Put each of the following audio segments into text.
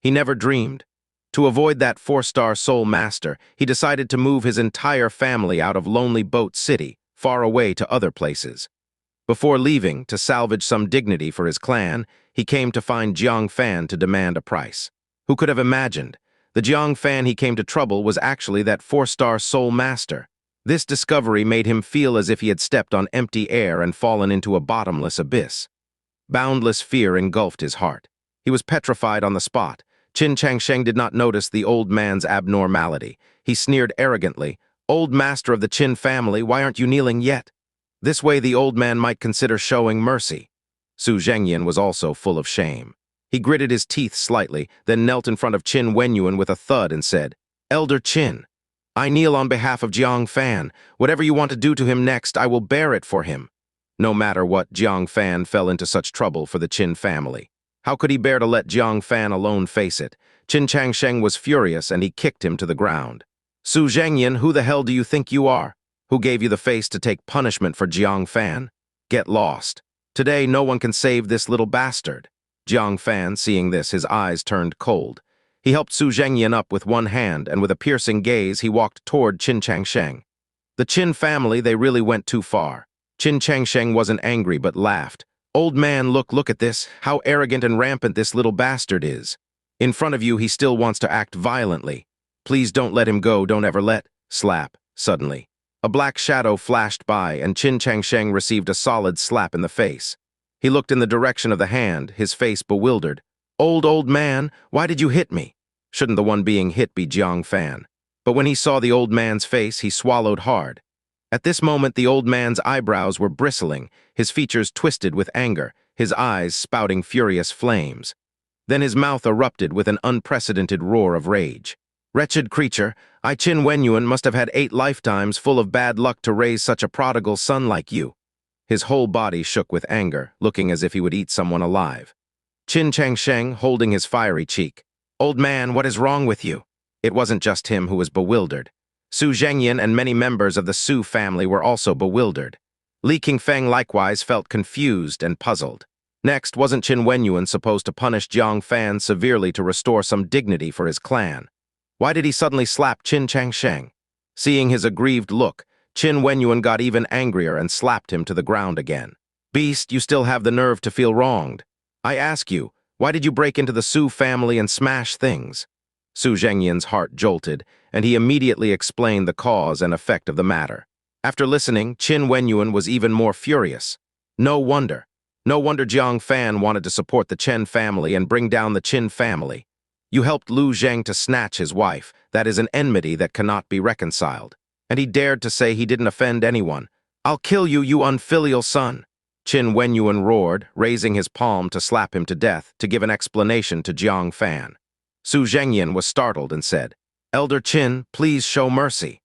He never dreamed. To avoid that four-star soul master, he decided to move his entire family out of Lonely Boat City, far away to other places. Before leaving, to salvage some dignity for his clan, he came to find Jiang Fan to demand a price. Who could have imagined? The Jiang Fan he came to trouble was actually that four-star soul master. This discovery made him feel as if he had stepped on empty air and fallen into a bottomless abyss. Boundless fear engulfed his heart. He was petrified on the spot. Qiuning did not notice the old man's abnormality. He sneered arrogantly, "Old master of the Qin family, why aren't you kneeling yet?" This way the old man might consider showing mercy. Xianxia was also full of shame. He gritted his teeth slightly, then knelt in front of Qin Wenyuan with a thud and said, "Elder Qin, I kneel on behalf of Jiang Fan. Whatever you want to do to him next, I will bear it for him." No matter what, Jiang Fan fell into such trouble for the Qin family. How could he bear to let Jiang Fan alone face it? Qiuning was furious and he kicked him to the ground. "Xianxia, who the hell do you think you are? Who gave you the face to take punishment for Jiang Fan? Get lost. Today no one can save this little bastard." Jiang Fan, seeing this, his eyes turned cold. He helped Xianxia up with one hand, and with a piercing gaze he walked toward Qiuning. The Qin family, they really went too far. Qiuning wasn't angry but laughed. "Old man, look at this, how arrogant and rampant this little bastard is. In front of you he still wants to act violently. Please don't let him go, don't ever let—" Slap, suddenly. A black shadow flashed by and Qiuning received a solid slap in the face. He looked in the direction of the hand, his face bewildered. Old man, why did you hit me?" Shouldn't the one being hit be Jiang Fan? But when he saw the old man's face, he swallowed hard. At this moment, the old man's eyebrows were bristling, his features twisted with anger, his eyes spouting furious flames. Then his mouth erupted with an unprecedented roar of rage. "Wretched creature, I Qin Wenyuan must have had 8 lifetimes full of bad luck to raise such a prodigal son like you." His whole body shook with anger, looking as if he would eat someone alive. Qiuning, holding his fiery cheek. "Old man, what is wrong with you?" It wasn't just him who was bewildered. Xianxia and many members of the Su family were also bewildered. Liu Qingxian likewise felt confused and puzzled. Next, wasn't Qin Wenyuan supposed to punish Jiang Fan severely to restore some dignity for his clan? Why did he suddenly slap Qiuning? Seeing his aggrieved look, Qin Wenyuan got even angrier and slapped him to the ground again. "Beast, you still have the nerve to feel wronged. I ask you, why did you break into the Su family and smash things?" Xianxia's heart jolted, and he immediately explained the cause and effect of the matter. After listening, Qin Wenyuan was even more furious. No wonder Jiang Fan wanted to support the Chen family and bring down the Qin family. You helped Liu Zheng to snatch his wife. That is an enmity that cannot be reconciled. And he dared to say he didn't offend anyone. "I'll kill you, you unfilial son." Qin Wenyuan roared, raising his palm to slap him to death to give an explanation to Jiang Fan. Xianxia was startled and said, "Elder Qin, please show mercy."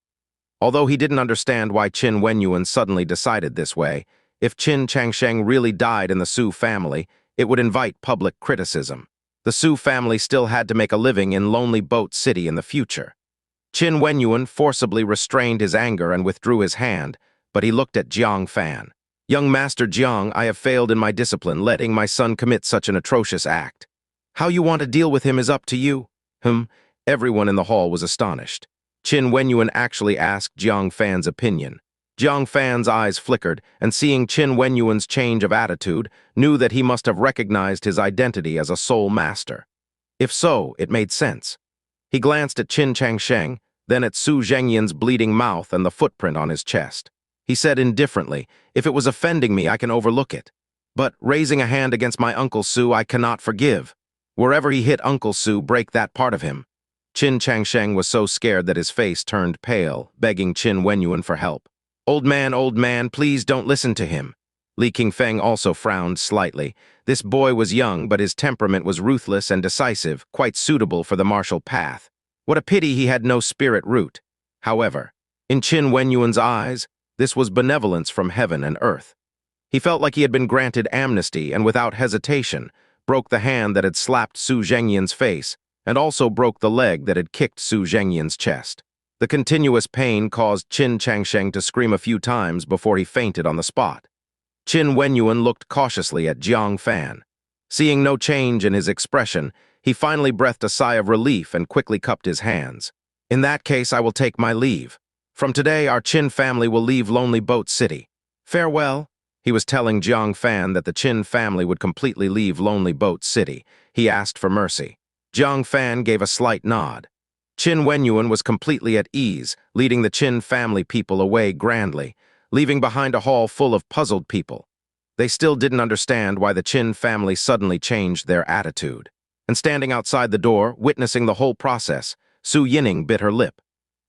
Although he didn't understand why Qin Wenyuan suddenly decided this way, if Qiuning really died in the Su family, it would invite public criticism. The Su family still had to make a living in Lonely Boat City in the future. Qin Wenyuan forcibly restrained his anger and withdrew his hand, but he looked at Jiang Fan. "Young Master Jiang, I have failed in my discipline, letting my son commit such an atrocious act. How you want to deal with him is up to you." Everyone in the hall was astonished. Qin Wenyuan actually asked Jiang Fan's opinion. Jiang Fan's eyes flickered, and seeing Qin Wenyuan's change of attitude, knew that he must have recognized his identity as a soul master. If so, it made sense. He glanced at Qiuning, then at Xianxia's bleeding mouth and the footprint on his chest. He said indifferently, "If it was offending me, I can overlook it. But raising a hand against my Uncle Su, I cannot forgive. Wherever he hit Uncle Su, break that part of him." Qiuning was so scared that his face turned pale, begging Qin Wenyuan for help. Old man, please don't listen to him." Liu Qingxian also frowned slightly. This boy was young, but his temperament was ruthless and decisive, quite suitable for the martial path. What a pity he had no spirit root. However, in Qin Wenyuan's eyes, this was benevolence from heaven and earth. He felt like he had been granted amnesty and without hesitation, broke the hand that had slapped Xianxia's face, and also broke the leg that had kicked Xianxia's chest. The continuous pain caused Qiuning to scream a few times before he fainted on the spot. Qin Wenyuan looked cautiously at Jiang Fan. Seeing no change in his expression, He finally breathed a sigh of relief and quickly cupped his hands. In that case, I will take my leave. From today, our Qin family will leave Lonely Boat City. Farewell. He was telling Jiang Fan that the Qin family would completely leave Lonely Boat City. He asked for mercy. Jiang Fan gave a slight nod. Qin Wenyuan was completely at ease, leading the Qin family people away grandly, leaving behind a hall full of puzzled people. They still didn't understand why the Qin family suddenly changed their attitude. And standing outside the door, witnessing the whole process, Su Yining bit her lip.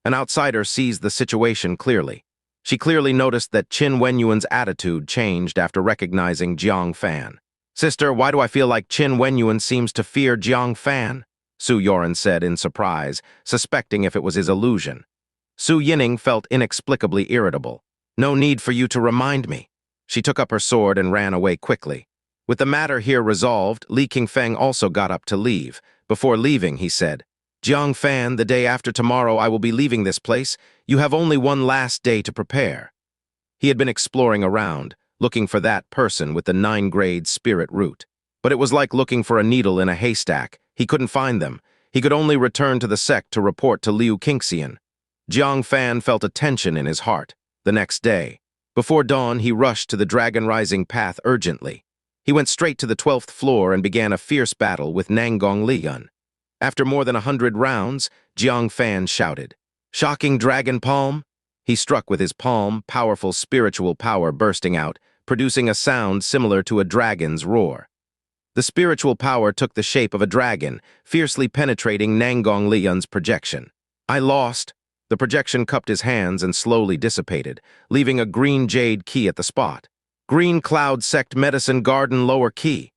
An outsider sees the situation clearly. She clearly noticed that Qin Wenyuan's attitude changed after recognizing Jiang Fan. "Sister, why do I feel like Qin Wenyuan seems to fear Jiang Fan?" Su Yoren said in surprise, suspecting if it was his illusion. Su Yining felt inexplicably irritable. "No need for you to remind me." She took up her sword and ran away quickly. With the matter here resolved, Liu Qingxian also got up to leave. Before leaving, he said, "Jiang Fan, the day after tomorrow I will be leaving this place. You have only one last day to prepare." He had been exploring around, looking for that person with the 9-grade spirit root. But it was like looking for a needle in a haystack. He couldn't find them. He could only return to the sect to report to Liu Qingxian. Jiang Fan felt a tension in his heart. The next day, before dawn, he rushed to the Dragon Rising path urgently. He went straight to the 12th floor and began a fierce battle with Nanggong Liyun. After more than 100 rounds, Jiang Fan shouted, "Shocking Dragon Palm!" He struck with his palm, powerful spiritual power bursting out, producing a sound similar to a dragon's roar. The spiritual power took the shape of a dragon, fiercely penetrating Nanggong Liyun's projection. "I lost." The projection cupped his hands and slowly dissipated, leaving a green jade key at the spot. "Green Cloud Sect Medicine Garden Lower Key."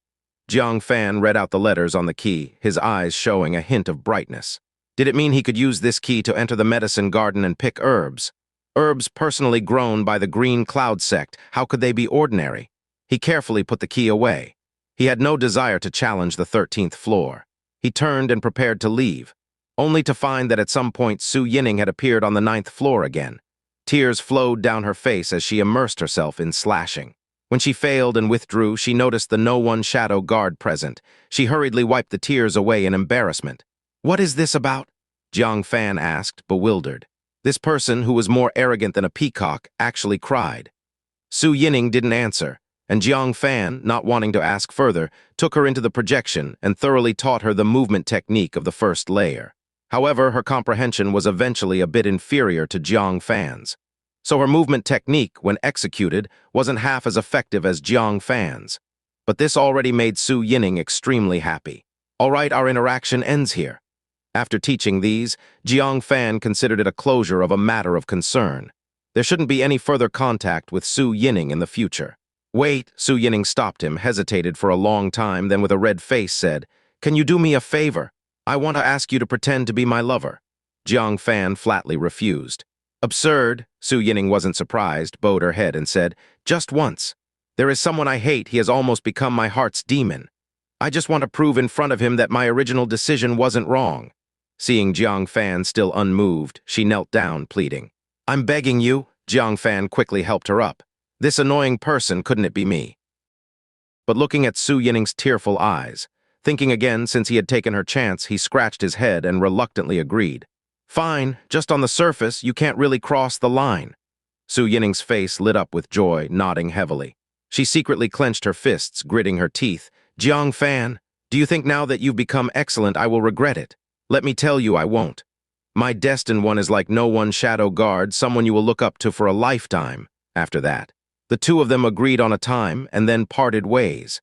Jiang Fan read out the letters on the key, his eyes showing a hint of brightness. Did it mean he could use this key to enter the medicine garden and pick herbs? Herbs personally grown by the Green Cloud Sect, how could they be ordinary? He carefully put the key away. He had no desire to challenge the 13th floor. He turned and prepared to leave, only to find that at some point Su Yining had appeared on the 9th floor again. Tears flowed down her face as she immersed herself in slashing. When she failed and withdrew, she noticed the no-one shadow guard present. She hurriedly wiped the tears away in embarrassment. "What is this about?" Jiang Fan asked, bewildered. This person, who was more arrogant than a peacock, actually cried. Su Yining didn't answer, and Jiang Fan, not wanting to ask further, took her into the projection and thoroughly taught her the movement technique of the first layer. However, her comprehension was eventually a bit inferior to Jiang Fan's. So her movement technique, when executed, wasn't half as effective as Jiang Fan's. But this already made Su Yining extremely happy. "All right, our interaction ends here." After teaching these, Jiang Fan considered it a closure of a matter of concern. There shouldn't be any further contact with Su Yining in the future. "Wait," Su Yining stopped him, hesitated for a long time, then with a red face said, "Can you do me a favor? I want to ask you to pretend to be my lover." Jiang Fan flatly refused. "Absurd." Su Yining wasn't surprised, bowed her head and said, "Just once. There is someone I hate. He has almost become my heart's demon. I just want to prove in front of him that my original decision wasn't wrong." Seeing Jiang Fan still unmoved, she knelt down, pleading. "I'm begging you." Jiang Fan quickly helped her up. "This annoying person, couldn't it be me?" But looking at Su Yining's tearful eyes, thinking again since he had taken her chance, he scratched his head and reluctantly agreed. "Fine, just on the surface, you can't really cross the line." Su Yining's face lit up with joy, nodding heavily. She secretly clenched her fists, gritting her teeth. "Jiang Fan, do you think now that you've become excellent I will regret it? Let me tell you I won't. My destined one is like no one shadow guard, someone you will look up to for a lifetime." After that, the two of them agreed on a time and then parted ways.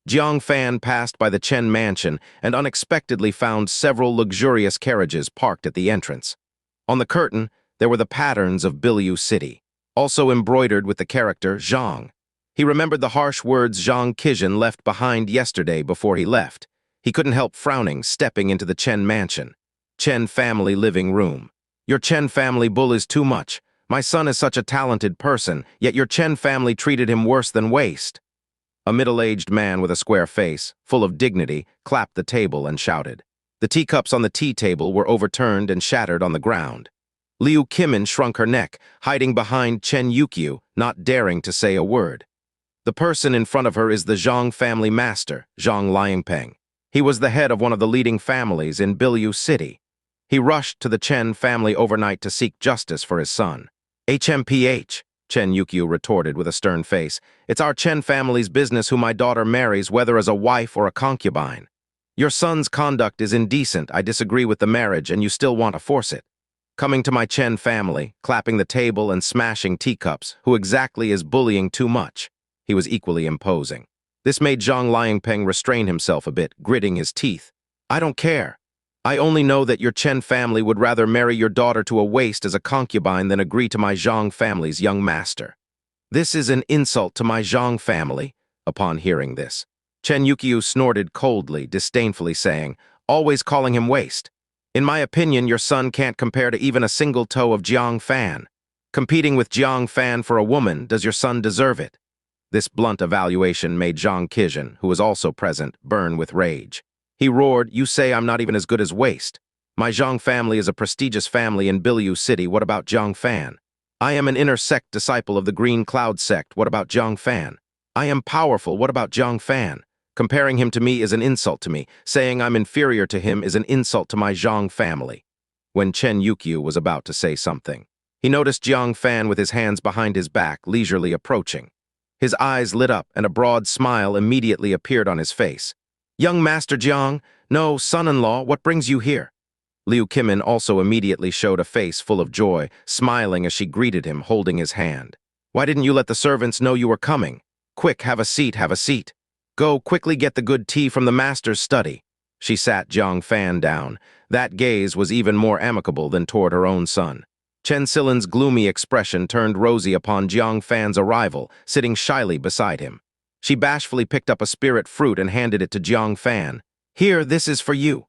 Jiang Fan passed by the Chen mansion and unexpectedly found several luxurious carriages parked at the entrance. On the curtain, there were the patterns of Biliu City, also embroidered with the character Zhang. He remembered the harsh words Jiang Qingxian left behind yesterday before he left. He couldn't help frowning, stepping into the Chen mansion. "Chen family living room. Your Chen family bull is too much. My son is such a talented person, yet your Chen family treated him worse than waste." A middle-aged man with a square face, full of dignity, clapped the table and shouted. The teacups on the tea table were overturned and shattered on the ground. Liu Qingxian shrunk her neck, hiding behind Chen Yuqiu, not daring to say a word. The person in front of her is the Zhang family master, Zhang Liangpeng. He was the head of one of the leading families in Bilu City. He rushed to the Chen family overnight to seek justice for his son. HMPH, Chen Yukio retorted with a stern face. It's our Chen family's business who my daughter marries, whether as a wife or a concubine. Your son's conduct is indecent. I disagree with the marriage, and you still want to force it. Coming to my Chen family, clapping the table and smashing teacups, who exactly is bullying too much? He was equally imposing. This made Zhang Liangpeng restrain himself a bit, gritting his teeth. I don't care. I only know that your Chen family would rather marry your daughter to a waste as a concubine than agree to my Zhang family's young master. This is an insult to my Zhang family. Upon hearing this, Chen Yukio snorted coldly, disdainfully saying, always calling him waste. In my opinion, your son can't compare to even a single toe of Jiang Fan. Competing with Jiang Fan for a woman, does your son deserve it? This blunt evaluation made Jiang Qingxian, who was also present, burn with rage. He roared, you say I'm not even as good as waste. My Jiang family is a prestigious family in Bilu City. What about Jiang Fan? I am an inner sect disciple of the Green Cloud sect. What about Jiang Fan? I am powerful. What about Jiang Fan? Comparing him to me is an insult to me. Saying I'm inferior to him is an insult to my Zhang family. When Chen Yukio was about to say something, he noticed Jiang Fan with his hands behind his back, leisurely approaching. His eyes lit up and a broad smile immediately appeared on his face. Young Master Jiang, no, son-in-law, what brings you here? Liu Qingxian also immediately showed a face full of joy, smiling as she greeted him, holding his hand. Why didn't you let the servants know you were coming? Quick, have a seat, have a seat. Go, quickly get the good tea from the master's study. She sat Jiang Fan down. That gaze was even more amicable than toward her own son. Chen Silin's gloomy expression turned rosy upon Jiang Fan's arrival, sitting shyly beside him. She bashfully picked up a spirit fruit and handed it to Jiang Fan. Here, this is for you.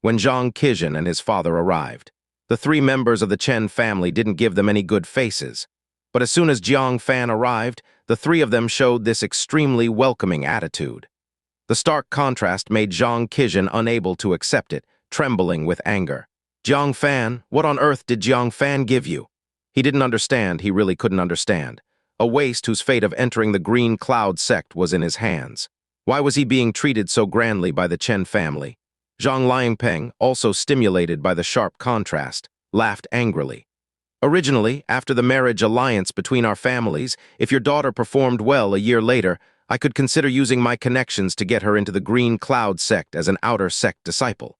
When Jiang Qingxian and his father arrived, the three members of the Chen family didn't give them any good faces. But as soon as Jiang Fan arrived, the three of them showed this extremely welcoming attitude. The stark contrast made Jiang Qingxian unable to accept it, trembling with anger. Jiang Fan, what on earth did Jiang Fan give you? He didn't understand, he really couldn't understand. A waste whose fate of entering the Green Cloud sect was in his hands. Why was he being treated so grandly by the Chen family? Zhang Liangpeng, also stimulated by the sharp contrast, laughed angrily. Originally, after the marriage alliance between our families, if your daughter performed well a year later, I could consider using my connections to get her into the Green Cloud sect as an outer sect disciple.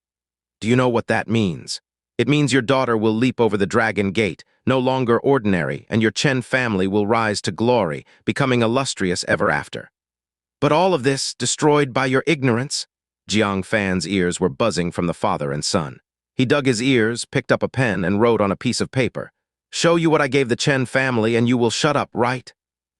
Do you know what that means? It means your daughter will leap over the Dragon Gate, no longer ordinary, and your Chen family will rise to glory, becoming illustrious ever after. But all of this destroyed by your ignorance? Jiang Fan's ears were buzzing from the father and son. He dug his ears, picked up a pen, and wrote on a piece of paper. Show you what I gave the Chen family and you will shut up, right?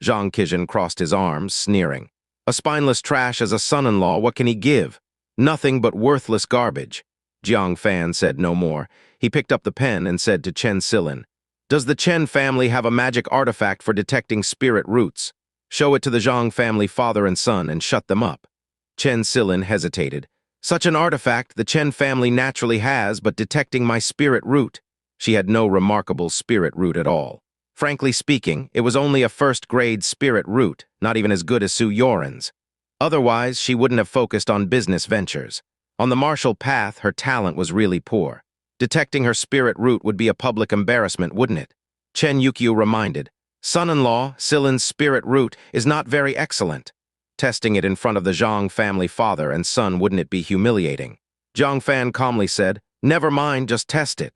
Jiang Qingxian crossed his arms, sneering. A spineless trash as a son-in-law, what can he give? Nothing but worthless garbage. Jiang Fan said no more. He picked up the pen and said to Chen Silin, does the Chen family have a magic artifact for detecting spirit roots? Show it to the Zhang family father and son and shut them up. Chen Silin hesitated. Such an artifact the Chen family naturally has, but detecting my spirit root. She had no remarkable spirit root at all. Frankly speaking, it was only a first-grade spirit root, not even as good as Su Yoren's. Otherwise, she wouldn't have focused on business ventures. On the martial path, her talent was really poor. Detecting her spirit root would be a public embarrassment, wouldn't it? Chen Yukio reminded, son-in-law, Silin's spirit root is not very excellent. Testing it in front of the Zhang family father and son, wouldn't it be humiliating? Jiang Fan calmly said, never mind, just test it.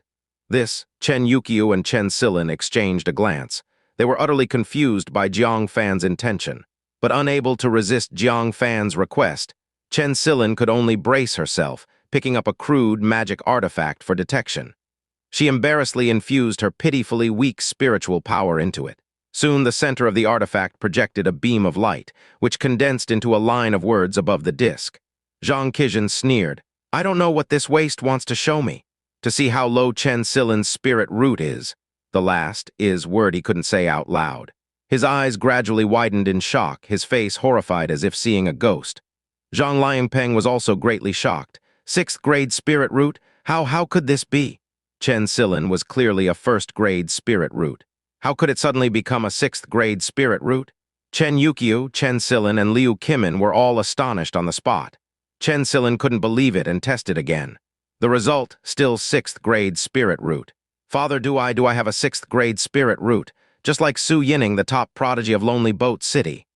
This, Chen Yukio and Chen Silin exchanged a glance. They were utterly confused by Jiang Fan's intention. But unable to resist Jiang Fan's request, Chen Silin could only brace herself, picking up a crude magic artifact for detection. She embarrassedly infused her pitifully weak spiritual power into it. Soon the center of the artifact projected a beam of light, which condensed into a line of words above the disc. Jiang Qingxian sneered, I don't know what this waste wants to show me. To see how low Chen Silin's spirit root is. The last word he couldn't say out loud. His eyes gradually widened in shock, his face horrified as if seeing a ghost. Zhang Liangpeng was also greatly shocked. 6th grade spirit root? How could this be? Chen Silin was clearly a 1st grade spirit root. How could it suddenly become a 6th grade spirit root? Chen Yukio, Chen Silin, and Liu Qingxian were all astonished on the spot. Chen Silin couldn't believe it and tested again. The result, still 6th grade spirit root. Father, do I have a 6th grade spirit root, just like Su Yining, the top prodigy of Lonely Boat City.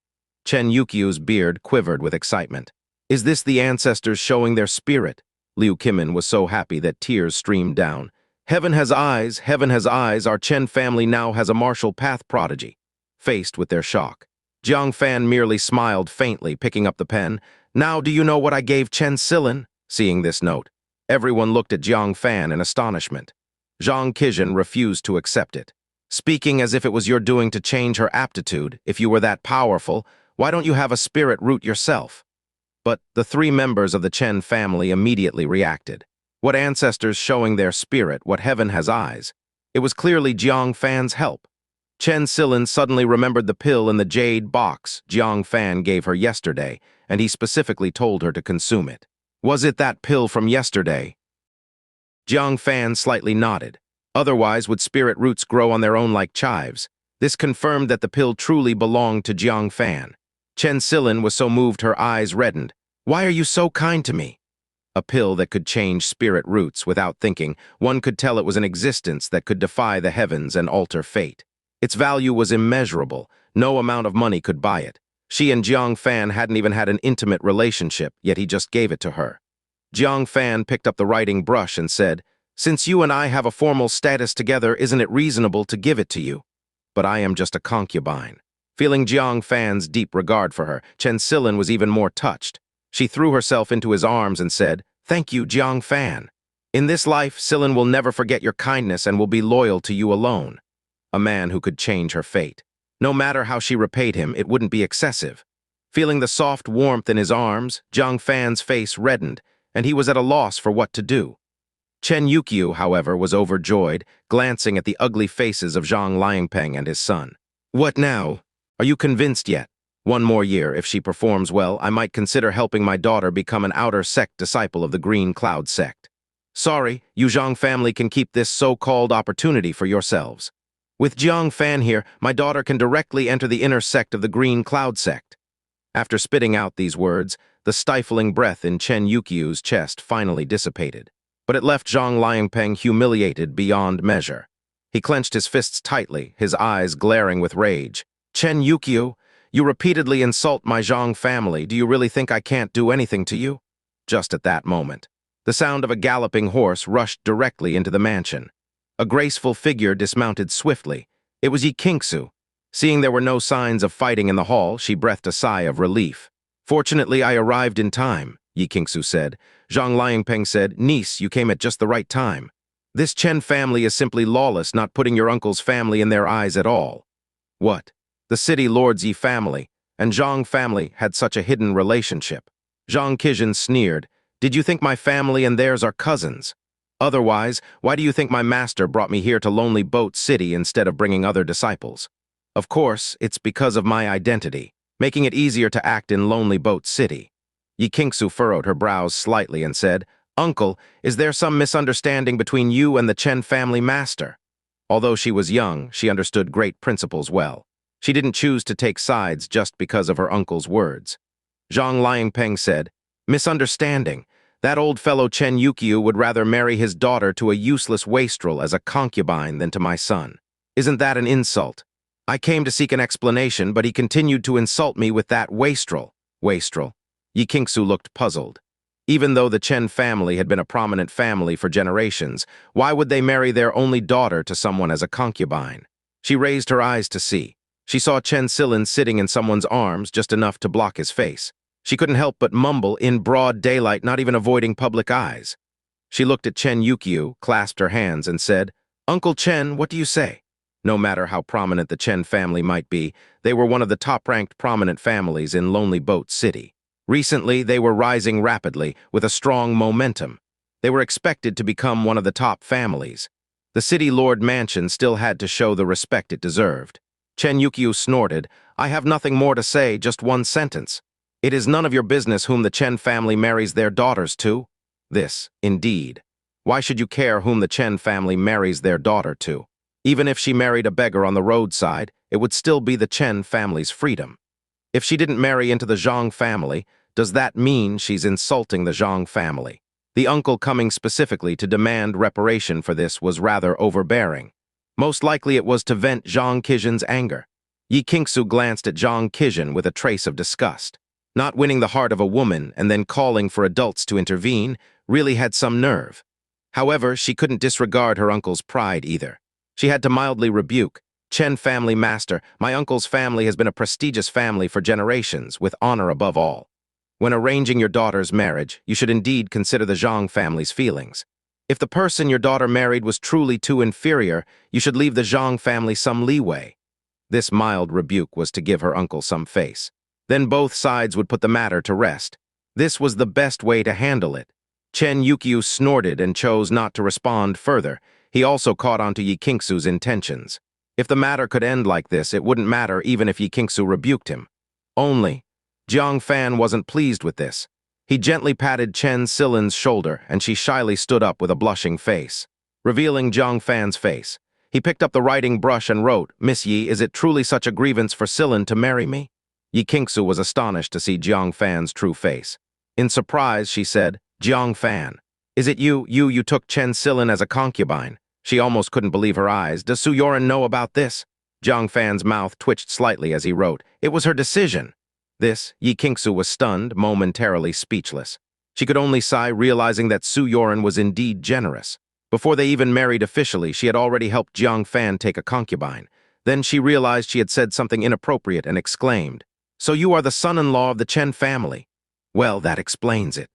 Chen Yuqiu's beard quivered with excitement. Is this the ancestors showing their spirit? Liu Qingxian was so happy that tears streamed down. Heaven has eyes, our Chen family now has a martial path prodigy. Faced with their shock, Jiang Fan merely smiled faintly, picking up the pen. Now do you know what I gave Chen Silin? Seeing this note, everyone looked at Jiang Fan in astonishment. Jiang Qingxian refused to accept it. Speaking as if it was your doing to change her aptitude, if you were that powerful, why don't you have a spirit root yourself? But the 3 members of the Chen family immediately reacted. What ancestors showing their spirit, what heaven has eyes? It was clearly Jiang Fan's help. Chen Silin suddenly remembered the pill in the jade box Jiang Fan gave her yesterday, and he specifically told her to consume it. Was it that pill from yesterday? Jiang Fan slightly nodded. Otherwise, would spirit roots grow on their own like chives? This confirmed that the pill truly belonged to Jiang Fan. Chen Silin was so moved her eyes reddened. Why are you so kind to me? A pill that could change spirit roots without thinking, one could tell it was an existence that could defy the heavens and alter fate. Its value was immeasurable. No amount of money could buy it. She and Jiang Fan hadn't even had an intimate relationship, yet he just gave it to her. Jiang Fan picked up the writing brush and said, "Since you and I have a formal status together, isn't it reasonable to give it to you? But I am just a concubine." Feeling Jiang Fan's deep regard for her, Chen Silin was even more touched. She threw herself into his arms and said, "Thank you, Jiang Fan. In this life, Silin will never forget your kindness and will be loyal to you alone." A man who could change her fate. No matter how she repaid him, it wouldn't be excessive. Feeling the soft warmth in his arms, Jiang Fan's face reddened, and he was at a loss for what to do. Chen Yuqiu, however, was overjoyed, glancing at the ugly faces of Zhang Liangpeng and his son. "What now? Are you convinced yet? One more year, if she performs well, I might consider helping my daughter become an outer sect disciple of the Green Cloud sect. Sorry, you Zhang family can keep this so-called opportunity for yourselves. With Jiang Fan here, my daughter can directly enter the inner sect of the Green Cloud sect." After spitting out these words, the stifling breath in Chen Yuqiu's chest finally dissipated. But it left Zhang Liangpeng humiliated beyond measure. He clenched his fists tightly, his eyes glaring with rage. "Chen Yuqiu, you repeatedly insult my Zhang family. Do you really think I can't do anything to you?" Just at that moment, the sound of a galloping horse rushed directly into the mansion. A graceful figure dismounted swiftly. It was Yi Qingxiu. Seeing there were no signs of fighting in the hall, she breathed a sigh of relief. "Fortunately, I arrived in time," Yi Qingxiu said. Zhang Liangpeng said, "Niece, you came at just the right time. This Chen family is simply lawless, not putting your uncle's family in their eyes at all." What? The city lord's Yi family and Zhang family had such a hidden relationship. Jiang Qingxian sneered. "Did you think my family and theirs are cousins? Otherwise, why do you think my master brought me here to Lonely Boat City instead of bringing other disciples? Of course, it's because of my identity, making it easier to act in Lonely Boat City." Yi Qingxiu furrowed her brows slightly and said, "Uncle, is there some misunderstanding between you and the Chen family master?" Although she was young, she understood great principles well. She didn't choose to take sides just because of her uncle's words. Zhang Liangpeng said, "Misunderstanding. That old fellow Chen Yuqiu would rather marry his daughter to a useless wastrel as a concubine than to my son. Isn't that an insult? I came to seek an explanation, but he continued to insult me with that wastrel." Wastrel? Yi Qingxiu looked puzzled. Even though the Chen family had been a prominent family for generations, why would they marry their only daughter to someone as a concubine? She raised her eyes to see. She saw Chen Silin sitting in someone's arms, just enough to block his face. She couldn't help but mumble in broad daylight, not even avoiding public eyes. She looked at Chen Yuqiu, clasped her hands, and said, "Uncle Chen, what do you say?" No matter how prominent the Chen family might be, they were one of the top-ranked prominent families in Lonely Boat City. Recently, they were rising rapidly, with a strong momentum. They were expected to become one of the top families. The city lord mansion still had to show the respect it deserved. Chen Yuqiu snorted, "I have nothing more to say, just one sentence. It is none of your business whom the Chen family marries their daughters to." This, indeed. Why should you care whom the Chen family marries their daughter to? Even if she married a beggar on the roadside, it would still be the Chen family's freedom. If she didn't marry into the Zhang family, Does that mean she's insulting the Jiang family? The uncle coming specifically to demand reparation for this was rather overbearing. Most likely it was to vent Jiang Qiuxian's anger. Yi Qingsu glanced at Jiang Qiuxian with a trace of disgust. Not winning the heart of a woman and then calling for adults to intervene really had some nerve. However, she couldn't disregard her uncle's pride either. She had to mildly rebuke, "Chen family master, my uncle's family has been a prestigious family for generations, with honor above all. When arranging your daughter's marriage, you should indeed consider the Jiang family's feelings. If the person your daughter married was truly too inferior, you should leave the Jiang family some leeway." This mild rebuke was to give her uncle some face. Then both sides would put the matter to rest. This was the best way to handle it. Chen Yuqiu snorted and chose not to respond further. He also caught on to Yi Qingsu's intentions. If the matter could end like this, it wouldn't matter even if Yi Qingsu rebuked him. Only, Jiang Fan wasn't pleased with this. He gently patted Chen Silin's shoulder, and she shyly stood up with a blushing face. Revealing Jiang Fan's face, he picked up the writing brush and wrote, "Miss Yi, is it truly such a grievance for Silin to marry me?" Yi Qingsu was astonished to see Jiang Fan's true face. In surprise, she said, "Jiang Fan, is it you took Chen Silin as a concubine?" She almost couldn't believe her eyes. "Does Su Yoren know about this?" Jiang Fan's mouth twitched slightly as he wrote, "It was her decision." This, Yi Qingsu was stunned, momentarily speechless. She could only sigh, realizing that Su Yoren was indeed generous. Before they even married officially, she had already helped Jiang Fan take a concubine. Then she realized she had said something inappropriate and exclaimed, "So you are the son-in-law of the Chen family? Well, that explains it."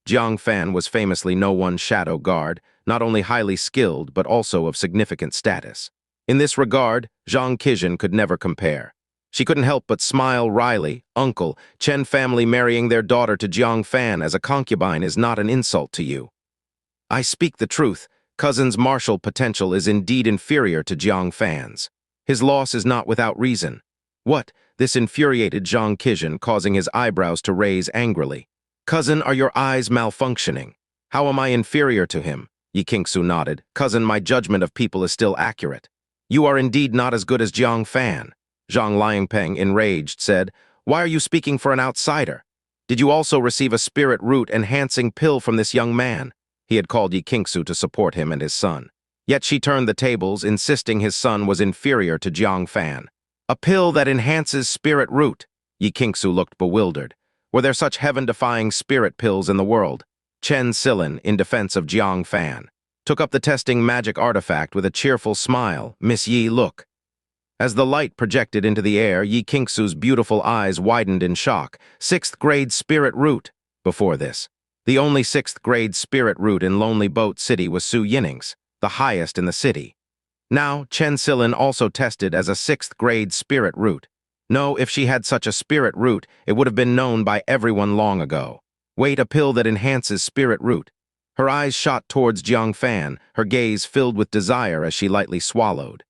Jiang Fan was famously no one's shadow guard, not only highly skilled, but also of significant status. In this regard, Jiang Qiuxian could never compare. She couldn't help but smile wryly. "Uncle, Chen family marrying their daughter to Jiang Fan as a concubine is not an insult to you." "I speak the truth. Cousin's martial potential is indeed inferior to Jiang Fan's. His loss is not without reason." "What?" This infuriated Jiang Qiuxian, causing his eyebrows to raise angrily. "Cousin, are your eyes malfunctioning? How am I inferior to him?" Yi Qingsu nodded. "Cousin, my judgment of people is still accurate." "You are indeed not as good as Jiang Fan." Zhang Liangpeng, enraged, said, "Why are you speaking for an outsider? Did you also receive a spirit root enhancing pill from this young man?" He had called Yi Qingsu to support him and his son. Yet she turned the tables, insisting his son was inferior to Jiang Fan. "A pill that enhances spirit root?" Yi Qingsu looked bewildered. Were there such heaven-defying spirit pills in the world? Chen Silin, in defense of Jiang Fan, took up the testing magic artifact with a cheerful smile. "Miss Yi, look." As the light projected into the air, Yi Qingsu's beautiful eyes widened in shock. Sixth-grade spirit root. Before this, the only sixth-grade spirit root in Lonely Boat City was Su Yining's, the highest in the city. Now, Chen Silin also tested as a sixth-grade spirit root. No, if she had such a spirit root, it would have been known by everyone long ago. Wait, a pill that enhances spirit root. Her eyes shot towards Jiang Fan, her gaze filled with desire as she lightly swallowed.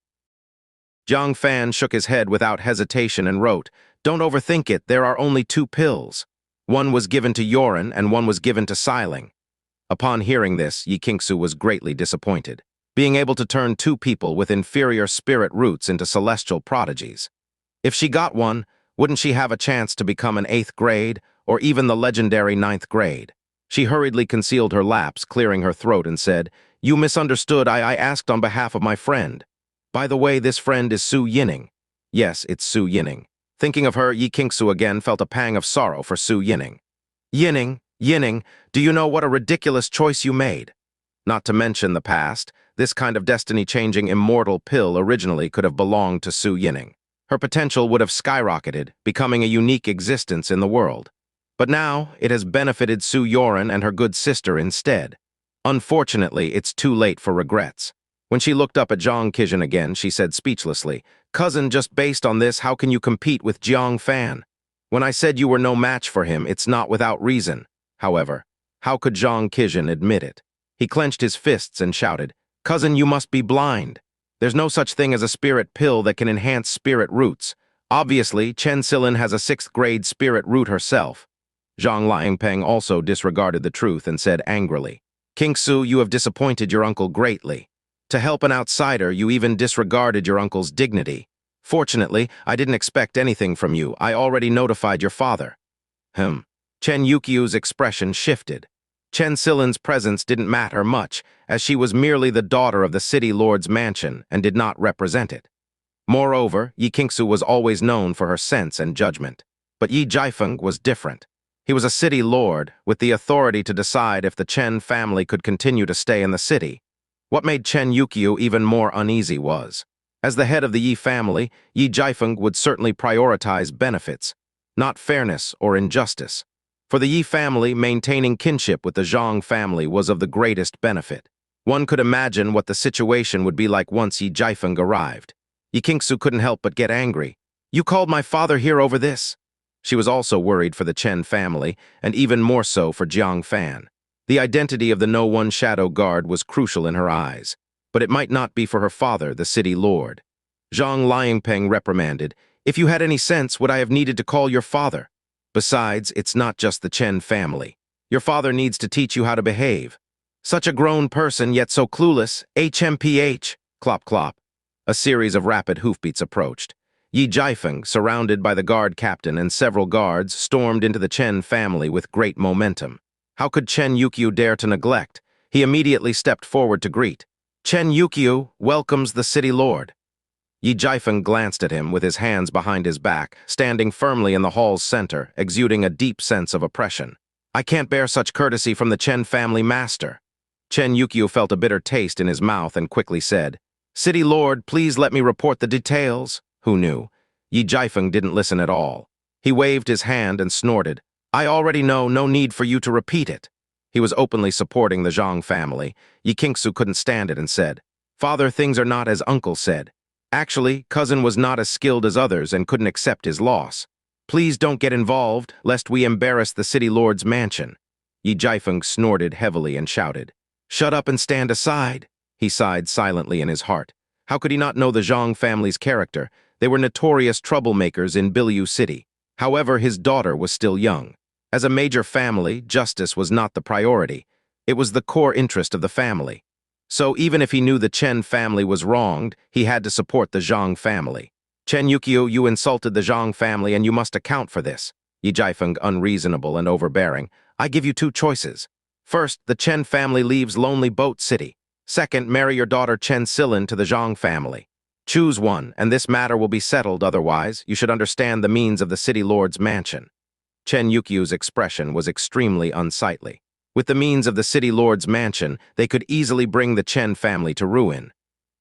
Jiang Fan shook his head without hesitation and wrote, "Don't overthink it, there are only 2 pills. One was given to Yoren and one was given to Xiling." Upon hearing this, Yi Qingsu was greatly disappointed. Being able to turn 2 people with inferior spirit roots into celestial prodigies. If she got one, wouldn't she have a chance to become an 8th grade, or even the legendary 9th grade? She hurriedly concealed her lapse, clearing her throat, and said, "You misunderstood. I asked on behalf of my friend. By the way, this friend is Su Yining." Yes, it's Su Yining. Thinking of her, Yi Qingsu again felt a pang of sorrow for Su Yining. Yining, do you know what a ridiculous choice you made? Not to mention the past, this kind of destiny-changing immortal pill originally could have belonged to Su Yining. Her potential would have skyrocketed, becoming a unique existence in the world. But now, it has benefited Su Yoren and her good sister instead. Unfortunately, it's too late for regrets. When she looked up at Jiang Qiuxian again, she said speechlessly, "Cousin, just based on this, how can you compete with Jiang Fan? When I said you were no match for him, it's not without reason." However, how could Jiang Qiuxian admit it? He clenched his fists and shouted, "Cousin, you must be blind. There's no such thing as a spirit pill that can enhance spirit roots. Obviously, Chen Silin has a 6th-grade spirit root herself." Zhang Liangpeng also disregarded the truth and said angrily, "Qingsu, you have disappointed your uncle greatly. To help an outsider, you even disregarded your uncle's dignity. Fortunately, I didn't expect anything from you. I already notified your father." Chen Yuqiu's expression shifted. Chen Silin's presence didn't matter much, as she was merely the daughter of the city lord's mansion and did not represent it. Moreover, Yi Qingxiu was always known for her sense and judgment. But Yi Jiafeng was different. He was a city lord, with the authority to decide if the Chen family could continue to stay in the city. What made Chen Yuqiu even more uneasy was, as the head of the Yi family, Yi Jiafeng would certainly prioritize benefits, not fairness or injustice. For the Yi family, maintaining kinship with the Jiang family was of the greatest benefit. One could imagine what the situation would be like once Yi Jiafeng arrived. Yi Qingxiu couldn't help but get angry. "You called my father here over this?" She was also worried for the Chen family, and even more so for Jiang Fan. The identity of the No One Shadow Guard was crucial in her eyes, but it might not be for her father, the city lord. Zhang Liangpeng reprimanded, "If you had any sense, would I have needed to call your father? Besides, it's not just the Chen family. Your father needs to teach you how to behave. Such a grown person, yet so clueless. HMPH. Clop clop." A series of rapid hoofbeats approached. Yi Jiafeng, surrounded by the guard captain and several guards, stormed into the Chen family with great momentum. How could Chen Yuqiu dare to neglect? He immediately stepped forward to greet. "Chen Yuqiu welcomes the city lord." Yi Jiafeng glanced at him with his hands behind his back, standing firmly in the hall's center, exuding a deep sense of oppression. "I can't bear such courtesy from the Chen family master." Chen Yuqiu felt a bitter taste in his mouth and quickly said, "City lord, please let me report the details." Who knew? Yi Jiafeng didn't listen at all. He waved his hand and snorted. "I already know, no need for you to repeat it." He was openly supporting the Jiang family. Yi Qingxiu couldn't stand it and said, "Father, things are not as uncle said. Actually, cousin was not as skilled as others and couldn't accept his loss. Please don't get involved, lest we embarrass the city lord's mansion." Yi Jiafeng snorted heavily and shouted, "Shut up and stand aside." He sighed silently in his heart. How could he not know the Zhang family's character? They were notorious troublemakers in Biliu City. However, his daughter was still young. As a major family, justice was not the priority. It was the core interest of the family. So even if he knew the Chen family was wronged, he had to support the Jiang family. "Chen Yuqiu, you insulted the Jiang family and you must account for this." Yi Jiafeng, unreasonable and overbearing. "I give you two choices. First, the Chen family leaves Lonely Boat City. Second, marry your daughter Chen Silin to the Jiang family. Choose one, and this matter will be settled. Otherwise, you should understand the means of the city lord's mansion." Chen Yuqiu's expression was extremely unsightly. With the means of the city lord's mansion, they could easily bring the Chen family to ruin.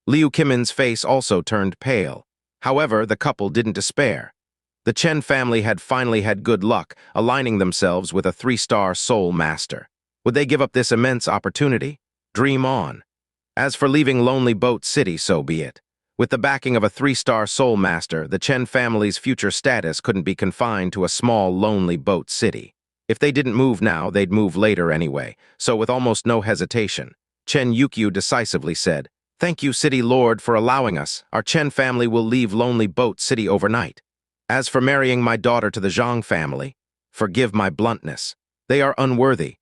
Liu Qingxian's face also turned pale. However, the couple didn't despair. The Chen family had finally had good luck, aligning themselves with a 3-star soul master. Would they give up this immense opportunity? Dream on. As for leaving Lonely Boat City, so be it. With the backing of a 3-star soul master, the Chen family's future status couldn't be confined to a small, lonely boat city. If they didn't move now, they'd move later anyway, so with almost no hesitation, Chen Yuqiu decisively said, "Thank you, City Lord, for allowing us. Our Chen family will leave Lonely Boat City overnight. As for marrying my daughter to the Jiang family, forgive my bluntness. They are unworthy.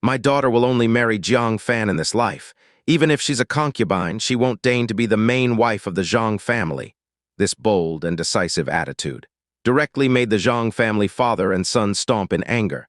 My daughter will only marry Jiang Fan in this life. Even if she's a concubine, she won't deign to be the main wife of the Jiang family." This bold and decisive attitude directly made the Jiang family father and son stomp in anger.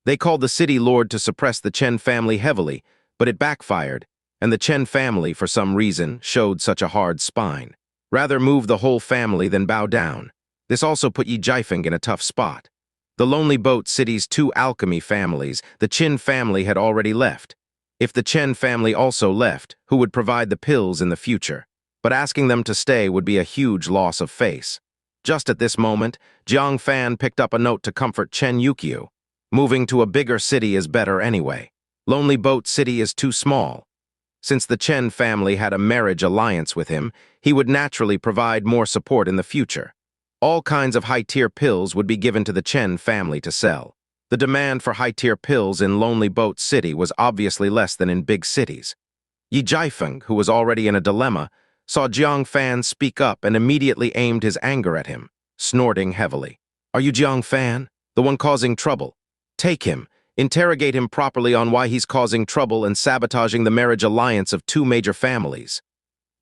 They called the city lord to suppress the Chen family heavily, but it backfired, and the Chen family, for some reason, showed such a hard spine. Rather move the whole family than bow down. This also put Yi Jiafeng in a tough spot. The Lonely Boat City's 2 alchemy families, the Qin family had already left. If the Chen family also left, who would provide the pills in the future? But asking them to stay would be a huge loss of face. Just at this moment, Jiang Fan picked up a note to comfort Chen Yuqiu. Moving to a bigger city is better anyway. Lonely Boat City is too small. Since the Chen family had a marriage alliance with him, he would naturally provide more support in the future. All kinds of high-tier pills would be given to the Chen family to sell. The demand for high-tier pills in Lonely Boat City was obviously less than in big cities. Yi Jiafeng, who was already in a dilemma, saw Jiang Fan speak up and immediately aimed his anger at him, snorting heavily. "Are you Jiang Fan, the one causing trouble? Take him, interrogate him properly on why he's causing trouble and sabotaging the marriage alliance of 2 major families."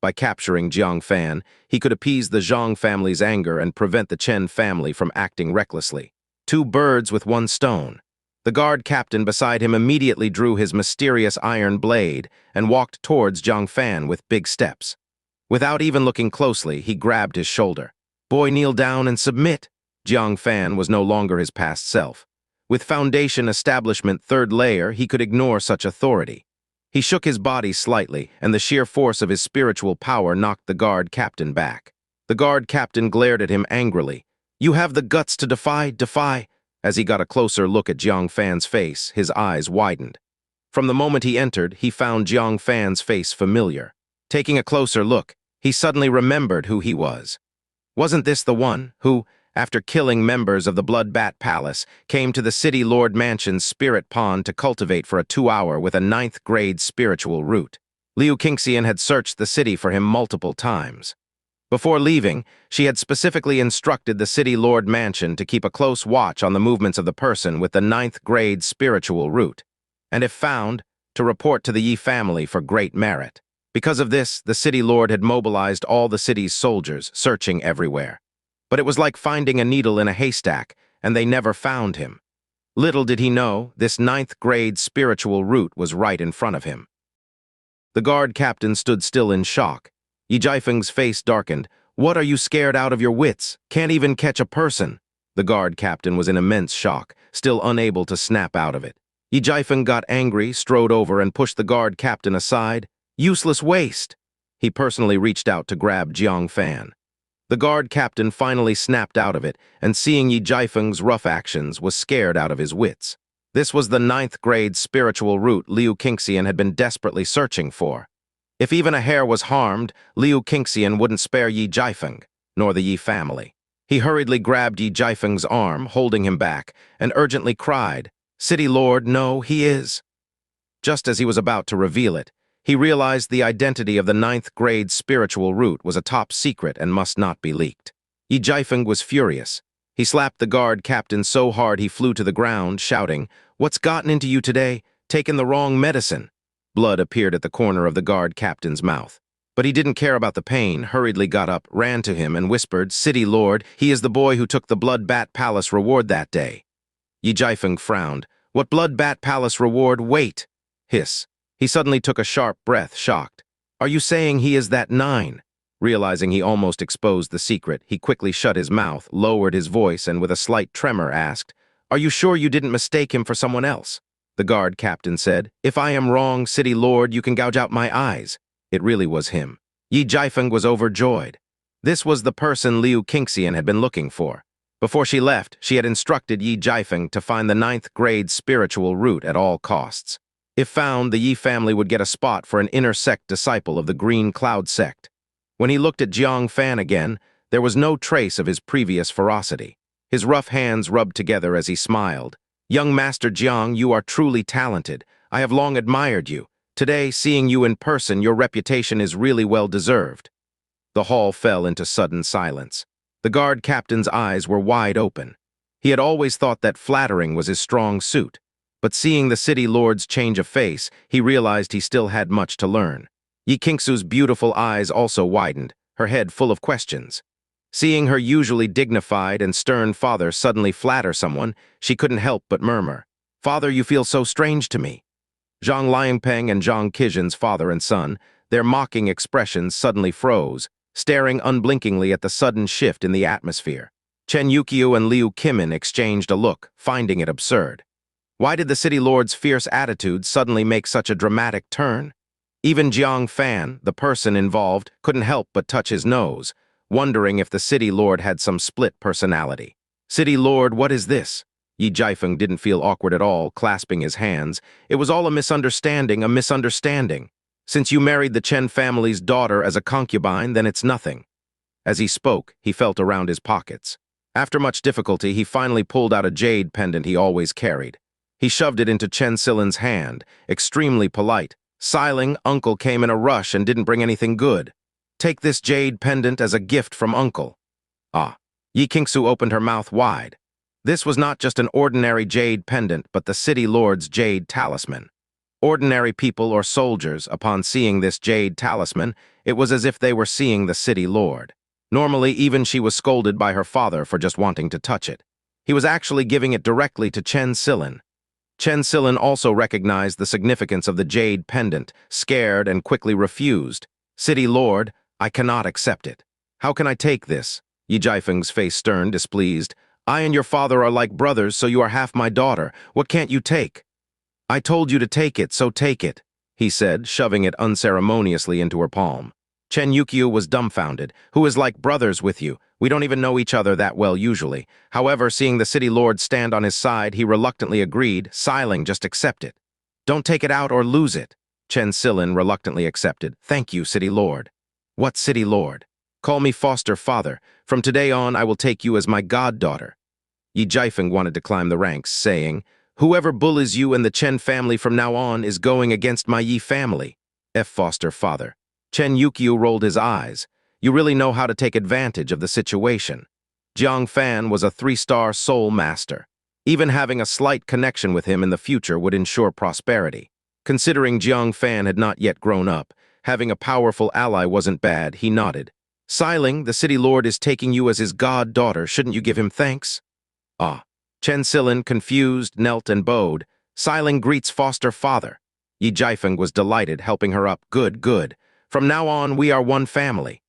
By capturing Jiang Fan, he could appease the Zhang family's anger and prevent the Chen family from acting recklessly. 2 birds with 1 stone. The guard captain beside him immediately drew his mysterious iron blade and walked towards Jiang Fan with big steps. Without even looking closely, he grabbed his shoulder. "Boy, kneel down and submit." Jiang Fan was no longer his past self. With Foundation Establishment third layer, he could ignore such authority. He shook his body slightly, and the sheer force of his spiritual power knocked the guard captain back. The guard captain glared at him angrily. "You have the guts to defy, defy." As he got a closer look at Jiang Fan's face, his eyes widened. From the moment he entered, he found Jiang Fan's face familiar. Taking a closer look, he suddenly remembered who he was. Wasn't this the one who, after killing members of the Blood Bat Palace, came to the City Lord Mansion's spirit pond to cultivate for a 2-hour with a 9th-grade spiritual root? Liu Qingxian had searched the city for him multiple times. Before leaving, she had specifically instructed the City Lord Mansion to keep a close watch on the movements of the person with the 9th-grade spiritual root, and if found, to report to the Yi family for great merit. Because of this, the City Lord had mobilized all the city's soldiers, searching everywhere. But it was like finding a needle in a haystack, and they never found him. Little did he know, this 9th-grade spiritual root was right in front of him. The guard captain stood still in shock. Yi Jiafeng's face darkened. "What, are you scared out of your wits? Can't even catch a person?" The guard captain was in immense shock, still unable to snap out of it. Yi Jiafeng got angry, strode over, and pushed the guard captain aside. "Useless waste!" He personally reached out to grab Jiang Fan. The guard captain finally snapped out of it, and seeing Yi Jiafeng's rough actions, was scared out of his wits. This was the 9th-grade spiritual root Liu Qingxian had been desperately searching for. If even a hair was harmed, Liu Qingxian wouldn't spare Yi Jiafeng, nor the Yi family. He hurriedly grabbed Yi Jiafeng's arm, holding him back, and urgently cried, "City Lord, no, he is." Just as he was about to reveal it, he realized the identity of the 9th-grade spiritual root was a top secret and must not be leaked. Yi Jiafeng was furious. He slapped the guard captain so hard he flew to the ground, shouting, "What's gotten into you today? Taken the wrong medicine." Blood appeared at the corner of the guard captain's mouth. But he didn't care about the pain, hurriedly got up, ran to him, and whispered, "City Lord, he is the boy who took the Blood Bat Palace reward that day." Yi Jiafeng frowned. "What Blood Bat Palace reward? Wait!" Hiss. He suddenly took a sharp breath, shocked. "Are you saying he is that 9? Realizing he almost exposed the secret, he quickly shut his mouth, lowered his voice, and with a slight tremor asked, "Are you sure you didn't mistake him for someone else?" The guard captain said, "If I am wrong, City Lord, you can gouge out my eyes." It really was him. Yi Jiafeng was overjoyed. This was the person Liu Qingxian had been looking for. Before she left, she had instructed Yi Jiafeng to find the 9th-grade spiritual root at all costs. If found, the Yi family would get a spot for an inner sect disciple of the Green Cloud sect. When he looked at Jiang Fan again, there was no trace of his previous ferocity. His rough hands rubbed together as he smiled. "Young Master Jiang, you are truly talented. I have long admired you. Today, seeing you in person, your reputation is really well deserved." The hall fell into sudden silence. The guard captain's eyes were wide open. He had always thought that flattering was his strong suit, but seeing the city lord's change of face, he realized he still had much to learn. Yi Qingxi's beautiful eyes also widened, her head full of questions. Seeing her usually dignified and stern father suddenly flatter someone, she couldn't help but murmur, "Father, you feel so strange to me." Zhang Liangpeng and Jiang Qiuxian's father and son, their mocking expressions suddenly froze, staring unblinkingly at the sudden shift in the atmosphere. Chen Yuqiu and Liu Qingxian exchanged a look, finding it absurd. Why did the city lord's fierce attitude suddenly make such a dramatic turn? Even Jiang Fan, the person involved, couldn't help but touch his nose, wondering if the city lord had some split personality. "City Lord, what is this?" Yi Jiafeng didn't feel awkward at all, clasping his hands. "It was all a misunderstanding, a misunderstanding. Since you married the Chen family's daughter as a concubine, then it's nothing." As he spoke, he felt around his pockets. After much difficulty, he finally pulled out a jade pendant he always carried. He shoved it into Chen Silin's hand, extremely polite. "Siling, Uncle came in a rush and didn't bring anything good. Take this jade pendant as a gift from Uncle." Ah. Yi Qingxiu opened her mouth wide. This was not just an ordinary jade pendant, but the city lord's jade talisman. Ordinary people or soldiers, upon seeing this jade talisman, it was as if they were seeing the city lord. Normally, even she was scolded by her father for just wanting to touch it. He was actually giving it directly to Chen Silin. Chen Silin also recognized the significance of the jade pendant, scared and quickly refused. City Lord, I cannot accept it. How can I take this? Yi Jiafeng's face stern, displeased. I and your father are like brothers, so you are half my daughter. What can't you take? I told you to take it, so take it, he said, shoving it unceremoniously into her palm. Chen Yuqiu was dumbfounded. Who is like brothers with you? We don't even know each other that well usually. However, seeing the city lord stand on his side, he reluctantly agreed, sighing, just accept it. Don't take it out or lose it. Chen Silin reluctantly accepted. Thank you, city lord. What city lord? Call me foster father. From today on, I will take you as my goddaughter. Yi Jiafeng wanted to climb the ranks, saying, Whoever bullies you and the Chen family from now on is going against my Yi family. Foster father. Chen Yuqiu rolled his eyes. You really know how to take advantage of the situation. Jiang Fan was a 3-star soul master. Even having a slight connection with him in the future would ensure prosperity. Considering Jiang Fan had not yet grown up, having a powerful ally wasn't bad, he nodded. Siling, the city lord is taking you as his goddaughter. Shouldn't you give him thanks? Ah. Chen Silin, confused, knelt and bowed. Siling greets foster father. Yi Jiafeng was delighted, helping her up. Good, good. From now on, we are one family.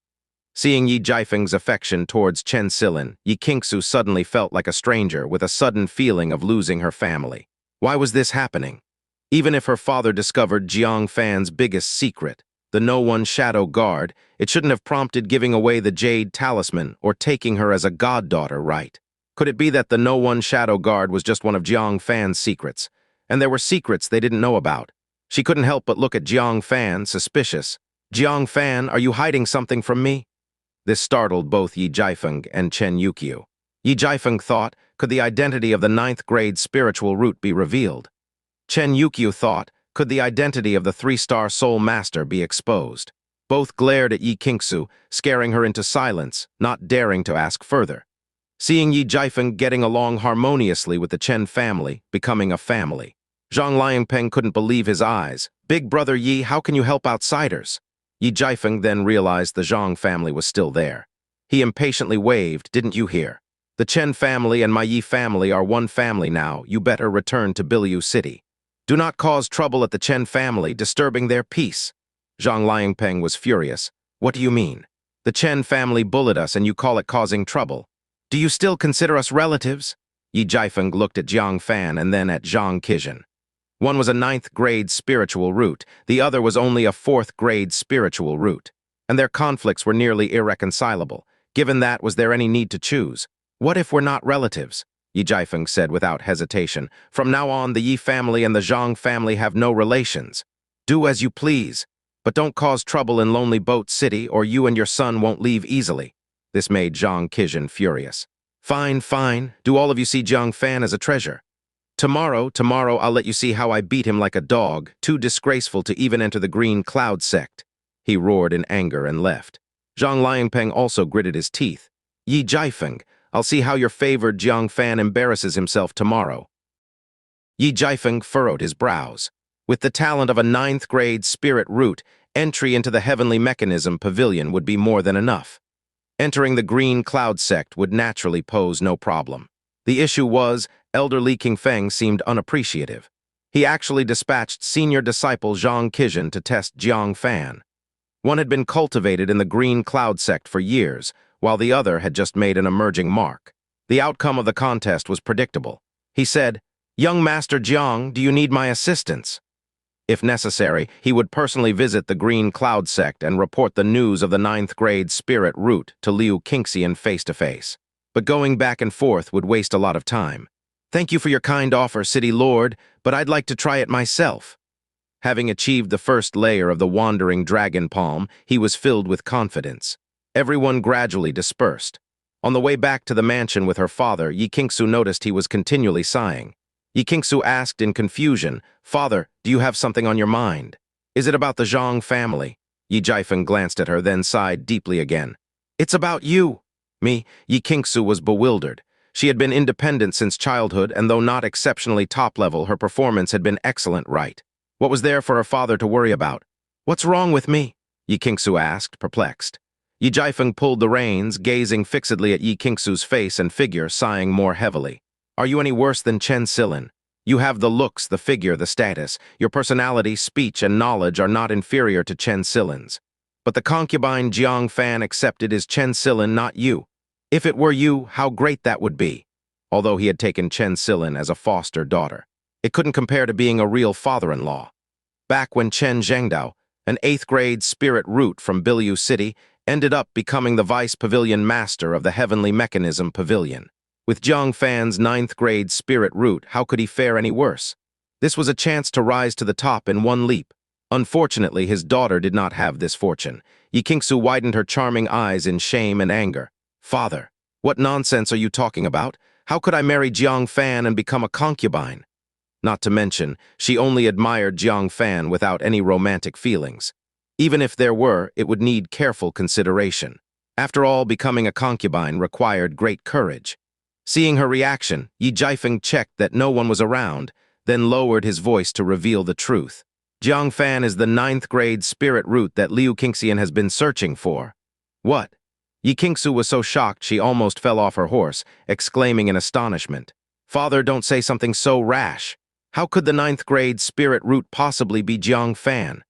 Seeing Yi Jiafeng's affection towards Chen Silin, Yi Qingxian suddenly felt like a stranger with a sudden feeling of losing her family. Why was this happening? Even if her father discovered Jiang Fan's biggest secret, the No-One Shadow Guard, it shouldn't have prompted giving away the Jade Talisman or taking her as a goddaughter, right? Could it be that the No-One Shadow Guard was just one of Jiang Fan's secrets, and there were secrets they didn't know about? She couldn't help but look at Jiang Fan, suspicious. Jiang Fan, are you hiding something from me? This startled both Yi Jiafeng and Chen Yuqiu. Yi Jiafeng thought, could the identity of the 9th grade spiritual root be revealed? Chen Yuqiu thought, could the identity of the 3-star soul master be exposed? Both glared at Yi Qingxian, scaring her into silence, not daring to ask further. Seeing Yi Jiafeng getting along harmoniously with the Chen family, becoming a family. Zhang Liangpeng couldn't believe his eyes. Big brother Yi, how can you help outsiders? Yi Jiafeng then realized the Zhang family was still there. He impatiently waved, didn't you hear? The Chen family and my Yi family are one family now. You better return to Biliu City. Do not cause trouble at the Chen family, disturbing their peace. Zhang Liangpeng was furious. What do you mean? The Chen family bullied us and you call it causing trouble. Do you still consider us relatives? Yi Jiafeng looked at Jiang Fan and then at Jiang Qingxian. One was a 9th grade spiritual root, the other was only a 4th grade spiritual root. And their conflicts were nearly irreconcilable. Given that, was there any need to choose? What if we're not relatives? Yi Jiafeng said without hesitation. From now on, the Yi family and the Zhang family have no relations. Do as you please, but don't cause trouble in Lonely Boat City or you and your son won't leave easily. This made Jiang Qingxian furious. Fine, fine. Do all of you see Jiang Fan as a treasure? Tomorrow I'll let you see how I beat him like a dog, too disgraceful to even enter the Green Cloud sect. He roared in anger and left. Zhang Liangpeng also gritted his teeth. Yi Jiafeng, I'll see how your favored Jiang Fan embarrasses himself tomorrow. Yi Jiafeng furrowed his brows. With the talent of a 9th grade spirit root, entry into the Heavenly Mechanism Pavilion would be more than enough. Entering the Green Cloud sect would naturally pose no problem. The issue was, Elder Li Qingfeng seemed unappreciative. He actually dispatched senior disciple Jiang Qingxian to test Jiang Fan. One had been cultivated in the Green Cloud sect for years, while the other had just made an emerging mark. The outcome of the contest was predictable. He said, Young Master Jiang, do you need my assistance? If necessary, he would personally visit the Green Cloud sect and report the news of the 9th grade spirit root to Liu Qingxian face-to-face. But going back and forth would waste a lot of time. Thank you for your kind offer, City Lord, but I'd like to try it myself. Having achieved the first layer of the Wandering Dragon Palm, he was filled with confidence. Everyone gradually dispersed. On the way back to the mansion with her father, Yi Qingxian noticed he was continually sighing. Yi Qingxian asked in confusion, Father, do you have something on your mind? Is it about the Zhang family? Yi Jiafeng glanced at her, then sighed deeply again. It's about you. Me? Yi Qingxian was bewildered. She had been independent since childhood, and though not exceptionally top-level, her performance had been excellent, right? What was there for her father to worry about? What's wrong with me? Yi Qingxian asked, perplexed. Yi Jiafeng pulled the reins, gazing fixedly at Yi Qingxian's face and figure, sighing more heavily. Are you any worse than Chen Silin? You have the looks, the figure, the status. Your personality, speech, and knowledge are not inferior to Chen Silin's. But the concubine Jiang Fan accepted is Chen Silin, not you. If it were you, how great that would be. Although he had taken Chen Silin as a foster daughter, it couldn't compare to being a real father-in-law. Back when Chen Zhengdao, an 8th grade spirit root from Biliu City, ended up becoming the vice pavilion master of the Heavenly Mechanism Pavilion. With Jiang Fan's 9th grade spirit root, how could he fare any worse? This was a chance to rise to the top in one leap. Unfortunately, his daughter did not have this fortune. Qingxian widened her charming eyes in shame and anger. Father, what nonsense are you talking about? How could I marry Jiang Fan and become a concubine? Not to mention, she only admired Jiang Fan without any romantic feelings. Even if there were, it would need careful consideration. After all, becoming a concubine required great courage. Seeing her reaction, Yi Jiafeng checked that no one was around, then lowered his voice to reveal the truth. Jiang Fan is the 9th grade spirit root that Liu Qingxian has been searching for. What? Yi Qingxian was so shocked she almost fell off her horse, exclaiming in astonishment. Father, don't say something so rash. How could the 9th grade spirit root possibly be Jiang Fan?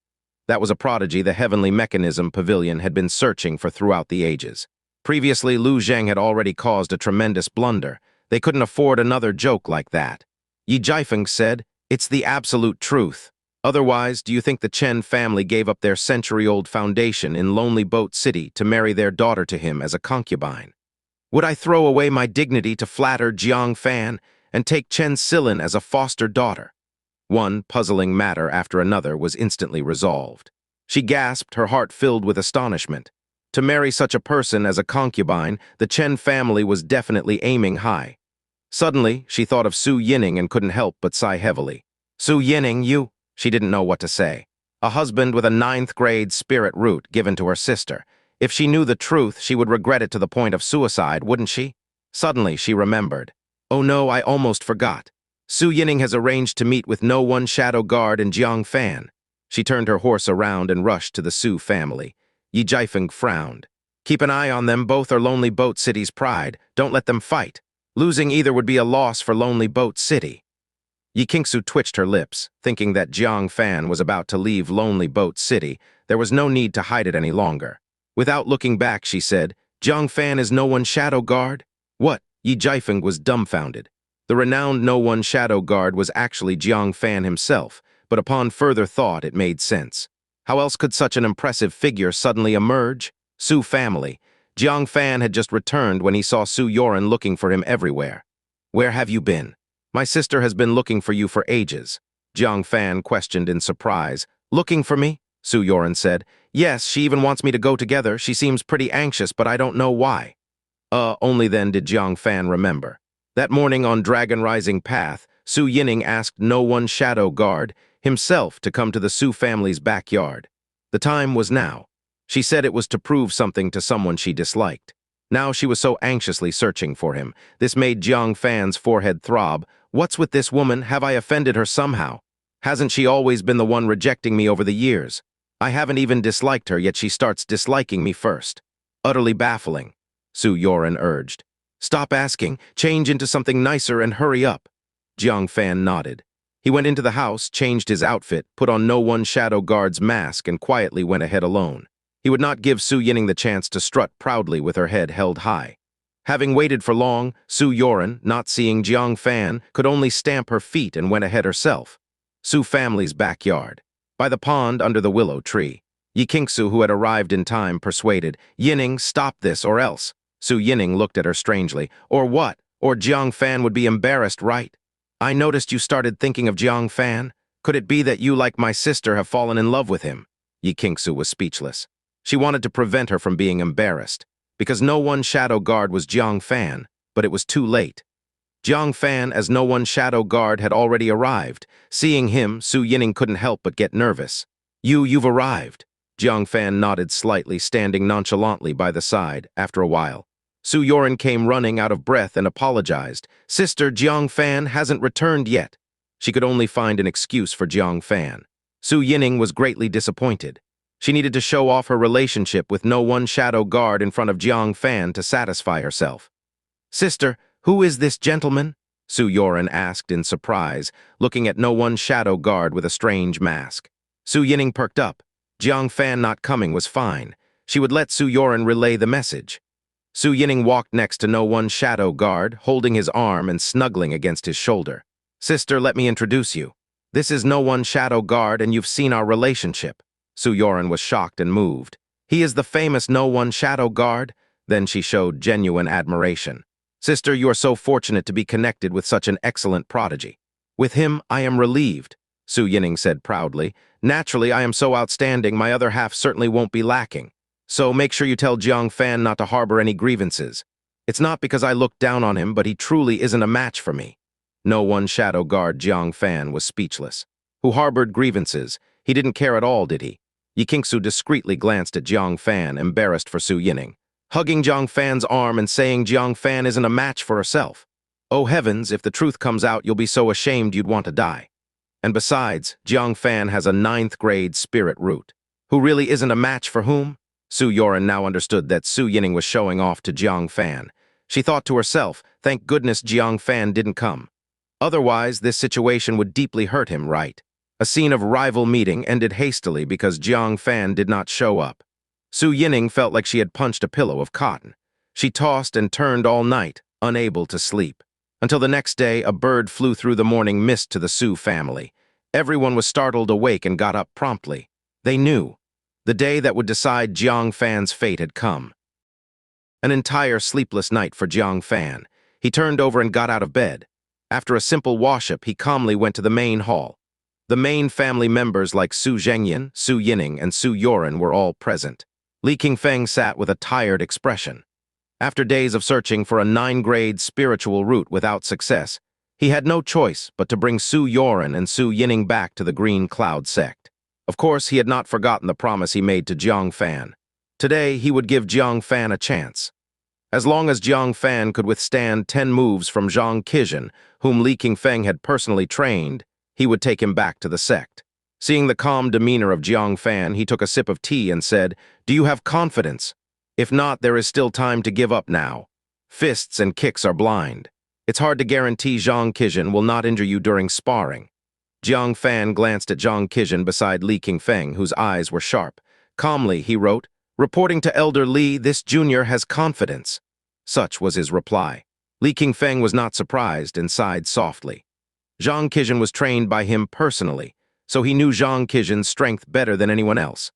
That was a prodigy the Heavenly Mechanism Pavilion had been searching for throughout the ages. Previously, Lu Zheng had already caused a tremendous blunder. They couldn't afford another joke like that. Yi Jiafeng said, "It's the absolute truth. Otherwise, do you think the Chen family gave up their century-old foundation in Lonely Boat City to marry their daughter to him as a concubine? Would I throw away my dignity to flatter Jiang Fan and take Chen Silin as a foster daughter?" One puzzling matter after another was instantly resolved. She gasped, her heart filled with astonishment. To marry such a person as a concubine, the Chen family was definitely aiming high. Suddenly, she thought of Su Yining and couldn't help but sigh heavily. Su Yining, you... She didn't know what to say. A husband with a 9th grade spirit root given to her sister. If she knew the truth, she would regret it to the point of suicide, wouldn't she? Suddenly, she remembered. Oh no, I almost forgot. Su Yining has arranged to meet with No One Shadow Guard and Jiang Fan. She turned her horse around and rushed to the Su family. Yi Jiafeng frowned. Keep an eye on them, both are Lonely Boat City's pride. Don't let them fight. Losing either would be a loss for Lonely Boat City. Yi Qingxian twitched her lips, thinking that Jiang Fan was about to leave Lonely Boat City. There was no need to hide it any longer. Without looking back, she said, Jiang Fan is No One Shadow Guard? What? Yi Jiafeng was dumbfounded. The renowned No One Shadow Guard was actually Jiang Fan himself, but upon further thought it made sense. How else could such an impressive figure suddenly emerge? Su family. Jiang Fan had just returned when he saw Su Yoren looking for him everywhere. Where have you been? My sister has been looking for you for ages. Jiang Fan questioned in surprise. Looking for me? Su Yoren said. Yes, she even wants me to go together. She seems pretty anxious, but I don't know why. Only then did Jiang Fan remember. That morning on Dragon Rising Path, Su Yining asked No One Shadow Guard himself to come to the Su family's backyard. The time was now. She said it was to prove something to someone she disliked. Now she was so anxiously searching for him. This made Jiang Fan's forehead throb. What's with this woman? Have I offended her somehow? Hasn't she always been the one rejecting me over the years? I haven't even disliked her, yet she starts disliking me first. Utterly baffling, Su Yoren urged. Stop asking, change into something nicer and hurry up. Jiang Fan nodded. He went into the house, changed his outfit, put on No One Shadow Guard's mask, and quietly went ahead alone. He would not give Su Yining the chance to strut proudly with her head held high. Having waited for long, Su Yoren, not seeing Jiang Fan, could only stamp her feet and went ahead herself. Su family's backyard. By the pond under the willow tree. Yi Qingxian, who had arrived in time, persuaded, Yining, stop this or else. Su Yining looked at her strangely. Or what? Or Jiang Fan would be embarrassed, right? I noticed you started thinking of Jiang Fan. Could it be that you, like my sister, have fallen in love with him? Yi Qingxian was speechless. She wanted to prevent her from being embarrassed, because No One Shadow Guard was Jiang Fan, but it was too late. Jiang Fan, as No One Shadow Guard, had already arrived. Seeing him, Su Yining couldn't help but get nervous. You've arrived. Jiang Fan nodded slightly, standing nonchalantly by the side. After a while, Su Yoren came running out of breath and apologized. Sister, Jiang Fan hasn't returned yet. She could only find an excuse for Jiang Fan. Su Yining was greatly disappointed. She needed to show off her relationship with No One Shadow Guard in front of Jiang Fan to satisfy herself. Sister, who is this gentleman? Su Yoren asked in surprise, looking at no one's shadow guard with a strange mask. Su Yining perked up. Jiang Fan not coming was fine. She would let Su Yoren relay the message. Su Yining walked next to no one's shadow guard, holding his arm and snuggling against his shoulder. Sister, let me introduce you. This is no one's shadow guard and you've seen our relationship. Su Yoren was shocked and moved. He is the famous no one shadow guard? Then she showed genuine admiration. Sister, you are so fortunate to be connected with such an excellent prodigy. With him, I am relieved, Su Yining said proudly. Naturally, I am so outstanding, my other half certainly won't be lacking. So make sure you tell Jiang Fan not to harbor any grievances. It's not because I look down on him, but he truly isn't a match for me. No one shadow guard Jiang Fan was speechless. Who harbored grievances? He didn't care at all, did he? Qingxian discreetly glanced at Jiang Fan, embarrassed for Su Yining, hugging Jiang Fan's arm and saying Jiang Fan isn't a match for herself. Oh heavens, if the truth comes out, you'll be so ashamed you'd want to die. And besides, Jiang Fan has a 9th grade spirit root. Who really isn't a match for whom? Su Yoren now understood that Su Yining was showing off to Jiang Fan. She thought to herself, thank goodness Jiang Fan didn't come. Otherwise, this situation would deeply hurt him, right? A scene of rival meeting ended hastily because Jiang Fan did not show up. Su Yining felt like she had punched a pillow of cotton. She tossed and turned all night, unable to sleep. Until the next day, a bird flew through the morning mist to the Su family. Everyone was startled awake and got up promptly. They knew. The day that would decide Jiang Fan's fate had come. An entire sleepless night for Jiang Fan. He turned over and got out of bed. After a simple wash-up, he calmly went to the main hall. The main family members like Su Zhengyuan, Su Yining, and Su Yoren were all present. Liu Qingxian sat with a tired expression. After days of searching for a 9th-grade spiritual root without success, he had no choice but to bring Su Yoren and Su Yining back to the Green Cloud sect. Of course, he had not forgotten the promise he made to Jiang Fan. Today, he would give Jiang Fan a chance. As long as Jiang Fan could withstand 10 moves from Jiang Qiuning, whom Liu Qingxian had personally trained, he would take him back to the sect. Seeing the calm demeanor of Jiang Fan, he took a sip of tea and said, "Do you have confidence? If not, there is still time to give up now. Fists and kicks are blind. It's hard to guarantee Jiang Qiuning will not injure you during sparring." Jiang Fan glanced at Jiang Qiuning beside Liu Qingxian, whose eyes were sharp. Calmly, he wrote, "Reporting to Elder Li, this junior has confidence." Such was his reply. Liu Qingxian was not surprised and sighed softly. Jiang Qiuning was trained by him personally, so he knew Jiang Qiunings's strength better than anyone else.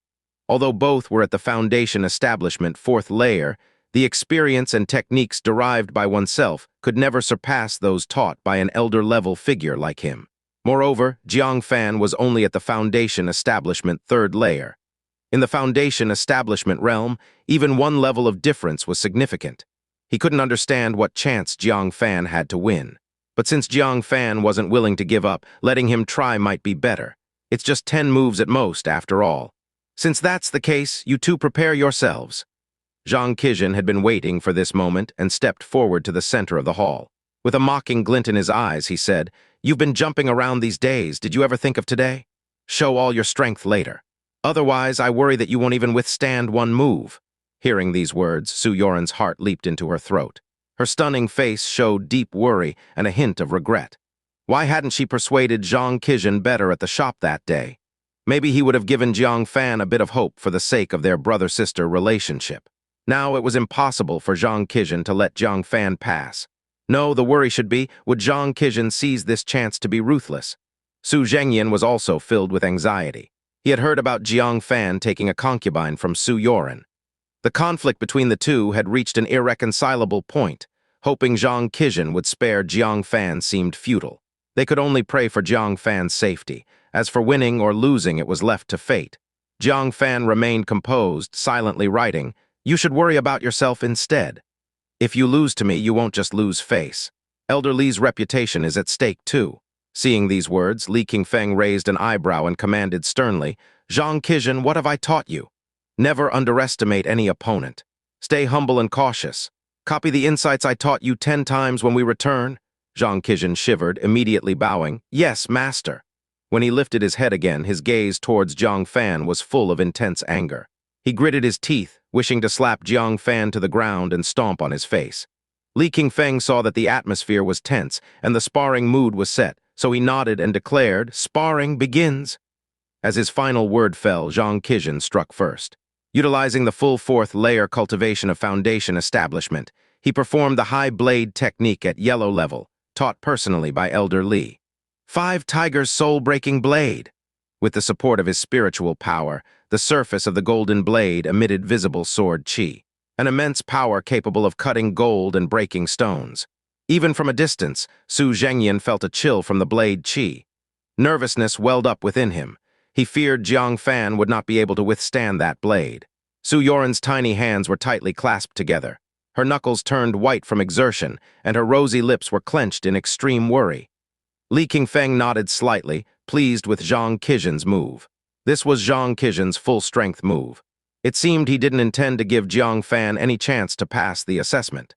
Although both were at the Foundation Establishment 4th layer, the experience and techniques derived by oneself could never surpass those taught by an elder-level figure like him. Moreover, Jiang Fan was only at the Foundation Establishment 3rd layer. In the Foundation Establishment realm, even one level of difference was significant. He couldn't understand what chance Jiang Fan had to win. But since Jiang Fan wasn't willing to give up, letting him try might be better. It's just 10 moves at most, after all. Since that's the case, you two prepare yourselves. Jiang Qiuning had been waiting for this moment and stepped forward to the center of the hall. With a mocking glint in his eyes, he said, "You've been jumping around these days. Did you ever think of today? Show all your strength later. Otherwise, I worry that you won't even withstand one move." Hearing these words, Su Yoren's heart leaped into her throat. Her stunning face showed deep worry and a hint of regret. Why hadn't she persuaded Jiang Qiuning better at the shop that day? Maybe he would have given Jiang Fan a bit of hope for the sake of their brother-sister relationship. Now it was impossible for Jiang Qiuning to let Jiang Fan pass. No, the worry should be, would Jiang Qiuning seize this chance to be ruthless? Su Zhengyuan was also filled with anxiety. He had heard about Jiang Fan taking a concubine from Su Yoren. The conflict between the two had reached an irreconcilable point. Hoping Jiang Qiuning would spare Jiang Fan seemed futile. They could only pray for Jiang Fan's safety. As for winning or losing, it was left to fate. Jiang Fan remained composed, silently writing, "You should worry about yourself instead. If you lose to me, you won't just lose face. Elder Li's reputation is at stake too." Seeing these words, Liu Qingxian raised an eyebrow and commanded sternly, "Jiang Qiuning, what have I taught you? Never underestimate any opponent. Stay humble and cautious. Copy the insights I taught you 10 times when we return." Jiang Qiuning shivered, immediately bowing, "Yes, master." When he lifted his head again, his gaze towards Jiang Fan was full of intense anger. He gritted his teeth, wishing to slap Jiang Fan to the ground and stomp on his face. Li Qingfeng saw that the atmosphere was tense and the sparring mood was set, so he nodded and declared, "Sparring begins." As his final word fell, Jiang Fan struck first. Utilizing the full fourth layer cultivation of foundation establishment, he performed the high blade technique at yellow level, taught personally by Elder Li. 5 Tigers soul-breaking blade. With the support of his spiritual power, the surface of the golden blade emitted visible sword qi, an immense power capable of cutting gold and breaking stones. Even from a distance, Su Zhengyan felt a chill from the blade qi. Nervousness welled up within him. He feared Jiang Fan would not be able to withstand that blade. Su Yoren's tiny hands were tightly clasped together. Her knuckles turned white from exertion, and her rosy lips were clenched in extreme worry. Li Qingfeng nodded slightly, pleased with Jiang Fan's move. This was Jiang Fan's full-strength move. It seemed he didn't intend to give Jiang Fan any chance to pass the assessment.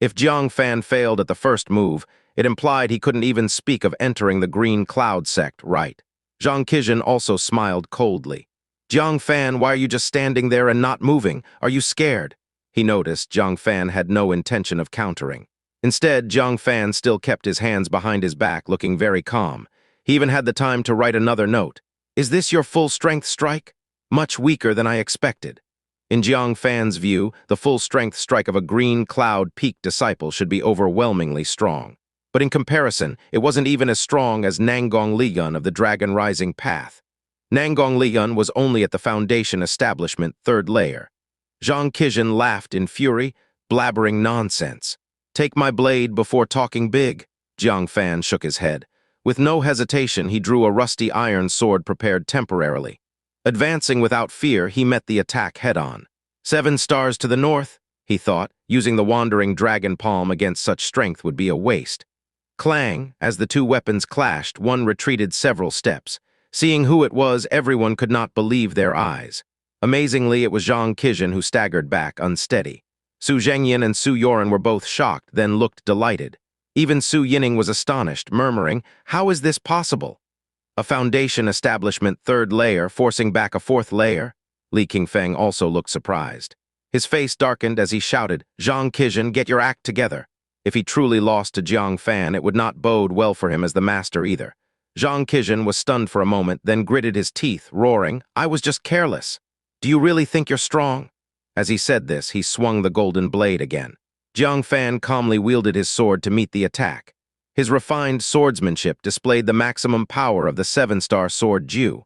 If Jiang Fan failed at the first move, it implied he couldn't even speak of entering the Green Cloud sect right. Jiang Fan also smiled coldly. "Jiang Fan, why are you just standing there and not moving? Are you scared?" He noticed Jiang Fan had no intention of countering. Instead, Jiang Fan still kept his hands behind his back, looking very calm. He even had the time to write another note. "Is this your full-strength strike? Much weaker than I expected." In Jiang Fan's view, the full-strength strike of a Green Cloud Peak disciple should be overwhelmingly strong. But in comparison, it wasn't even as strong as Nangong Liyun of the Dragon Rising Path. Nangong Liyun was only at the Foundation Establishment 3rd layer. Jiang Fan laughed in fury, blabbering nonsense. "Take my blade before talking big." Jiang Fan shook his head. With no hesitation, he drew a rusty iron sword prepared temporarily. Advancing without fear, he met the attack head-on. 7 stars to the north, he thought. Using the wandering dragon palm against such strength would be a waste. Clang, as the 2 weapons clashed, one retreated several steps. Seeing who it was, everyone could not believe their eyes. Amazingly, it was Jiang Fan who staggered back, unsteady. Su Zhengyan and Su Yoren were both shocked, then looked delighted. Even Su Yining was astonished, murmuring, "How is this possible?" A Foundation Establishment 3rd layer forcing back a 4th layer? Li Qingfeng also looked surprised. His face darkened as he shouted, "Jiang Fan, get your act together." If he truly lost to Jiang Fan, it would not bode well for him as the master either. Jiang Fan was stunned for a moment, then gritted his teeth, roaring, "I was just careless. Do you really think you're strong?" As he said this, he swung the golden blade again. Jiang Fan calmly wielded his sword to meet the attack. His refined swordsmanship displayed the maximum power of the 7-star sword Jiu.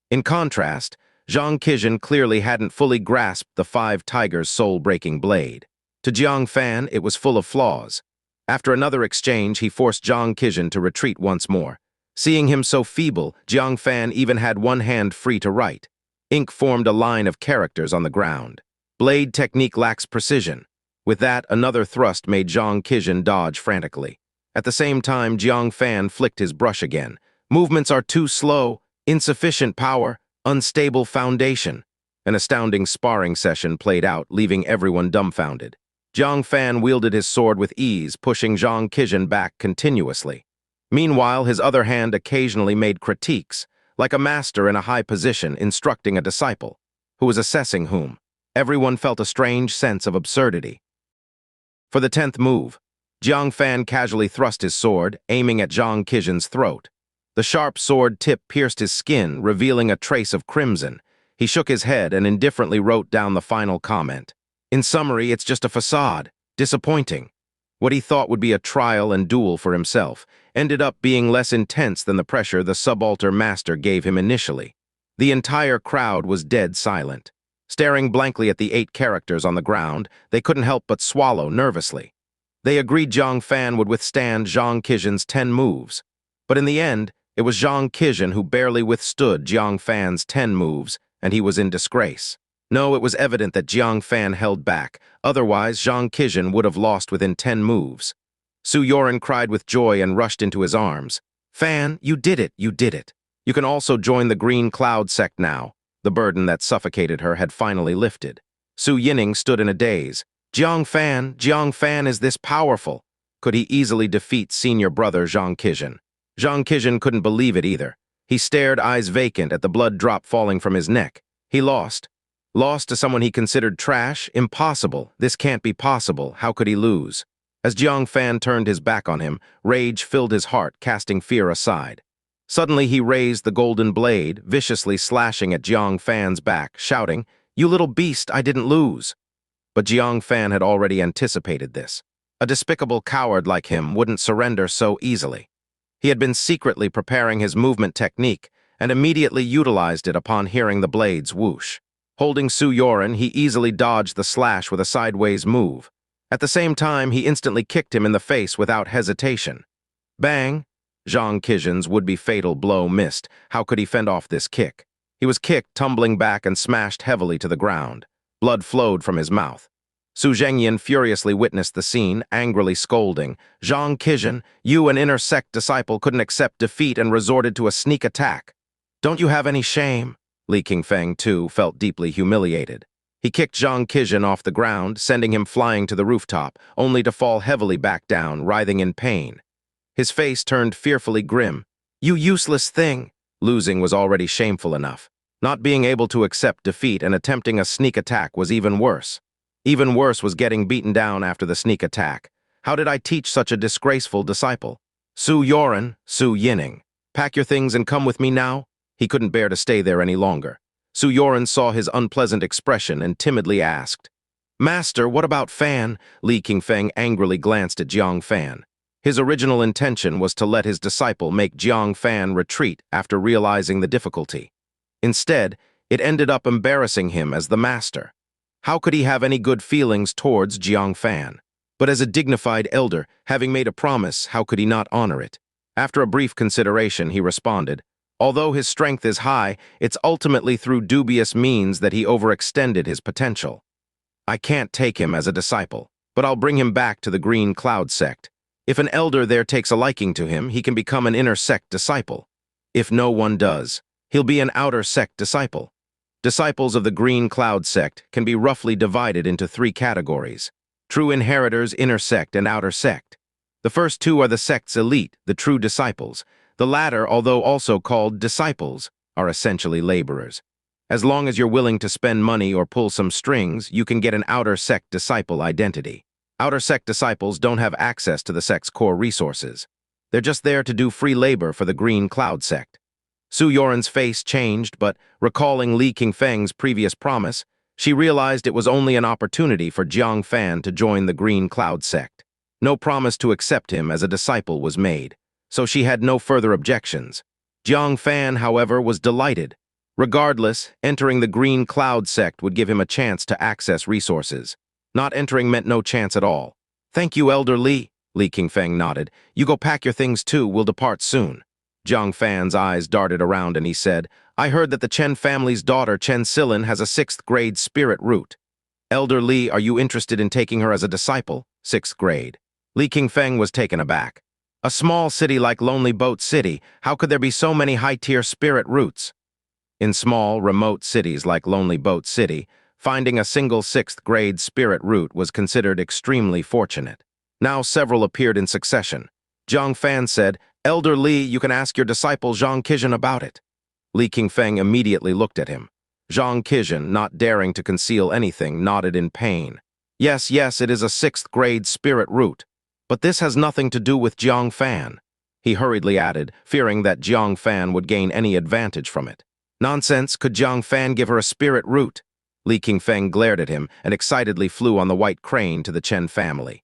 In contrast, Jiang Fan clearly hadn't fully grasped the 5 Tigers' soul-breaking blade. To Jiang Fan, it was full of flaws. After another exchange, he forced Jiang Fan to retreat once more. Seeing him so feeble, Jiang Fan even had one hand free to write. Ink formed a line of characters on the ground. Blade technique lacks precision. With that, another thrust made Jiang Fan dodge frantically. At the same time, Jiang Fan flicked his brush again. Movements are too slow, insufficient power, unstable foundation. An astounding sparring session played out, leaving everyone dumbfounded. Jiang Fan wielded his sword with ease, pushing Jiang Fan back continuously. Meanwhile, his other hand occasionally made critiques, like a master in a high position instructing a disciple, who was assessing whom. Everyone felt a strange sense of absurdity. For the 10th move, Jiang Fan casually thrust his sword, aiming at Jiang Fan's throat. The sharp sword tip pierced his skin, revealing a trace of crimson. He shook his head and indifferently wrote down the final comment. "In summary, it's just a facade. Disappointing." What he thought would be a trial and duel for himself ended up being less intense than the pressure the subalter master gave him initially. The entire crowd was dead silent. Staring blankly at the 8 characters on the ground, they couldn't help but swallow nervously. They agreed Jiang Fan would withstand Jiang Fan's 10 moves. But in the end, it was Jiang Fan who barely withstood Jiang Fan's 10 moves, and he was in disgrace. No, it was evident that Jiang Fan held back. Otherwise, Jiang Fan would have lost within 10 moves. Su Yoren cried with joy and rushed into his arms. "Fan, you did it, you did it. You can also join the Green Cloud sect now." The burden that suffocated her had finally lifted. Su Yining stood in a daze. Jiang Fan is this powerful. Could he easily defeat senior brother Jiang Fan? Jiang Fan couldn't believe it either. He stared, eyes vacant, at the blood drop falling from his neck. He lost. Lost to someone he considered trash? Impossible. This can't be possible. How could he lose? As Jiang Fan turned his back on him, rage filled his heart, casting fear aside. Suddenly he raised the golden blade, viciously slashing at Jiang Fan's back, shouting, "You little beast, I didn't lose." But Jiang Fan had already anticipated this. A despicable coward like him wouldn't surrender so easily. He had been secretly preparing his movement technique and immediately utilized it upon hearing the blade's whoosh. Holding Su Yoren, he easily dodged the slash with a sideways move. At the same time, he instantly kicked him in the face without hesitation. Bang! Jiang Qiuxian's would-be fatal blow missed. How could he fend off this kick? He was kicked, tumbling back and smashed heavily to the ground. Blood flowed from his mouth. Su Zhengyan furiously witnessed the scene, angrily scolding, "Jiang Qiuxian, you, an inner sect disciple, couldn't accept defeat and resorted to a sneak attack. Don't you have any shame?" Li Qingfeng, too, felt deeply humiliated. He kicked Jiang Qiuxian off the ground, sending him flying to the rooftop, only to fall heavily back down, writhing in pain. His face turned fearfully grim. "You useless thing!" Losing was already shameful enough. Not being able to accept defeat and attempting a sneak attack was even worse. Even worse was getting beaten down after the sneak attack. How did I teach such a disgraceful disciple? "Su Yoren, Su Yining, pack your things and come with me now?" He couldn't bear to stay there any longer. Su Yoren saw his unpleasant expression and timidly asked, "Master, what about Fan?" Li Qingfeng angrily glanced at Jiang Fan. His original intention was to let his disciple make Jiang Fan retreat after realizing the difficulty. Instead, it ended up embarrassing him as the master. How could he have any good feelings towards Jiang Fan? But as a dignified elder, having made a promise, how could he not honor it? After a brief consideration, he responded, "Although his strength is high, it's ultimately through dubious means that he overextended his potential. I can't take him as a disciple, but I'll bring him back to the Green Cloud sect. If an elder there takes a liking to him, he can become an inner sect disciple. If no one does, he'll be an outer sect disciple." Disciples of the Green Cloud sect can be roughly divided into 3 categories: true inheritors, inner sect, and outer sect. The first 2 are the sect's elite, the true disciples. The latter, although also called disciples, are essentially laborers. As long as you're willing to spend money or pull some strings, you can get an outer sect disciple identity. Outer sect disciples don't have access to the sect's core resources. They're just there to do free labor for the Green Cloud sect. Su Yoren's face changed, but recalling Li Qingfeng's previous promise, she realized it was only an opportunity for Jiang Fan to join the Green Cloud sect. No promise to accept him as a disciple was made, so she had no further objections. Jiang Fan, however, was delighted. Regardless, entering the Green Cloud sect would give him a chance to access resources. Not entering meant no chance at all. "Thank you, Elder Li," Li Qingfeng nodded. "You go pack your things too, we'll depart soon." Jiang Fan's eyes darted around and he said, "I heard that the Chen family's daughter, Chen Silin, has a 6th grade spirit root. Elder Li, are you interested in taking her as a disciple?" 6th grade. Li Qingfeng was taken aback. A small city like Lonely Boat City, how could there be so many high-tier spirit roots? In small, remote cities like Lonely Boat City, finding a single 6th grade spirit root was considered extremely fortunate. Now several appeared in succession. Jiang Fan said, "Elder Li, you can ask your disciple Jiang Qiuxian about it." Li Qingfeng immediately looked at him. Jiang Qiuxian, not daring to conceal anything, nodded in pain. Yes, it is a 6th grade spirit root. But this has nothing to do with Jiang Fan." He hurriedly added, fearing that Jiang Fan would gain any advantage from it. "Nonsense, could Jiang Fan give her a spirit root?" Li Qingfeng glared at him and excitedly flew on the white crane to the Chen family.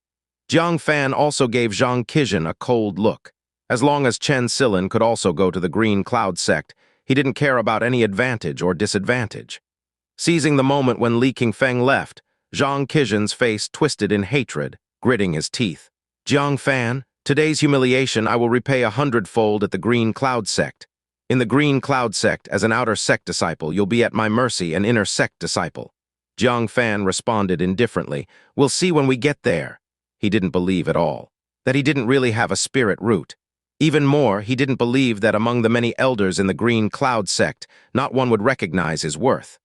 Jiang Fan also gave Jiang Qiuxian a cold look. As long as Chen Silin could also go to the Green Cloud sect, he didn't care about any advantage or disadvantage. Seizing the moment when Li Qingfeng left, Jiang Qiuxian's face twisted in hatred, gritting his teeth. "Jiang Fan, today's humiliation I will repay 100-fold at the Green Cloud sect. In the Green Cloud sect, as an outer sect disciple, you'll be at my mercy, an inner sect disciple." Jiang Fan responded indifferently, "We'll see when we get there." He didn't believe at all that he didn't really have a spirit root. Even more, he didn't believe that among the many elders in the Green Cloud sect, not one would recognize his worth.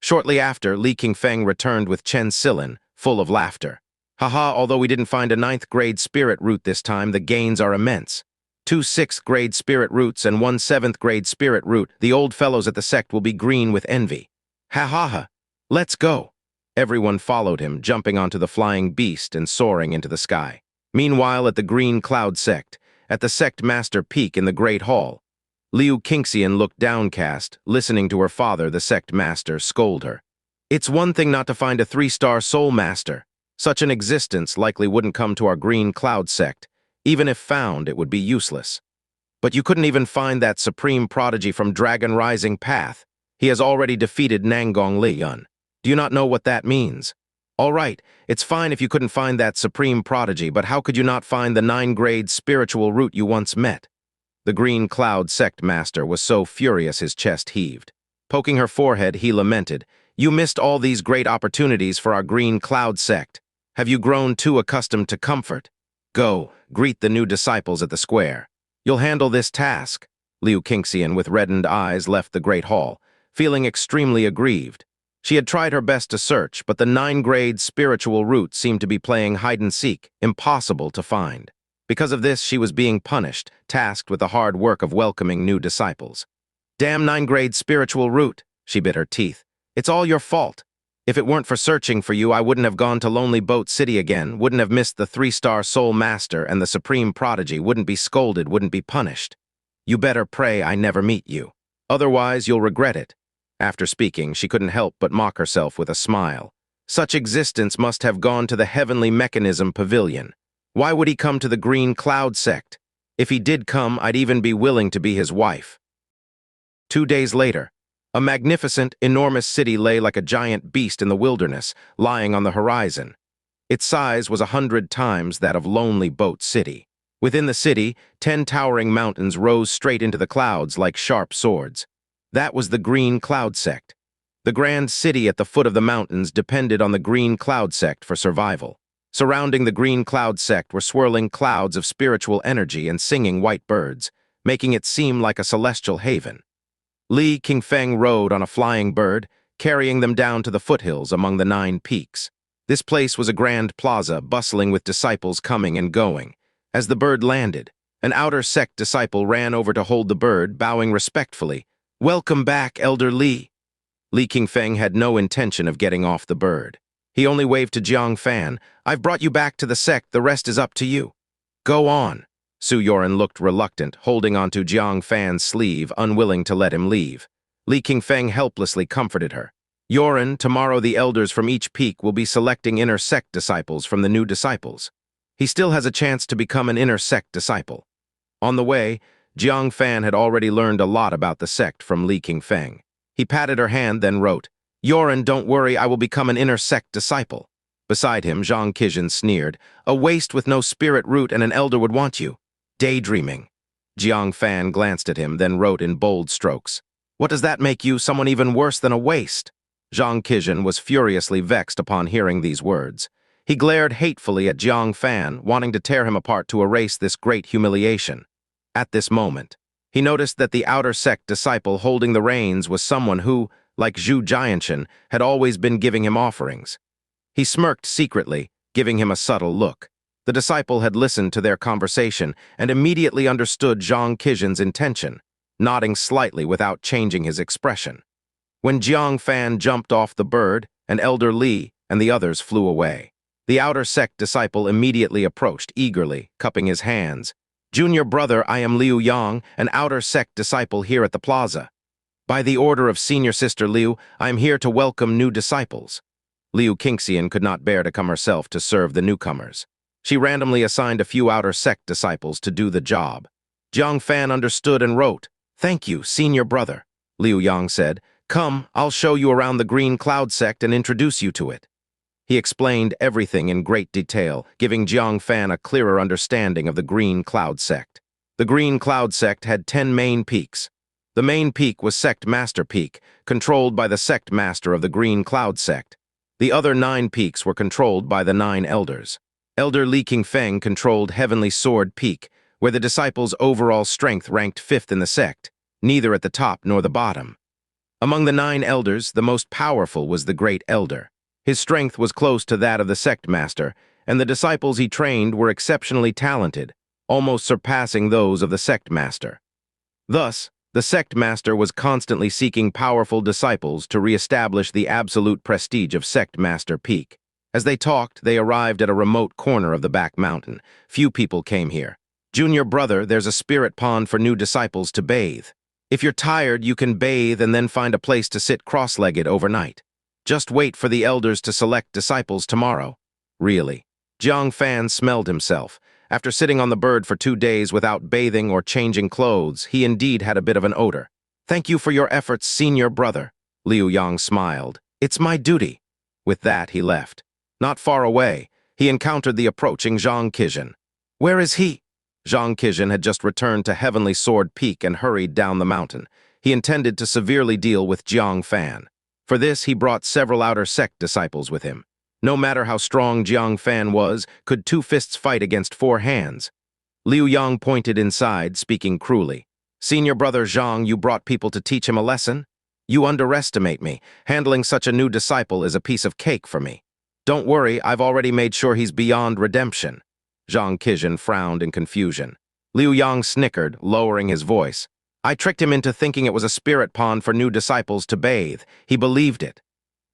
Shortly after, Li Qingfeng returned with Chen Silin, full of laughter. "Haha, although we didn't find a 9th grade spirit root this time, the gains are immense. 2 6th grade spirit roots and 1 7th grade spirit root. The old fellows at the sect will be green with envy. Ha ha ha, let's go." Everyone followed him, jumping onto the flying beast and soaring into the sky. Meanwhile, at the Green Cloud Sect, at the sect master peak in the Great Hall, Liu Qingxian looked downcast, listening to her father, the sect master, scold her. It's one thing not to find a 3-star soul master. Such an existence likely wouldn't come to our Green Cloud Sect. Even if found, it would be useless. But you couldn't even find that supreme prodigy from Dragon Rising Path. He has already defeated Nangong Liyun. Do you not know what that means? All right, it's fine if you couldn't find that supreme prodigy, but how could you not find the 9-grade spiritual root you once met? The Green Cloud Sect Master was so furious his chest heaved. Poking her forehead, he lamented, "You missed all these great opportunities for our Green Cloud Sect. Have you grown too accustomed to comfort? Go, greet the new disciples at the square. You'll handle this task." Liu Qingxian, with reddened eyes, left the Great Hall, feeling extremely aggrieved. She had tried her best to search, but the 9-grade spiritual root seemed to be playing hide-and-seek, impossible to find. Because of this, she was being punished, tasked with the hard work of welcoming new disciples. "Damn 9-grade spiritual root," she bit her teeth. "It's all your fault. If it weren't for searching for you, I wouldn't have gone to Lonely Boat City again, wouldn't have missed the 3-star soul master, and the supreme prodigy wouldn't be scolded, wouldn't be punished. You better pray I never meet you. Otherwise, you'll regret it." After speaking, she couldn't help but mock herself with a smile. Such existence must have gone to the Heavenly Mechanism Pavilion. Why would he come to the Green Cloud Sect? If he did come, I'd even be willing to be his wife. 2 days later, a magnificent, enormous city lay like a giant beast in the wilderness, lying on the horizon. Its size was 100 times that of Lonely Boat City. Within the city, 10 towering mountains rose straight into the clouds like sharp swords. That was the Green Cloud Sect. The grand city at the foot of the mountains depended on the Green Cloud Sect for survival. Surrounding the Green Cloud Sect were swirling clouds of spiritual energy and singing white birds, making it seem like a celestial haven. Li Qingfeng rode on a flying bird, carrying them down to the foothills among the 9 peaks. This place was a grand plaza, bustling with disciples coming and going. As the bird landed, an outer sect disciple ran over to hold the bird, bowing respectfully. "Welcome back, Elder Li." Li Qingfeng had no intention of getting off the bird. He only waved to Jiang Fan. "I've brought you back to the sect, the rest is up to you." "Go on." Su Yoren looked reluctant, holding onto Jiang Fan's sleeve, unwilling to let him leave. Li Qingfeng helplessly comforted her. "Yoren, tomorrow the elders from each peak will be selecting inner sect disciples from the new disciples. He still has a chance to become an inner sect disciple." On the way, Jiang Fan had already learned a lot about the sect from Li Qingfeng. He patted her hand, then wrote, "Yoren, don't worry, I will become an inner sect disciple." Beside him, Jiang Qiuning sneered, "A waste with no spirit root and an elder would want you." "Daydreaming." Jiang Fan glanced at him, then wrote in bold strokes, "What does that make you, someone even worse than a waste?" Jiang Qiuning was furiously vexed upon hearing these words. He glared hatefully at Jiang Fan, wanting to tear him apart to erase this great humiliation. At this moment, he noticed that the outer sect disciple holding the reins was someone who, like Zhu Jianshan, had always been giving him offerings. He smirked secretly, giving him a subtle look. The disciple had listened to their conversation and immediately understood Jiang Qiuning's intention, nodding slightly without changing his expression. When Jiang Fan jumped off the bird, an Elder Li and the others flew away. The outer sect disciple immediately approached, eagerly, cupping his hands. "Junior brother, I am Liu Yang, an outer sect disciple here at the plaza. By the order of senior sister Liu, I am here to welcome new disciples." Liu Qingxian could not bear to come herself to serve the newcomers. She randomly assigned a few outer sect disciples to do the job. Jiang Fan understood and wrote, "Thank you, senior brother." Liu Yang said, "Come, I'll show you around the Green Cloud Sect and introduce you to it." He explained everything in great detail, giving Jiang Fan a clearer understanding of the Green Cloud Sect. The Green Cloud Sect had 10 main peaks. The main peak was Sect Master Peak, controlled by the Sect Master of the Green Cloud Sect. The other 9 peaks were controlled by the 9 elders. Elder Li Qingfeng controlled Heavenly Sword Peak, where the disciples' overall strength ranked 5th in the sect, neither at the top nor the bottom. Among the 9 elders, the most powerful was the Great Elder. His strength was close to that of the sect master, and the disciples he trained were exceptionally talented, almost surpassing those of the sect master. Thus, the sect master was constantly seeking powerful disciples to re-establish the absolute prestige of Sect Master Peak. As they talked, they arrived at a remote corner of the back mountain. Few people came here. Junior brother, there's a spirit pond for new disciples to bathe. If you're tired, you can bathe and then find a place to sit cross-legged overnight. Just wait for the elders to select disciples tomorrow. Really. Jiang Fan smelled himself. After sitting on the bird for 2 days without bathing or changing clothes, he indeed had a bit of an odor. Thank you for your efforts, senior brother. Liu Yang smiled. It's my duty. With that, he left. Not far away, he encountered the approaching Jiang Qingxian. Where is he? Jiang Qingxian had just returned to Heavenly Sword Peak and hurried down the mountain. He intended to severely deal with Jiang Fan. For this, he brought several outer sect disciples with him. No matter how strong Jiang Fan was, could 2 fists fight against 4 hands? Liu Yang pointed inside, speaking cruelly. Senior brother Jiang, you brought people to teach him a lesson? You underestimate me. Handling such a new disciple is a piece of cake for me. Don't worry, I've already made sure he's beyond redemption. Jiang Qingxian frowned in confusion. Liu Yang snickered, lowering his voice. I tricked him into thinking it was a spirit pond for new disciples to bathe. He believed it.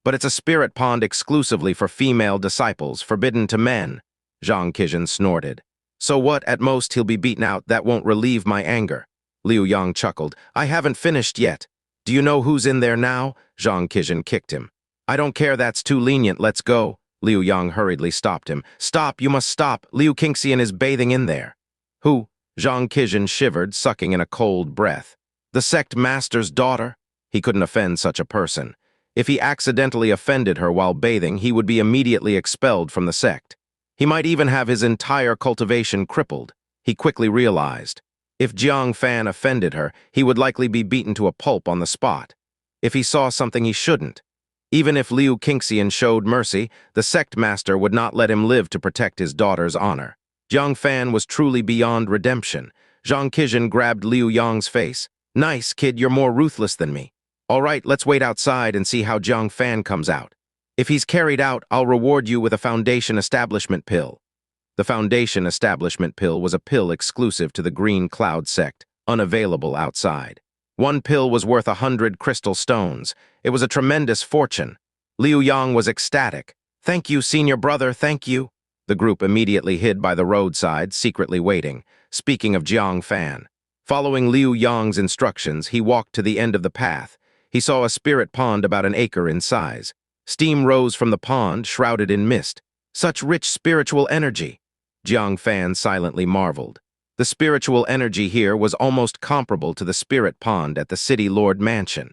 But it's a spirit pond exclusively for female disciples, forbidden to men. Jiang Qingxian snorted. So what, at most he'll be beaten out, that won't relieve my anger. Liu Yang chuckled. I haven't finished yet. Do you know who's in there now? Jiang Qingxian kicked him. I don't care, that's too lenient, let's go. Liu Yang hurriedly stopped him. Stop, you must stop. Liu Qingxian is bathing in there. Who? Jiang Qingxian shivered, sucking in a cold breath. The sect master's daughter? He couldn't offend such a person. If he accidentally offended her while bathing, he would be immediately expelled from the sect. He might even have his entire cultivation crippled. He quickly realized. If Jiang Fan offended her, he would likely be beaten to a pulp on the spot. If he saw something he shouldn't. Even if Liu Qingxian showed mercy, the sect master would not let him live to protect his daughter's honor. Jiang Fan was truly beyond redemption. Jiang Qingxian grabbed Liu Yang's face. Nice, kid, you're more ruthless than me. All right, let's wait outside and see how Jiang Fan comes out. If he's carried out, I'll reward you with a Foundation Establishment pill. The Foundation Establishment pill was a pill exclusive to the Green Cloud sect, unavailable outside. 1 pill was worth 100 crystal stones. It was a tremendous fortune. Liu Yang was ecstatic. Thank you, senior brother, thank you. The group immediately hid by the roadside, secretly waiting. Speaking of Jiang Fan. Following Liu Yang's instructions, he walked to the end of the path. He saw a spirit pond about an acre in size. Steam rose from the pond, shrouded in mist. Such rich spiritual energy. Jiang Fan silently marveled. The spiritual energy here was almost comparable to the spirit pond at the City Lord Mansion.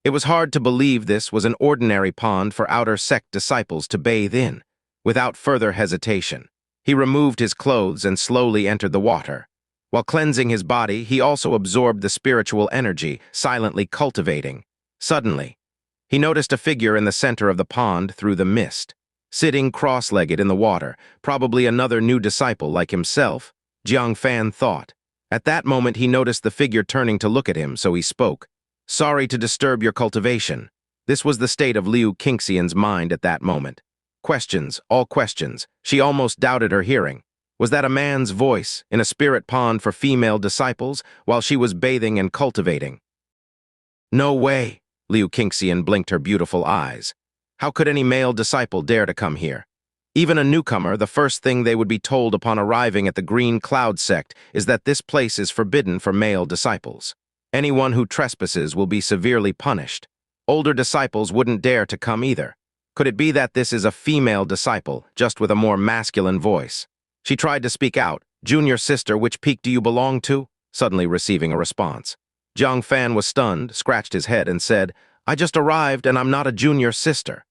It was hard to believe this was an ordinary pond for outer sect disciples to bathe in. Without further hesitation, he removed his clothes and slowly entered the water. While cleansing his body, he also absorbed the spiritual energy, silently cultivating. Suddenly, he noticed a figure in the center of the pond through the mist. Sitting cross-legged in the water, probably another new disciple like himself, Jiang Fan thought. At that moment, he noticed the figure turning to look at him, so he spoke. Sorry to disturb your cultivation. This was the state of Liu Qingxian's mind at that moment. Questions, all questions. She almost doubted her hearing. Was that a man's voice in a spirit pond for female disciples while she was bathing and cultivating? No way, Liu Qingxian blinked her beautiful eyes. How could any male disciple dare to come here? Even a newcomer, the first thing they would be told upon arriving at the Green Cloud sect is that this place is forbidden for male disciples. Anyone who trespasses will be severely punished. Older disciples wouldn't dare to come either. Could it be that this is a female disciple, just with a more masculine voice? She tried to speak out. Junior sister, which peak do you belong to? Suddenly receiving a response. Jiang Fan was stunned, scratched his head, and said, I just arrived and I'm not a junior sister.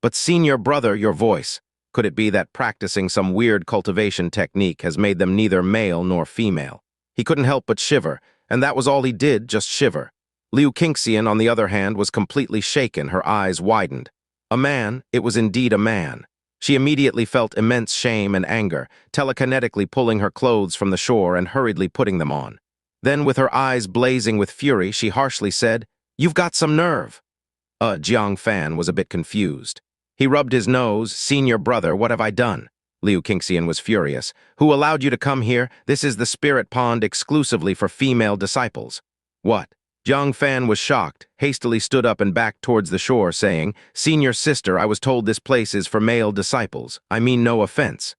But senior brother, your voice. Could it be that practicing some weird cultivation technique has made them neither male nor female? He couldn't help but shiver, and that was all he did, just shiver. Liu Qingxian, on the other hand, was completely shaken, her eyes widened. A man, it was indeed a man. She immediately felt immense shame and anger, telekinetically pulling her clothes from the shore and hurriedly putting them on. Then, with her eyes blazing with fury, she harshly said, You've got some nerve. Jiang Fan was a bit confused. He rubbed his nose. Senior brother, what have I done? Liu Qingxian was furious. Who allowed you to come here? This is the spirit pond exclusively for female disciples. What? Jiang Fan was shocked, hastily stood up and backed towards the shore, saying, "Senior sister, I was told this place is for male disciples. I mean no offense."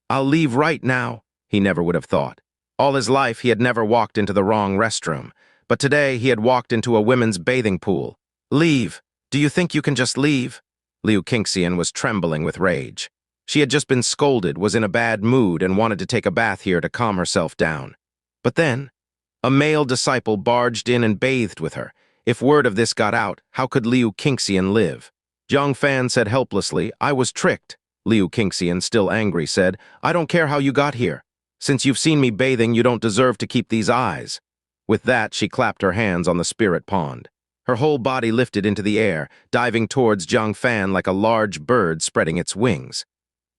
"I'll leave right now," he never would have thought. All his life he had never walked into the wrong restroom, but today he had walked into a women's bathing pool. "Leave! Do you think you can just leave?" Liu Qingxian was trembling with rage. She had just been scolded, was in a bad mood, and wanted to take a bath here to calm herself down. But then, a male disciple barged in and bathed with her. If word of this got out, how could Liu Qingxian live? Jiang Fan said helplessly, "I was tricked." Liu Qingxian, still angry, said, "I don't care how you got here. Since you've seen me bathing, you don't deserve to keep these eyes." With that, she clapped her hands on the spirit pond. Her whole body lifted into the air, diving towards Jiang Fan like a large bird spreading its wings.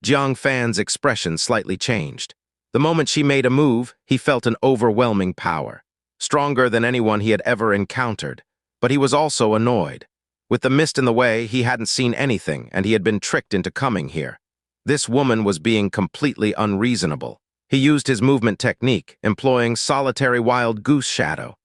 Jiang Fan's expression slightly changed. The moment she made a move, he felt an overwhelming power, stronger than anyone he had ever encountered. But he was also annoyed. With the mist in the way, he hadn't seen anything, and he had been tricked into coming here. This woman was being completely unreasonable. He used his movement technique, employing solitary wild goose shadow.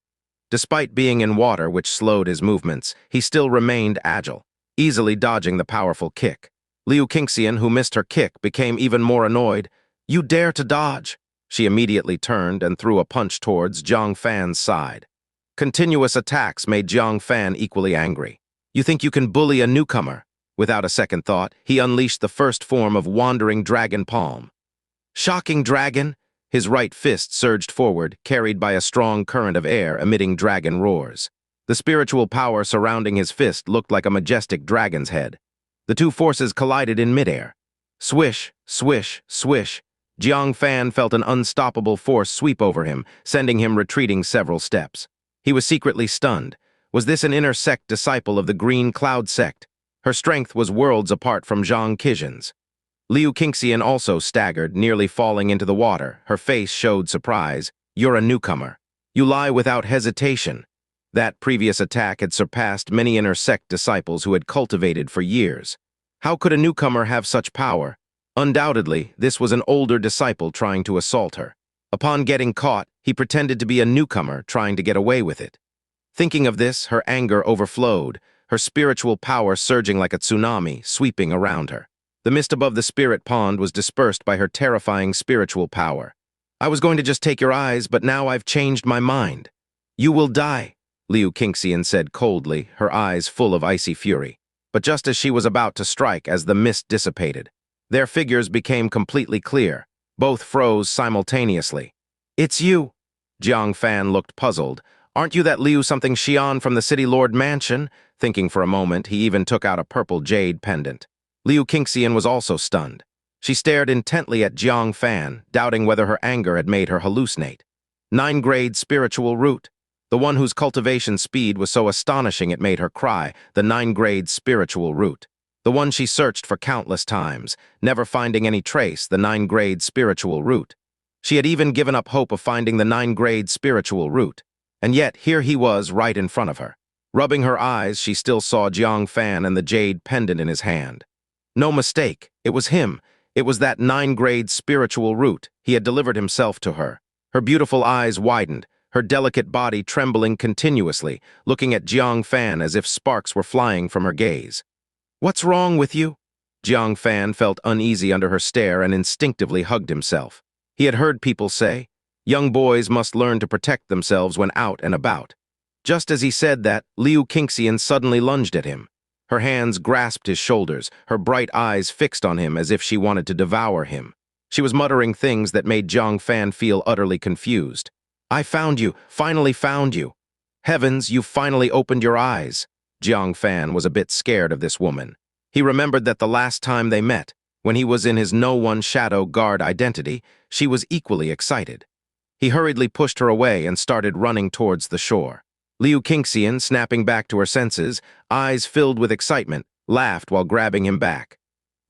Despite being in water, which slowed his movements, he still remained agile, easily dodging the powerful kick. Liu Qingxian, who missed her kick, became even more annoyed. "You dare to dodge!" She immediately turned and threw a punch towards Jiang Fan's side. Continuous attacks made Jiang Fan equally angry. "You think you can bully a newcomer?" Without a second thought, he unleashed the first form of Wandering Dragon Palm. Shocking Dragon! His right fist surged forward, carried by a strong current of air emitting dragon roars. The spiritual power surrounding his fist looked like a majestic dragon's head. The two forces collided in midair. Swish, swish, swish. Jiang Fan felt an unstoppable force sweep over him, sending him retreating several steps. He was secretly stunned. Was this an inner sect disciple of the Green Cloud sect? Her strength was worlds apart from Jiang Qiunin's. Liu Qingxian also staggered, nearly falling into the water. Her face showed surprise. "You're a newcomer. You lie without hesitation." That previous attack had surpassed many inner sect disciples who had cultivated for years. How could a newcomer have such power? Undoubtedly, this was an older disciple trying to assault her. Upon getting caught, he pretended to be a newcomer trying to get away with it. Thinking of this, her anger overflowed, her spiritual power surging like a tsunami, sweeping around her. The mist above the spirit pond was dispersed by her terrifying spiritual power. "I was going to just take your eyes, but now I've changed my mind." "You will die," Liu Qingxian said coldly, her eyes full of icy fury. But just as she was about to strike, as the mist dissipated, their figures became completely clear. Both froze simultaneously. "It's you." Jiang Fan looked puzzled. "Aren't you that Liu Xian from the City Lord Mansion?" Thinking for a moment, he even took out a purple jade pendant. Liu Qingxian was also stunned. She stared intently at Jiang Fan, doubting whether her anger had made her hallucinate. 9-grade spiritual root. The one whose cultivation speed was so astonishing it made her cry, the 9-grade spiritual root. The one she searched for countless times, never finding any trace, the 9-grade spiritual root. She had even given up hope of finding the 9-grade spiritual root. And yet, here he was right in front of her. Rubbing her eyes, she still saw Jiang Fan and the jade pendant in his hand. No mistake, it was him. It was that 9-grade spiritual root. He had delivered himself to her. Her beautiful eyes widened, her delicate body trembling continuously, looking at Jiang Fan as if sparks were flying from her gaze. "What's wrong with you?" Jiang Fan felt uneasy under her stare and instinctively hugged himself. He had heard people say, young boys must learn to protect themselves when out and about. Just as he said that, Liu Qingxian suddenly lunged at him. Her hands grasped his shoulders, her bright eyes fixed on him as if she wanted to devour him. She was muttering things that made Jiang Fan feel utterly confused. "I found you, finally found you. Heavens, you finally opened your eyes." Jiang Fan was a bit scared of this woman. He remembered that the last time they met, when he was in his no-one shadow guard identity, she was equally excited. He hurriedly pushed her away and started running towards the shore. Liu Qingxian, snapping back to her senses, eyes filled with excitement, laughed while grabbing him back.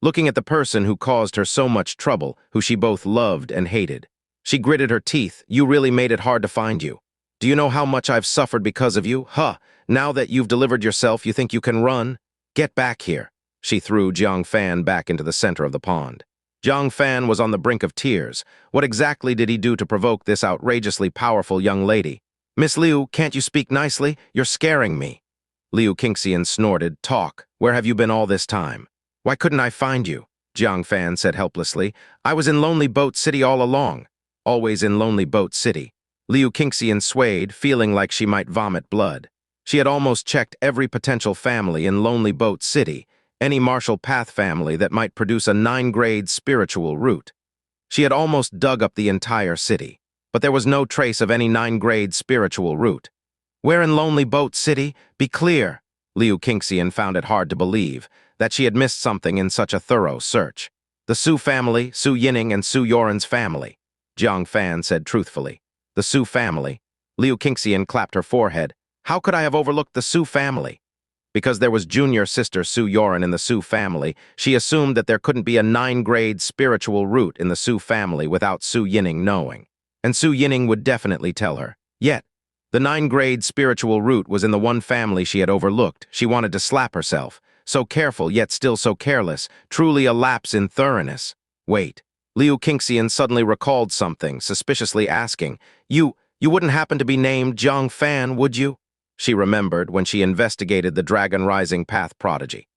Looking at the person who caused her so much trouble, who she both loved and hated. She gritted her teeth. "You really made it hard to find you. Do you know how much I've suffered because of you? Huh, now that you've delivered yourself, you think you can run? Get back here." She threw Jiang Fan back into the center of the pond. Jiang Fan was on the brink of tears. What exactly did he do to provoke this outrageously powerful young lady? Miss Liu, can't you speak nicely? You're scaring me. Liu Qingxian snorted. Talk. Where have you been all this time? Why couldn't I find you? Jiang Fan said helplessly. I was in Lonely Boat City all along. Always in Lonely Boat City. Liu Qingxian swayed, feeling like she might vomit blood. She had almost checked every potential family in Lonely Boat City, any martial path family that might produce a 9-grade spiritual root. She had almost dug up the entire city, but there was no trace of any 9-grade spiritual root. Where in Lonely Boat City? Be clear. Liu Qingxian found it hard to believe that she had missed something in such a thorough search. The Su family, Su Yining and Su Yoren's family. Jiang Fan said truthfully. The Su family. Liu Qingxian clapped her forehead. How could I have overlooked the Su family? Because there was junior sister Su Yoren in the Su family, she assumed that there couldn't be a 9-grade spiritual root in the Su family without Su Yining knowing. And Su Yining would definitely tell her. Yet, the 9-grade spiritual root was in the one family she had overlooked. She wanted to slap herself. So careful, yet still so careless. Truly a lapse in thoroughness. Wait. Liu Qingxian suddenly recalled something, suspiciously asking, You wouldn't happen to be named Jiang Fan, would you? She remembered when she investigated the Dragon Rising Path prodigy.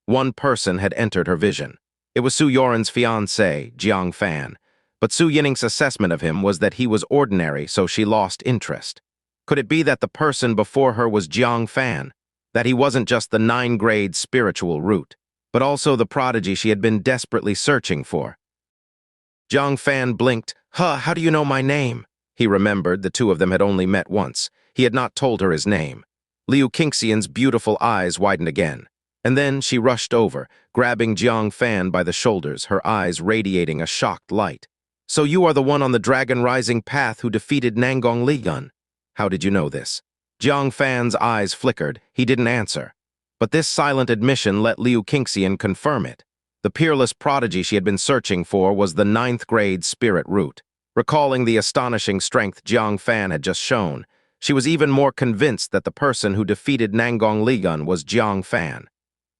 One person had entered her vision. It was Su Yoren's fiancé, Jiang Fan. But Su Yining's assessment of him was that he was ordinary, so she lost interest. Could it be that the person before her was Jiang Fan? That he wasn't just the 9-grade spiritual root, but also the prodigy she had been desperately searching for? Jiang Fan blinked. How do you know my name? He remembered the two of them had only met once. He had not told her his name. Liu Qingxian's beautiful eyes widened again. And then she rushed over, grabbing Jiang Fan by the shoulders, her eyes radiating a shocked light. So you are the one on the Dragon Rising Path who defeated Nangong Ligun. How did you know this? Jiang Fan's eyes flickered. He didn't answer. But this silent admission let Liu Qingxian confirm it. The peerless prodigy she had been searching for was the 9th-grade spirit root. Recalling the astonishing strength Jiang Fan had just shown, she was even more convinced that the person who defeated Nangong Ligun was Jiang Fan.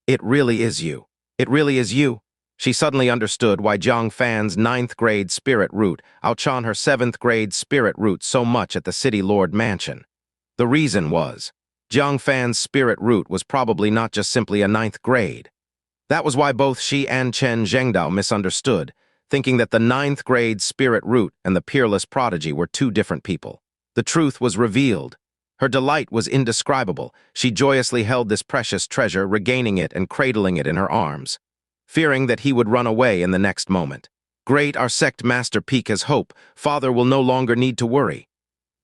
It really is you. It really is you. She suddenly understood why Jiang Fan's 9th-grade spirit root outshone her 7th-grade spirit root so much at the City Lord Mansion. The reason was, Jiang Fan's spirit root was probably not just simply a 9th grade. That was why both she and Chen Zhengdao misunderstood, thinking that the 9th-grade spirit root and the peerless prodigy were two different people. The truth was revealed. Her delight was indescribable. She joyously held this precious treasure, regaining it and cradling it in her arms, fearing that he would run away in the next moment. Great, our sect master Peak has hope. Father will no longer need to worry.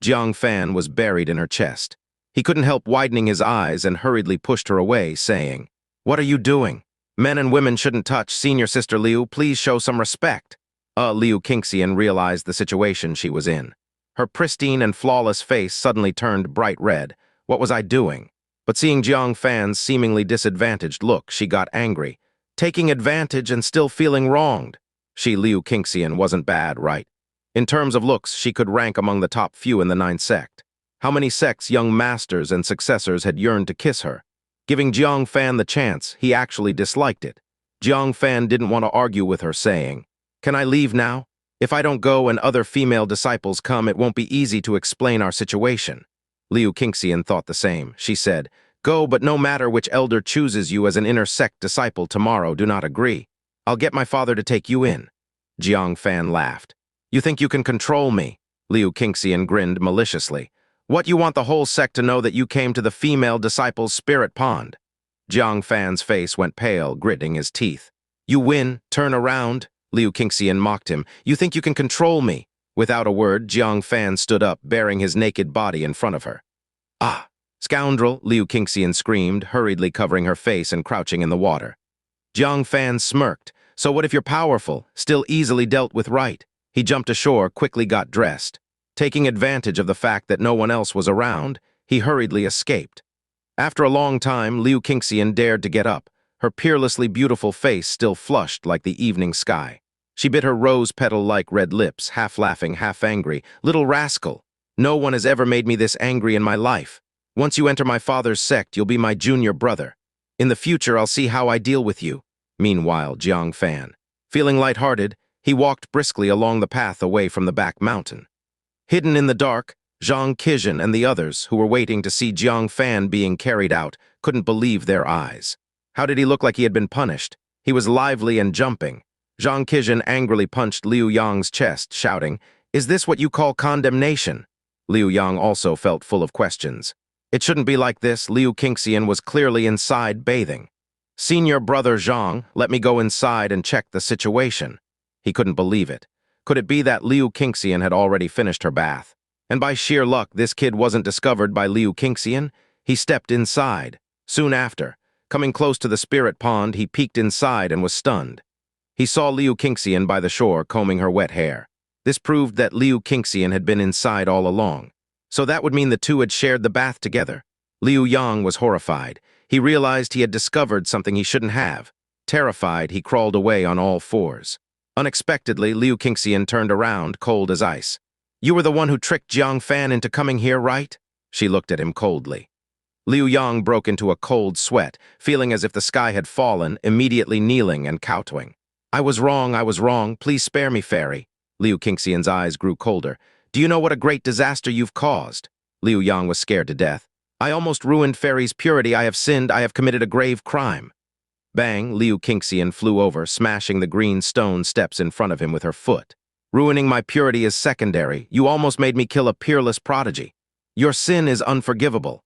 Jiang Fan was buried in her chest. He couldn't help widening his eyes and hurriedly pushed her away, saying, What are you doing? Men and women shouldn't touch. Senior Sister Liu, please show some respect. Liu Qingxian realized the situation she was in. Her pristine and flawless face suddenly turned bright red. What was I doing? But seeing Jiang Fan's seemingly disadvantaged look, she got angry. Taking advantage and still feeling wronged. She, Liu Qingxian, wasn't bad, right? In terms of looks, she could rank among the top few in the 9th sect. How many sects' young masters and successors had yearned to kiss her? Giving Jiang Fan the chance, he actually disliked it. Jiang Fan didn't want to argue with her, saying, Can I leave now? If I don't go and other female disciples come, it won't be easy to explain our situation. Liu Qingxian thought the same. She said, Go, but no matter which elder chooses you as an inner sect disciple tomorrow, do not agree. I'll get my father to take you in. Jiang Fan laughed. You think you can control me? Liu Qingxian grinned maliciously. What, you want the whole sect to know that you came to the female disciple's spirit pond? Jiang Fan's face went pale, gritting his teeth. You win, turn around, Liu Qingxian mocked him. You think you can control me? Without a word, Jiang Fan stood up, baring his naked body in front of her. Ah, scoundrel, Liu Qingxian screamed, hurriedly covering her face and crouching in the water. Jiang Fan smirked. So what if you're powerful, still easily dealt with, right? He jumped ashore, quickly got dressed. Taking advantage of the fact that no one else was around, he hurriedly escaped. After a long time, Liu Qingxian dared to get up, her peerlessly beautiful face still flushed like the evening sky. She bit her rose-petal-like red lips, half laughing, half angry. Little rascal! No one has ever made me this angry in my life. Once you enter my father's sect, you'll be my junior brother. In the future, I'll see how I deal with you. Meanwhile, Jiang Fan, feeling lighthearted, he walked briskly along the path away from the back mountain. Hidden in the dark, Jiang Qingxian and the others, who were waiting to see Jiang Fan being carried out, couldn't believe their eyes. How did he look like he had been punished? He was lively and jumping. Jiang Qingxian angrily punched Liu Yang's chest, shouting, "Is this what you call condemnation?" Liu Yang also felt full of questions. It shouldn't be like this. Liu Qingxian was clearly inside bathing. "Senior brother Zhang, let me go inside and check the situation." He couldn't believe it. Could it be that Liu Qingxian had already finished her bath? And by sheer luck, this kid wasn't discovered by Liu Qingxian. He stepped inside. Soon after, coming close to the spirit pond, he peeked inside and was stunned. He saw Liu Qingxian by the shore combing her wet hair. This proved that Liu Qingxian had been inside all along. So that would mean the two had shared the bath together. Liu Yang was horrified. He realized he had discovered something he shouldn't have. Terrified, he crawled away on all fours. Unexpectedly, Liu Qingxian turned around, cold as ice. "You were the one who tricked Jiang Fan into coming here, right?" She looked at him coldly. Liu Yang broke into a cold sweat, feeling as if the sky had fallen, immediately kneeling and kowtowing. I was wrong, please spare me, fairy." Liu Qingxian's eyes grew colder. "Do you know what a great disaster you've caused?" Liu Yang was scared to death. "I almost ruined fairy's purity. I have sinned. I have committed a grave crime." Bang, Liu Qingxian flew over, smashing the green stone steps in front of him with her foot. "Ruining my purity is secondary. You almost made me kill a peerless prodigy. Your sin is unforgivable."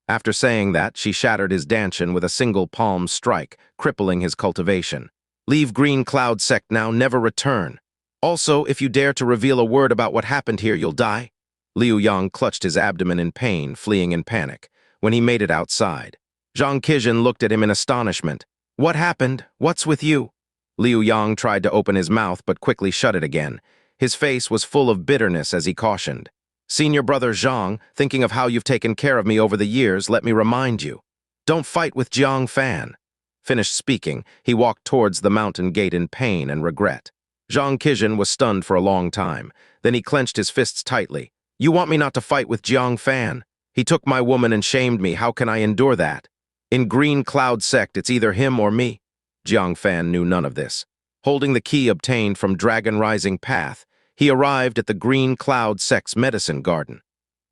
After saying that, she shattered his dantian with a single palm strike, crippling his cultivation. "Leave Green Cloud Sect now, never return. Also, if you dare to reveal a word about what happened here, you'll die." Liu Yang clutched his abdomen in pain, fleeing in panic. When he made it outside, Jiang Qingxian looked at him in astonishment. "What happened? What's with you?" Liu Yang tried to open his mouth but quickly shut it again. His face was full of bitterness as he cautioned. "Senior brother Zhang, thinking of how you've taken care of me over the years, let me remind you. Don't fight with Jiang Fan." Finished speaking, he walked towards the mountain gate in pain and regret. Jiang Qingxian was stunned for a long time. Then he clenched his fists tightly. "You want me not to fight with Jiang Fan? He took my woman and shamed me. How can I endure that? In Green Cloud Sect, it's either him or me." Jiang Fan knew none of this. Holding the key obtained from Dragon Rising Path, he arrived at the Green Cloud Sect's medicine garden.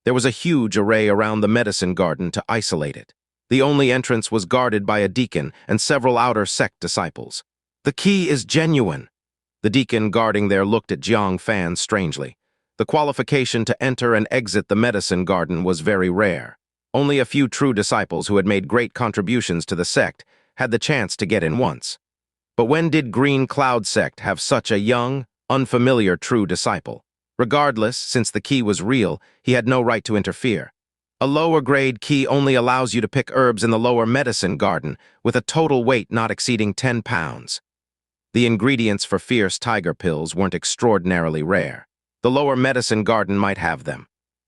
There was a huge array around the medicine garden to isolate it. The only entrance was guarded by a deacon and several outer sect disciples. "The key is genuine." The deacon guarding there looked at Jiang Fan strangely. The qualification to enter and exit the medicine garden was very rare. Only a few true disciples who had made great contributions to the sect had the chance to get in once. But when did Green Cloud Sect have such a young, unfamiliar true disciple? Regardless, since the key was real, he had no right to interfere. A lower-grade key only allows you to pick herbs in the lower medicine garden, with a total weight not exceeding 10 pounds. The ingredients for fierce tiger pills weren't extraordinarily rare. The lower medicine garden might have them.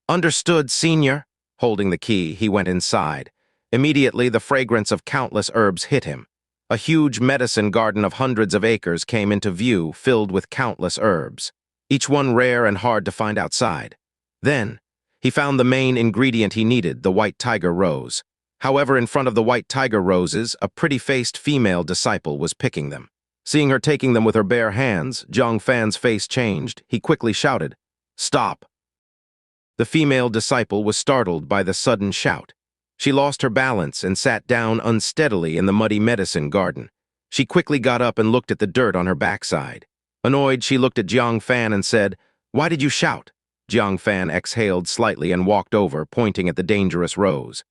"Understood, senior." Holding the key, he went inside. Immediately, the fragrance of countless herbs hit him. A huge medicine garden of hundreds of acres came into view, filled with countless herbs, each one rare and hard to find outside. Then, he found the main ingredient he needed, the white tiger rose. However, in front of the white tiger roses, a pretty-faced female disciple was picking them. Seeing her taking them with her bare hands, Jiang Fan's face changed. He quickly shouted, "Stop!" The female disciple was startled by the sudden shout. She lost her balance and sat down unsteadily in the muddy medicine garden. She quickly got up and looked at the dirt on her backside. Annoyed, she looked at Jiang Fan and said, "Why did you shout?" Jiang Fan exhaled slightly and walked over, pointing at the dangerous rose.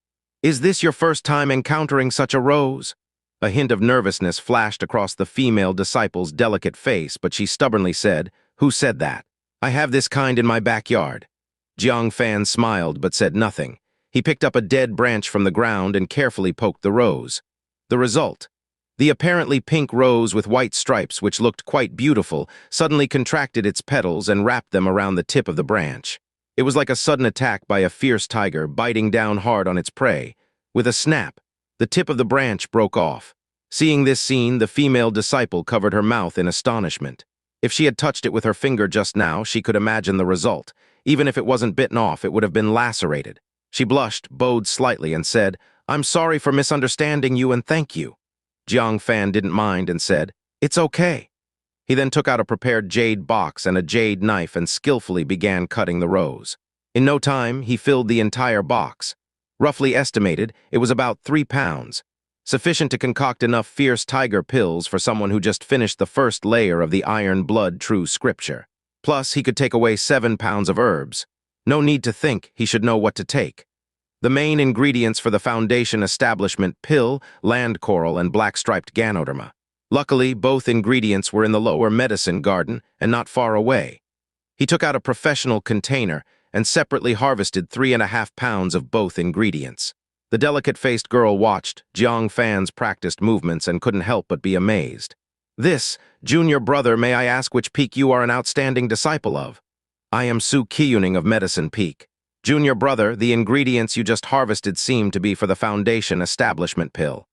"Is this your first time encountering such a rose?" A hint of nervousness flashed across the female disciple's delicate face, but she stubbornly said, "Who said that? I have this kind in my backyard." Jiang Fan smiled but said nothing. He picked up a dead branch from the ground and carefully poked the rose. The result: the apparently pink rose with white stripes, which looked quite beautiful, suddenly contracted its petals and wrapped them around the tip of the branch. It was like a sudden attack by a fierce tiger biting down hard on its prey. With a snap, the tip of the branch broke off. Seeing this scene, the female disciple covered her mouth in astonishment. If she had touched it with her finger just now, she could imagine the result. Even if it wasn't bitten off, it would have been lacerated. She blushed, bowed slightly, and said, "I'm sorry for misunderstanding you and thank you." Jiang Fan didn't mind and said, "It's okay." He then took out a prepared jade box and a jade knife and skillfully began cutting the rose. In no time, he filled the entire box. Roughly estimated, it was about 3 pounds, sufficient to concoct enough fierce tiger pills for someone who just finished the first layer of the iron blood true scripture. Plus, he could take away 7 pounds of herbs. No need to think, he should know what to take. The main ingredients for the Foundation establishment: pill, land coral, and black-striped ganoderma. Luckily, both ingredients were in the lower medicine garden and not far away. He took out a professional container and separately harvested 3.5 pounds of both ingredients. The delicate-faced girl watched Jiang Fan's practiced movements and couldn't help but be amazed. "This, junior brother, may I ask which peak you are an outstanding disciple of?" "I am Qiuning of Medicine Peak." "Junior brother, the ingredients you just harvested seem to be for the Foundation establishment pill."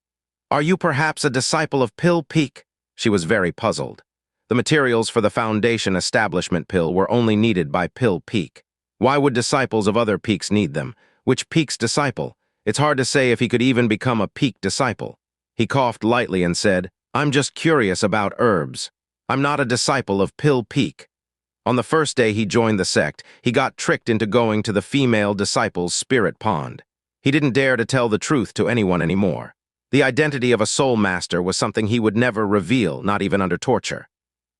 "Are you perhaps a disciple of Pill Peak?" She was very puzzled. The materials for the Foundation establishment pill were only needed by Pill Peak. Why would disciples of other peaks need them? Which peak's disciple? It's hard to say if he could even become a peak disciple. He coughed lightly and said, "I'm just curious about herbs. I'm not a disciple of Pill Peak." On the first day he joined the sect, he got tricked into going to the female disciple's spirit pond. He didn't dare to tell the truth to anyone anymore. The identity of a soul master was something he would never reveal, not even under torture.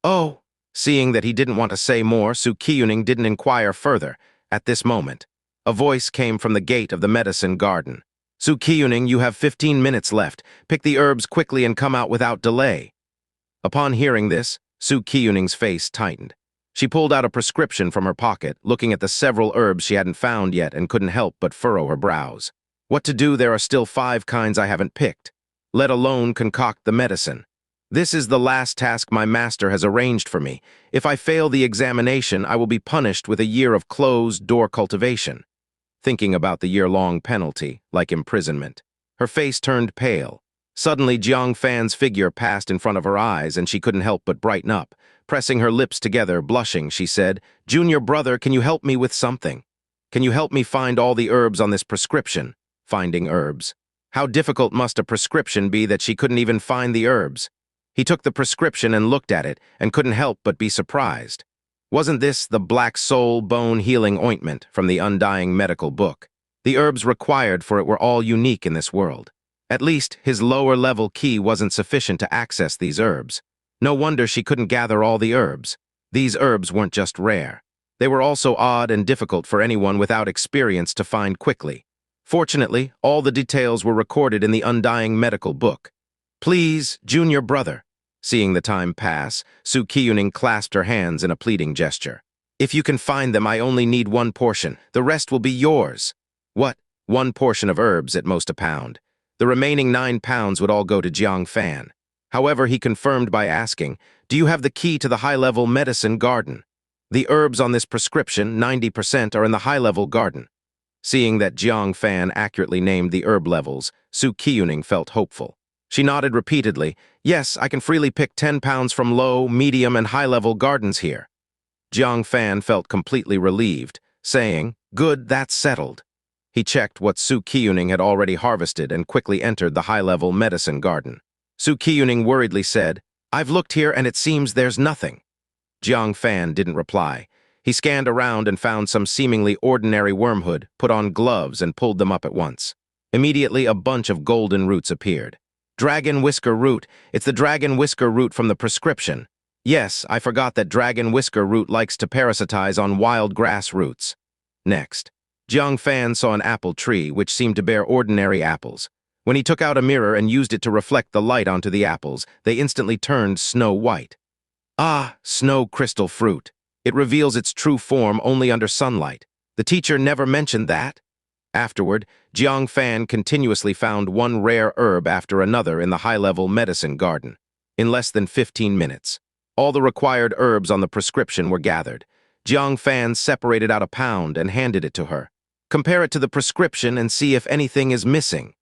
"Oh." Seeing that he didn't want to say more, Qiuning didn't inquire further. At this moment, a voice came from the gate of the medicine garden. "Qiuning, you have 15 minutes left. Pick the herbs quickly and come out without delay." Upon hearing this, Qiuning's face tightened. She pulled out a prescription from her pocket, looking at the several herbs she hadn't found yet and couldn't help but furrow her brows. "What to do? There are still 5 kinds I haven't picked, let alone concoct the medicine. This is the last task my master has arranged for me. If I fail the examination, I will be punished with a year of closed-door cultivation." Thinking about the year-long penalty, like imprisonment, her face turned pale. Suddenly, Jiang Fan's figure passed in front of her eyes, and she couldn't help but brighten up. Pressing her lips together, blushing, she said, "Junior brother, can you help me with something? Can you help me find all the herbs on this prescription?" Finding herbs. How difficult must a prescription be that she couldn't even find the herbs? He took the prescription and looked at it, and couldn't help but be surprised. Wasn't this the Black Soul Bone Healing Ointment from the Undying Medical Book? The herbs required for it were all unique in this world. At least, his lower-level key wasn't sufficient to access these herbs. No wonder she couldn't gather all the herbs. These herbs weren't just rare. They were also odd and difficult for anyone without experience to find quickly. Fortunately, all the details were recorded in the Undying Medical Book. "Please, junior brother." Seeing the time pass, Qiuning clasped her hands in a pleading gesture. "If you can find them, I only need 1 portion. The rest will be yours." "What? 1 portion of herbs, at most a pound. The remaining 9 pounds would all go to Jiang Fan." However, he confirmed by asking, "Do you have the key to the high-level medicine garden?" "The herbs on this prescription, 90%, are in the high-level garden." Seeing that Jiang Fan accurately named the herb levels, Qiuning felt hopeful. She nodded repeatedly. "Yes, I can freely pick 10 pounds from low, medium, and high-level gardens here." Jiang Fan felt completely relieved, saying, "Good, that's settled." He checked what Qiuning had already harvested and quickly entered the high-level medicine garden. Qiuning worriedly said, "I've looked here and it seems there's nothing." Jiang Fan didn't reply. He scanned around and found some seemingly ordinary wormwood, put on gloves, and pulled them up at once. Immediately, a bunch of golden roots appeared. "Dragon whisker root. It's the dragon whisker root from the prescription. Yes, I forgot that dragon whisker root likes to parasitize on wild grass roots." Next, Jiang Fan saw an apple tree which seemed to bear ordinary apples. When he took out a mirror and used it to reflect the light onto the apples, they instantly turned snow white. "Ah, snow crystal fruit. It reveals its true form only under sunlight. The teacher never mentioned that." Afterward, Jiang Fan continuously found one rare herb after another in the high-level medicine garden. In less than 15 minutes, all the required herbs on the prescription were gathered. Jiang Fan separated out a pound and handed it to her. "Compare it to the prescription and see if anything is missing."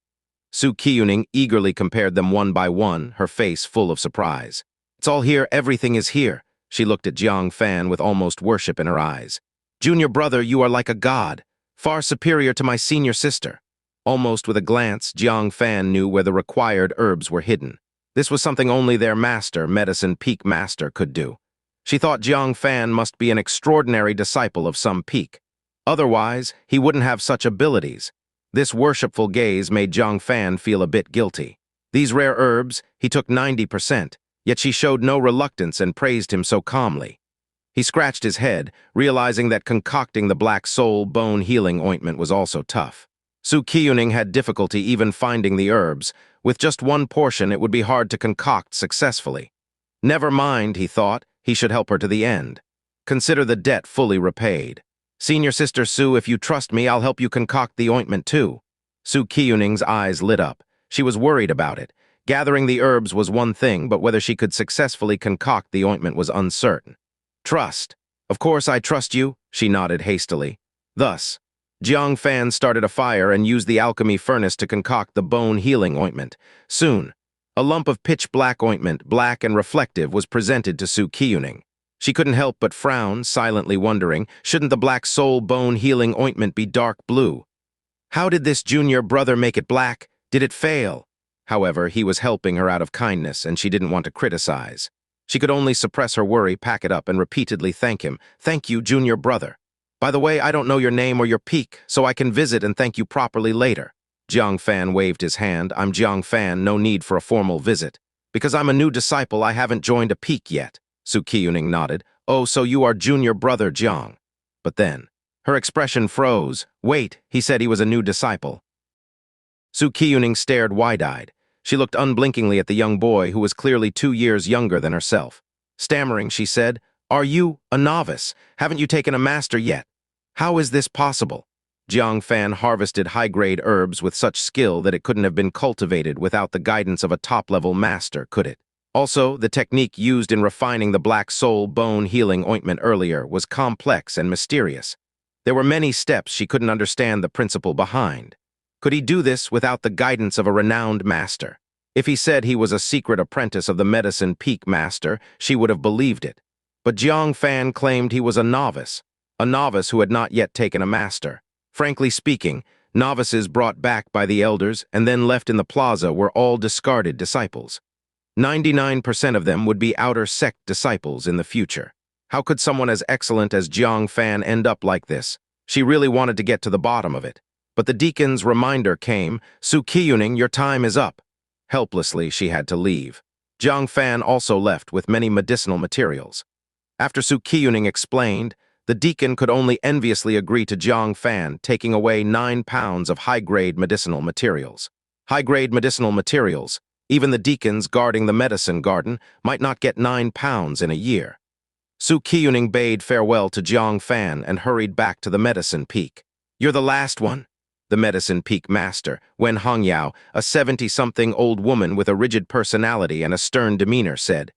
Qiuning eagerly compared them one by one, her face full of surprise. "It's all here, everything is here." She looked at Jiang Fan with almost worship in her eyes. "Junior brother, you are like a god, far superior to my senior sister." Almost with a glance, Jiang Fan knew where the required herbs were hidden. This was something only their master, Medicine Peak Master, could do. She thought Jiang Fan must be an extraordinary disciple of some peak. Otherwise, he wouldn't have such abilities. This worshipful gaze made Jiang Fan feel a bit guilty. These rare herbs, he took 90%, yet she showed no reluctance and praised him so calmly. He scratched his head, realizing that concocting the black soul bone healing ointment was also tough. Qiuning had difficulty even finding the herbs. With just one portion, it would be hard to concoct successfully. Never mind, he thought, he should help her to the end. Consider the debt fully repaid. Senior Sister Su, if you trust me, I'll help you concoct the ointment too. Qiuning's eyes lit up. She was worried about it. Gathering the herbs was one thing, but whether she could successfully concoct the ointment was uncertain. Trust. Of course I trust you, she nodded hastily. Thus, Jiang Fan started a fire and used the alchemy furnace to concoct the bone healing ointment. Soon, a lump of pitch-black ointment, black and reflective, was presented to Qiuning. She couldn't help but frown, silently wondering, shouldn't the black soul bone healing ointment be dark blue? How did this junior brother make it black? Did it fail? However, he was helping her out of kindness, and she didn't want to criticize. She could only suppress her worry, pack it up, and repeatedly thank him. Thank you, junior brother. By the way, I don't know your name or your peak, so I can visit and thank you properly later. Jiang Fan waved his hand. I'm Jiang Fan, no need for a formal visit. Because I'm a new disciple, I haven't joined a peak yet. Qiuning nodded. Oh, so you are junior brother Jiang. But then, her expression froze. Wait, he said he was a new disciple. Qiuning stared wide-eyed. She looked unblinkingly at the young boy who was clearly 2 years younger than herself. Stammering, she said, Are you a novice? Haven't you taken a master yet? How is this possible? Jiang Fan harvested high-grade herbs with such skill that it couldn't have been cultivated without the guidance of a top-level master, could it? Also, the technique used in refining the black soul bone healing ointment earlier was complex and mysterious. There were many steps she couldn't understand the principle behind. Could he do this without the guidance of a renowned master? If he said he was a secret apprentice of the medicine peak master, she would have believed it. But Jiang Fan claimed he was a novice who had not yet taken a master. Frankly speaking, novices brought back by the elders and then left in the plaza were all discarded disciples. 99% of them would be outer sect disciples in the future. How could someone as excellent as Jiang Fan end up like this? She really wanted to get to the bottom of it. But the deacon's reminder came, Qiuning, your time is up. Helplessly, she had to leave. Jiang Fan also left with many medicinal materials. After Qiuning explained, the deacon could only enviously agree to Jiang Fan taking away 9 pounds of high-grade medicinal materials. High-grade medicinal materials, even the deacons guarding the medicine garden, might not get 9 pounds in a year. Qiuning bade farewell to Jiang Fan and hurried back to the medicine peak. You're the last one? The medicine peak master, Wen Hongyao, a 70-something old woman with a rigid personality and a stern demeanor, said.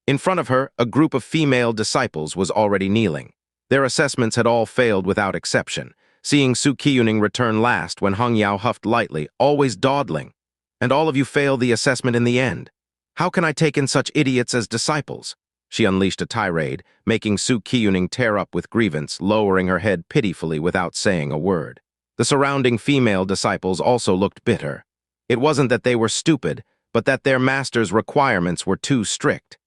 In front of her, a group of female disciples was already kneeling. Their assessments had all failed without exception. Seeing Qiuning return last, Wen Hongyao huffed lightly, always dawdling. And all of you fail the assessment in the end. How can I take in such idiots as disciples? She unleashed a tirade, making Qiuning tear up with grievance, lowering her head pitifully without saying a word. The surrounding female disciples also looked bitter. It wasn't that they were stupid, but that their master's requirements were too strict.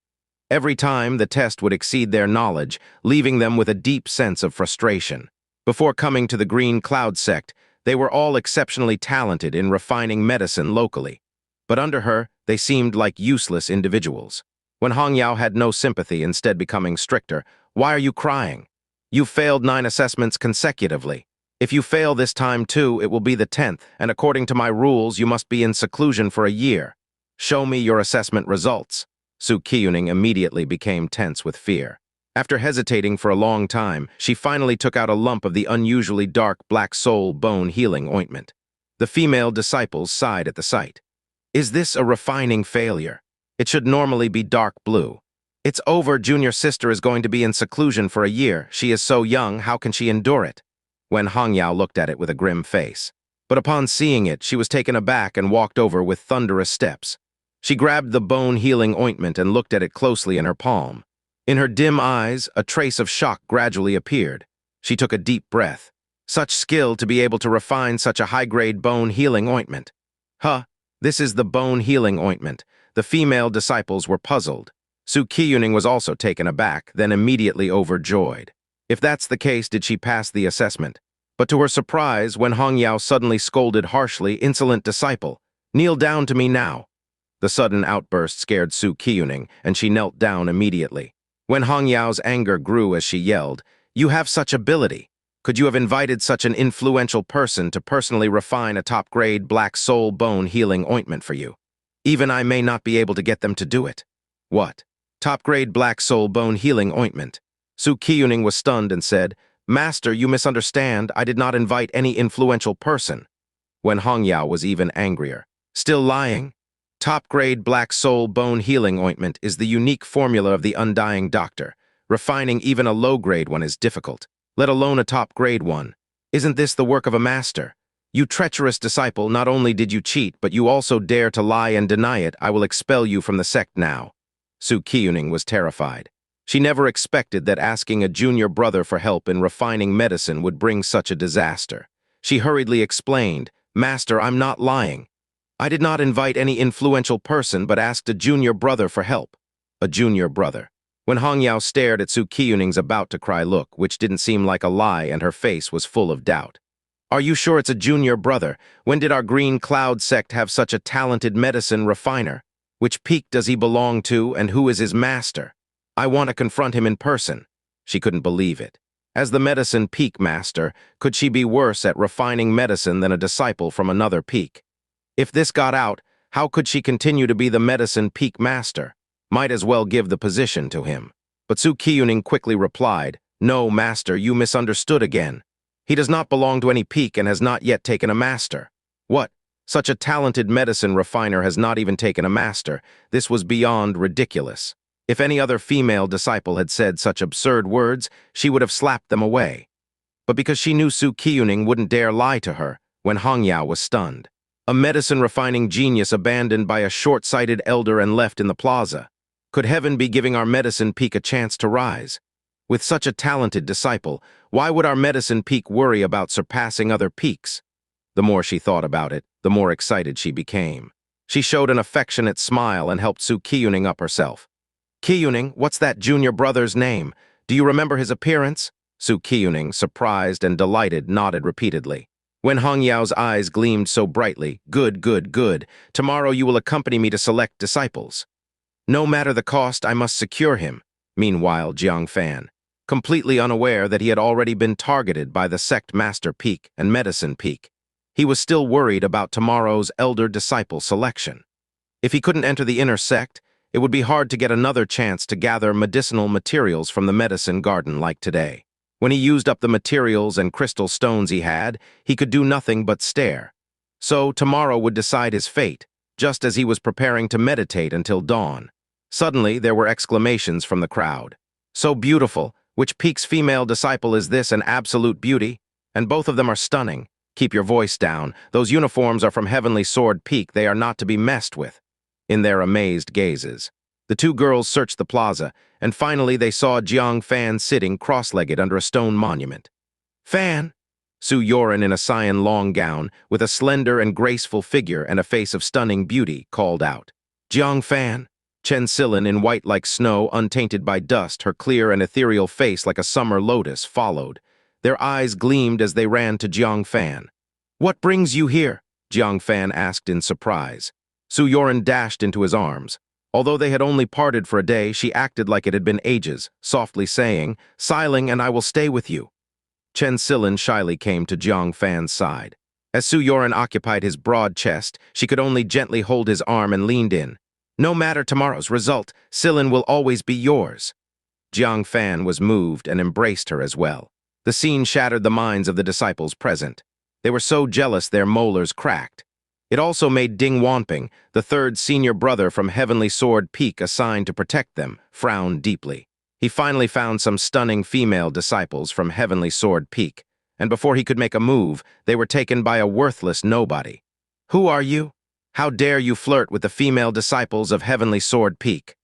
Every time, the test would exceed their knowledge, leaving them with a deep sense of frustration. Before coming to the Green Cloud sect, they were all exceptionally talented in refining medicine locally. But under her, they seemed like useless individuals. When Hongyao had no sympathy, instead becoming stricter, Why are you crying? You've failed 9 assessments consecutively. If you fail this time too, it will be the 10th, and according to my rules, you must be in seclusion for a year. Show me your assessment results. Qiuning immediately became tense with fear. After hesitating for a long time, she finally took out a lump of the unusually dark black soul bone healing ointment. The female disciples sighed at the sight. Is this a refining failure? It should normally be dark blue. It's over, junior sister is going to be in seclusion for a year. She is so young, how can she endure it? Wen Hongyao looked at it with a grim face. But upon seeing it, she was taken aback and walked over with thunderous steps. She grabbed the bone healing ointment and looked at it closely in her palm. In her dim eyes, a trace of shock gradually appeared. She took a deep breath. Such skill to be able to refine such a high-grade bone healing ointment. This is the bone healing ointment. The female disciples were puzzled. Qiuning was also taken aback, then immediately overjoyed. If that's the case, did she pass the assessment? But to her surprise, when Hongyao suddenly scolded harshly, "Insolent disciple, kneel down to me now." The sudden outburst scared Su Qiuning, and she knelt down immediately. When Hongyao's anger grew as she yelled, "You have such ability. Could you have invited such an influential person to personally refine a top-grade black soul bone healing ointment for you? Even I may not be able to get them to do it." "What? Top-grade black soul bone healing ointment?" Su Qiuning was stunned and said, "Master, you misunderstand. I did not invite any influential person." When Hongyao was even angrier. "Still lying? Top-grade black soul bone healing ointment is the unique formula of the undying doctor. Refining even a low-grade one is difficult, let alone a top-grade one. Isn't this the work of a master? You treacherous disciple, not only did you cheat, but you also dare to lie and deny it. I will expel you from the sect now." Su Qiuning was terrified. She never expected that asking a junior brother for help in refining medicine would bring such a disaster. She hurriedly explained, "Master, I'm not lying. I did not invite any influential person, but asked a junior brother for help." A junior brother. When Hongyao stared at Su Qiuning's about-to-cry look, which didn't seem like a lie, and her face was full of doubt. "Are you sure it's a junior brother? When did our Green Cloud sect have such a talented medicine refiner? Which peak does he belong to, and who is his master? I want to confront him in person." She couldn't believe it. As the medicine peak master, could she be worse at refining medicine than a disciple from another peak? If this got out, how could she continue to be the medicine peak master? Might as well give the position to him. But Su Qiuning quickly replied, "No, master, you misunderstood again. He does not belong to any peak and has not yet taken a master." "What? Such a talented medicine refiner has not even taken a master." This was beyond ridiculous. If any other female disciple had said such absurd words, she would have slapped them away. But because she knew Su Qiuning wouldn't dare lie to her, when Hongyao was stunned. A medicine-refining genius abandoned by a short-sighted elder and left in the plaza. Could heaven be giving our medicine peak a chance to rise? With such a talented disciple, why would our medicine peak worry about surpassing other peaks? The more she thought about it, the more excited she became. She showed an affectionate smile and helped Su Qiuning up herself. "Qiuning, what's that junior brother's name? Do you remember his appearance?" Su Qiuning, surprised and delighted, nodded repeatedly. When Hongyao's eyes gleamed so brightly, "Good, good, good. Tomorrow you will accompany me to select disciples. No matter the cost, I must secure him." Meanwhile, Jiang Fan, completely unaware that he had already been targeted by the sect master peak and medicine peak. He was still worried about tomorrow's elder disciple selection. If he couldn't enter the inner sect, it would be hard to get another chance to gather medicinal materials from the medicine garden like today. When he used up the materials and crystal stones he had, he could do nothing but stare. So tomorrow would decide his fate, just as he was preparing to meditate until dawn. Suddenly, there were exclamations from the crowd. "So beautiful! Which peak's female disciple is this, an absolute beauty? And both of them are stunning. Keep your voice down. Those uniforms are from Heavenly Sword Peak. They are not to be messed with." In their amazed gazes, the two girls searched the plaza, and finally they saw Jiang Fan sitting cross-legged under a stone monument. "Fan!" Su Yoren, in a cyan long gown, with a slender and graceful figure and a face of stunning beauty, called out. "Jiang Fan!" Chen Silin, in white like snow, untainted by dust, her clear and ethereal face like a summer lotus, followed. Their eyes gleamed as they ran to Jiang Fan. "What brings you here?" Jiang Fan asked in surprise. Su Yoren dashed into his arms. Although they had only parted for a day, she acted like it had been ages, softly saying, "Siling, and I will stay with you." Chen Silin shyly came to Jiang Fan's side. As Su Yoren occupied his broad chest, she could only gently hold his arm and leaned in. "No matter tomorrow's result, Silin will always be yours." Jiang Fan was moved and embraced her as well. The scene shattered the minds of the disciples present. They were so jealous their molars cracked. It also made Ding Wanping, the third senior brother from Heavenly Sword Peak assigned to protect them, frown deeply. He finally found some stunning female disciples from Heavenly Sword Peak, and before he could make a move, they were taken by a worthless nobody. "Who are you? How dare you flirt with the female disciples of Heavenly Sword Peak?"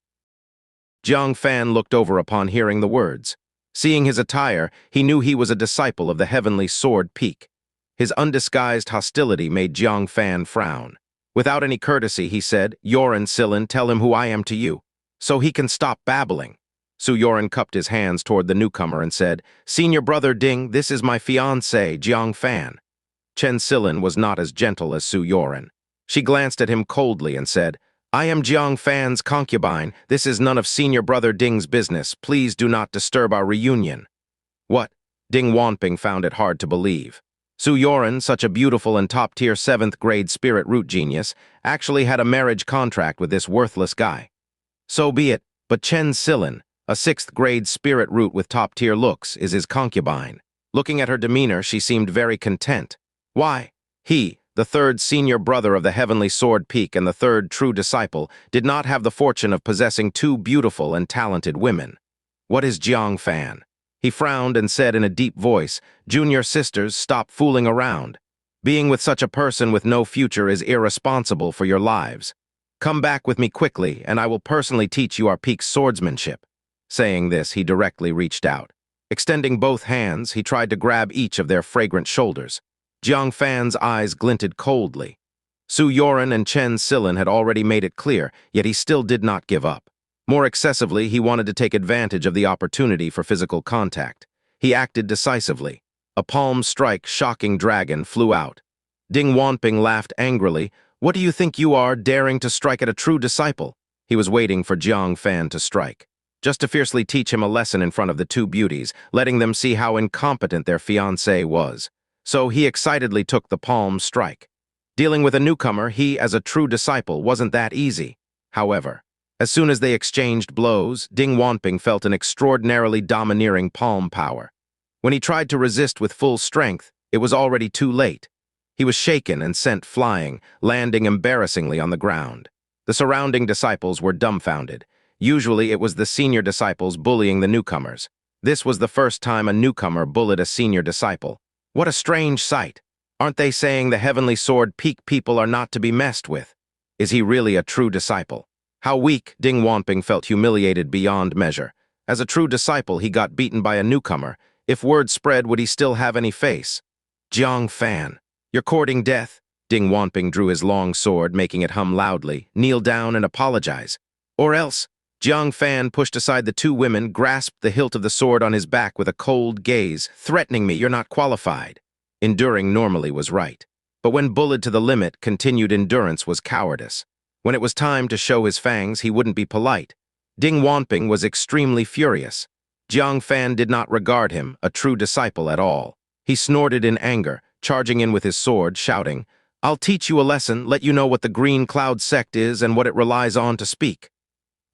Jiang Fan looked over upon hearing the words. Seeing his attire, he knew he was a disciple of the Heavenly Sword Peak. His undisguised hostility made Jiang Fan frown. Without any courtesy, he said, "Yoren Silin, tell him who I am to you, so he can stop babbling." Su Yoren cupped his hands toward the newcomer and said, "Senior brother Ding, this is my fiancée, Jiang Fan." Chen Silin was not as gentle as Su Yoren. She glanced at him coldly and said, "I am Jiang Fan's concubine. This is none of senior brother Ding's business. Please do not disturb our reunion." What? Ding Wanping found it hard to believe. Su Yoren, such a beautiful and top-tier 7th-grade spirit root genius, actually had a marriage contract with this worthless guy. So be it, but Chen Silin, a 6th-grade spirit root with top-tier looks, is his concubine. Looking at her demeanor, she seemed very content. Why? He, the 3rd senior brother of the Heavenly Sword Peak and the 3rd true disciple, did not have the fortune of possessing 2 beautiful and talented women. What is Jiang Fan? He frowned and said in a deep voice, "Junior sisters, stop fooling around. Being with such a person with no future is irresponsible for your lives. Come back with me quickly, and I will personally teach you our peak's swordsmanship." Saying this, he directly reached out. Extending both hands, he tried to grab each of their fragrant shoulders. Jiang Fan's eyes glinted coldly. Su Yoren and Chen Silin had already made it clear, yet he still did not give up. More excessively, he wanted to take advantage of the opportunity for physical contact. He acted decisively. A palm strike shocking dragon flew out. Ding Wanping laughed angrily. "What do you think you are, daring to strike at a true disciple?" He was waiting for Jiang Fan to strike, just to fiercely teach him a lesson in front of the 2 beauties, letting them see how incompetent their fiancé was. So he excitedly took the palm strike. Dealing with a newcomer, he, as a true disciple, wasn't that easy. However, as soon as they exchanged blows, Ding Wanping felt an extraordinarily domineering palm power. When he tried to resist with full strength, it was already too late. He was shaken and sent flying, landing embarrassingly on the ground. The surrounding disciples were dumbfounded. Usually it was the senior disciples bullying the newcomers. This was the first time a newcomer bullied a senior disciple. What a strange sight. Aren't they saying the Heavenly Sword Peak people are not to be messed with? Is he really a true disciple? How weak! Ding Wanping felt humiliated beyond measure. As a true disciple, he got beaten by a newcomer. If word spread, would he still have any face? "Jiang Fan, you're courting death?" Ding Wanping drew his long sword, making it hum loudly. "Kneel down and apologize. Or else." Jiang Fan pushed aside the 2 women, grasped the hilt of the sword on his back with a cold gaze. "Threatening me, you're not qualified." Enduring normally was right. But when bullied to the limit, continued endurance was cowardice. When it was time to show his fangs, he wouldn't be polite. Ding Wanping was extremely furious. Jiang Fan did not regard him, a true disciple, at all. He snorted in anger, charging in with his sword, shouting, "I'll teach you a lesson, let you know what the Green Cloud sect is and what it relies on to speak."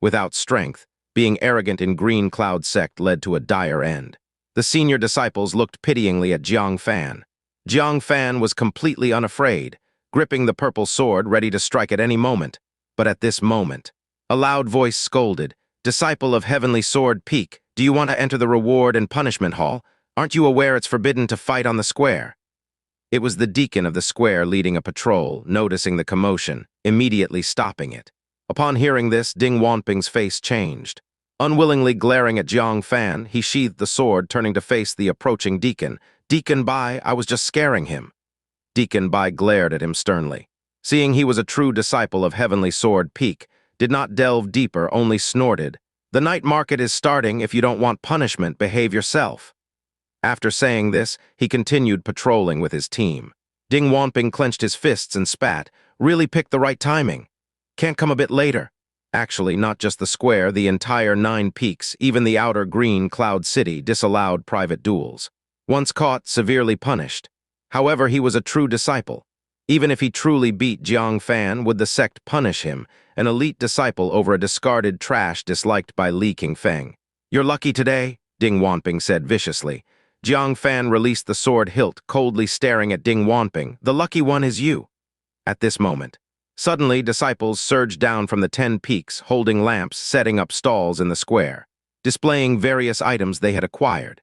Without strength, being arrogant in Green Cloud sect led to a dire end. The senior disciples looked pityingly at Jiang Fan. Jiang Fan was completely unafraid, gripping the purple sword, ready to strike at any moment. But at this moment, a loud voice scolded, "Disciple of Heavenly Sword Peak, do you want to enter the reward and punishment hall? Aren't you aware it's forbidden to fight on the square?" It was the deacon of the square leading a patrol, noticing the commotion, immediately stopping it. Upon hearing this, Ding Wanping's face changed. Unwillingly glaring at Jiang Fan, he sheathed the sword, turning to face the approaching deacon. "Deacon Bai, I was just scaring him." Deacon Bai glared at him sternly. Seeing he was a true disciple of Heavenly Sword Peak, did not delve deeper, only snorted, "The night market is starting. If you don't want punishment, behave yourself." After saying this, he continued patrolling with his team. Ding Wanping clenched his fists and spat. "Really picked the right timing. Can't come a bit later." Actually, not just the square, the entire 9 peaks, even the outer Green Cloud City, disallowed private duels. Once caught, severely punished. However, he was a true disciple. Even if he truly beat Jiang Fan, would the sect punish him, an elite disciple, over a discarded trash disliked by Li Qingxian? "You're lucky today," Ding Wanping said viciously. Jiang Fan released the sword hilt, coldly staring at Ding Wanping. "The lucky one is you." At this moment, suddenly disciples surged down from the 10 peaks, holding lamps, setting up stalls in the square, displaying various items they had acquired.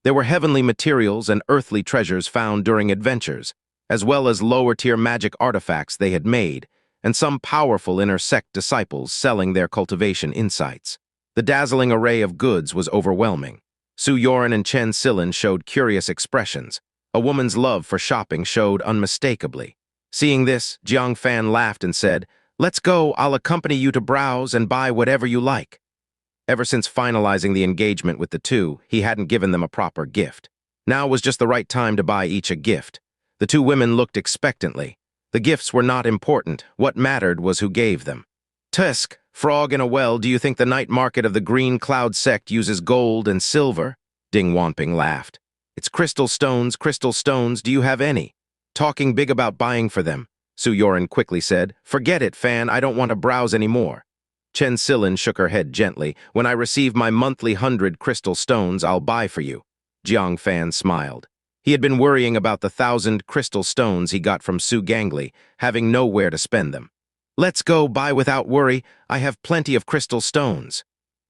There were heavenly materials and earthly treasures found during adventures, as well as lower-tier magic artifacts they had made, and some powerful inner sect disciples selling their cultivation insights. The dazzling array of goods was overwhelming. Su Yoren and Chen Silin showed curious expressions. A woman's love for shopping showed unmistakably. Seeing this, Jiang Fan laughed and said, "Let's go, I'll accompany you to browse and buy whatever you like." Ever since finalizing the engagement with the two, he hadn't given them a proper gift. Now was just the right time to buy each a gift. The two women looked expectantly. The gifts were not important. What mattered was who gave them. Tusk, frog in a well, do you think the night market of the Green Cloud sect uses gold and silver? Ding Wanping laughed. It's crystal stones, do you have any? Talking big about buying for them. Su Yoren quickly said, forget it, Fan, I don't want to browse anymore. Chen Silin shook her head gently. When I receive my monthly 100 crystal stones, I'll buy for you. Jiang Fan smiled. He had been worrying about the 1,000 crystal stones he got from Su Gangli, having nowhere to spend them. Let's go, buy without worry. I have plenty of crystal stones.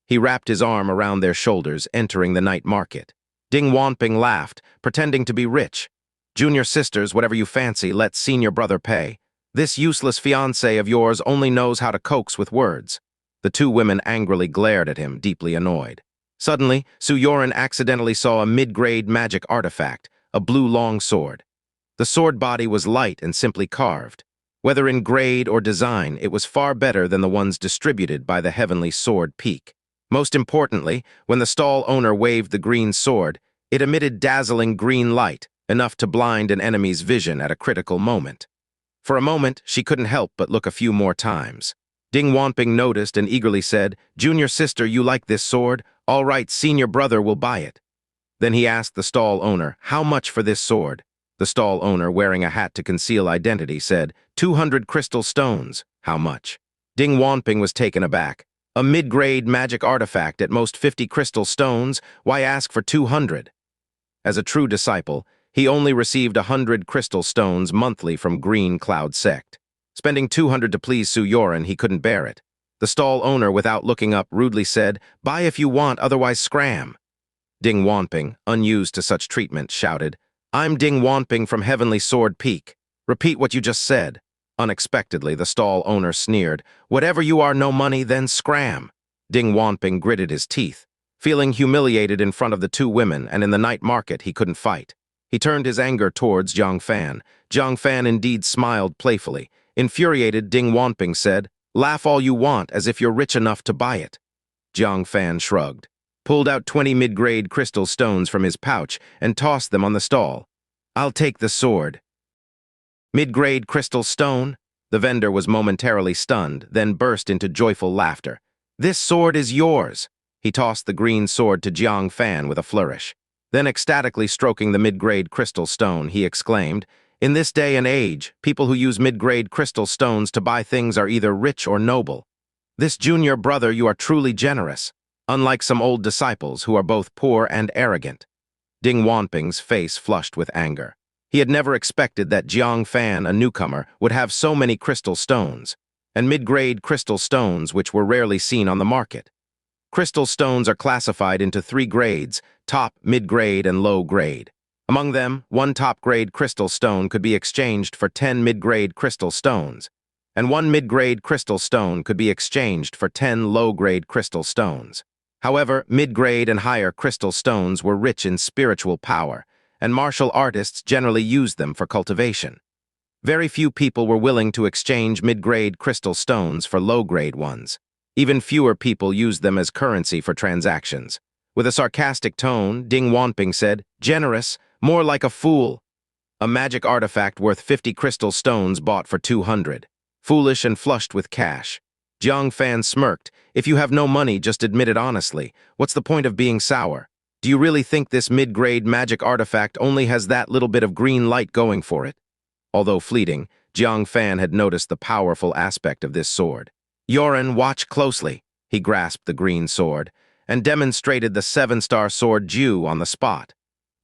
He wrapped his arm around their shoulders, entering the night market. Ding Wanping laughed, pretending to be rich. Junior sisters, whatever you fancy, let senior brother pay. This useless fiancé of yours only knows how to coax with words. The two women angrily glared at him, deeply annoyed. Suddenly, Su Yoren accidentally saw a mid-grade magic artifact, a blue longsword. The sword body was light and simply carved. Whether in grade or design, it was far better than the ones distributed by the Heavenly Sword Peak. Most importantly, when the stall owner waved the green sword, it emitted dazzling green light, enough to blind an enemy's vision at a critical moment. For a moment, she couldn't help but look a few more times. Ding Wanping noticed and eagerly said, Junior sister, you like this sword? All right, senior brother will buy it. Then he asked the stall owner, how much for this sword? The stall owner, wearing a hat to conceal identity, said, 200 crystal stones. How much? Ding Wanping was taken aback. A mid-grade magic artifact at most 50 crystal stones, why ask for 200? As a true disciple, he only received 100 crystal stones monthly from Green Cloud Sect. Spending 200 to please Su Yoren, he couldn't bear it. The stall owner, without looking up, rudely said, buy if you want, otherwise scram. Ding Wanping, unused to such treatment, shouted, I'm Ding Wanping from Heavenly Sword Peak. Repeat what you just said. Unexpectedly, the stall owner sneered, whatever you are, no money, then scram. Ding Wanping gritted his teeth. Feeling humiliated in front of the two women and in the night market, he couldn't fight. He turned his anger towards Jiang Fan. Jiang Fan indeed smiled playfully. Infuriated, Ding Wanping said, laugh all you want, as if you're rich enough to buy it. Jiang Fan shrugged, pulled out 20 mid-grade crystal stones from his pouch and tossed them on the stall. I'll take the sword. Mid-grade crystal stone? The vendor was momentarily stunned, then burst into joyful laughter. This sword is yours. He tossed the green sword to Jiang Fan with a flourish. Then ecstatically stroking the mid-grade crystal stone, he exclaimed, in this day and age, people who use mid-grade crystal stones to buy things are either rich or noble. This junior brother, you are truly generous, unlike some old disciples who are both poor and arrogant. Ding Wanping's face flushed with anger. He had never expected that Jiang Fan, a newcomer, would have so many crystal stones, and mid-grade crystal stones which were rarely seen on the market. Crystal stones are classified into 3 grades, top, mid-grade, and low-grade. Among them, 1 top-grade crystal stone could be exchanged for 10 mid-grade crystal stones, and 1 mid-grade crystal stone could be exchanged for 10 low-grade crystal stones. However, mid-grade and higher crystal stones were rich in spiritual power, and martial artists generally used them for cultivation. Very few people were willing to exchange mid-grade crystal stones for low-grade ones. Even fewer people used them as currency for transactions. With a sarcastic tone, Ding Wanping said, generous, more like a fool. A magic artifact worth 50 crystal stones bought for 200. Foolish and flushed with cash. Jiang Fan smirked. If you have no money, just admit it honestly. What's the point of being sour? Do you really think this mid-grade magic artifact only has that little bit of green light going for it? Although fleeting, Jiang Fan had noticed the powerful aspect of this sword. Yoren, watch closely. He grasped the green sword and demonstrated the 7-star sword Jiu on the spot.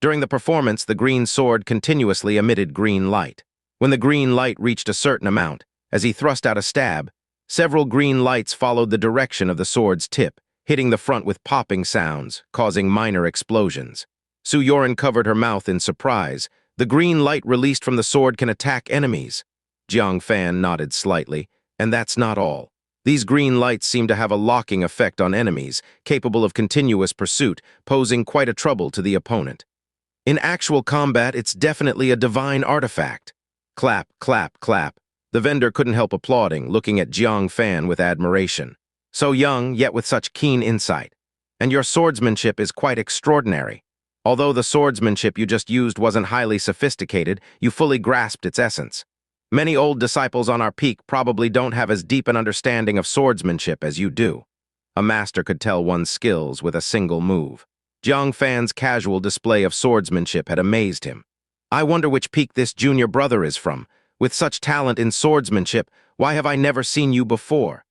During the performance, the green sword continuously emitted green light. When the green light reached a certain amount, as he thrust out a stab, several green lights followed the direction of the sword's tip, hitting the front with popping sounds, causing minor explosions. Su Yoren covered her mouth in surprise. The green light released from the sword can attack enemies. Jiang Fan nodded slightly, and that's not all. These green lights seem to have a locking effect on enemies, capable of continuous pursuit, posing quite a trouble to the opponent. In actual combat, it's definitely a divine artifact. Clap, clap, clap. The vendor couldn't help applauding, looking at Jiang Fan with admiration. So young, yet with such keen insight. And your swordsmanship is quite extraordinary. Although the swordsmanship you just used wasn't highly sophisticated, you fully grasped its essence. Many old disciples on our peak probably don't have as deep an understanding of swordsmanship as you do. A master could tell one's skills with a single move. Jiang Fan's casual display of swordsmanship had amazed him. I wonder which peak this junior brother is from. With such talent in swordsmanship, why have I never seen you before?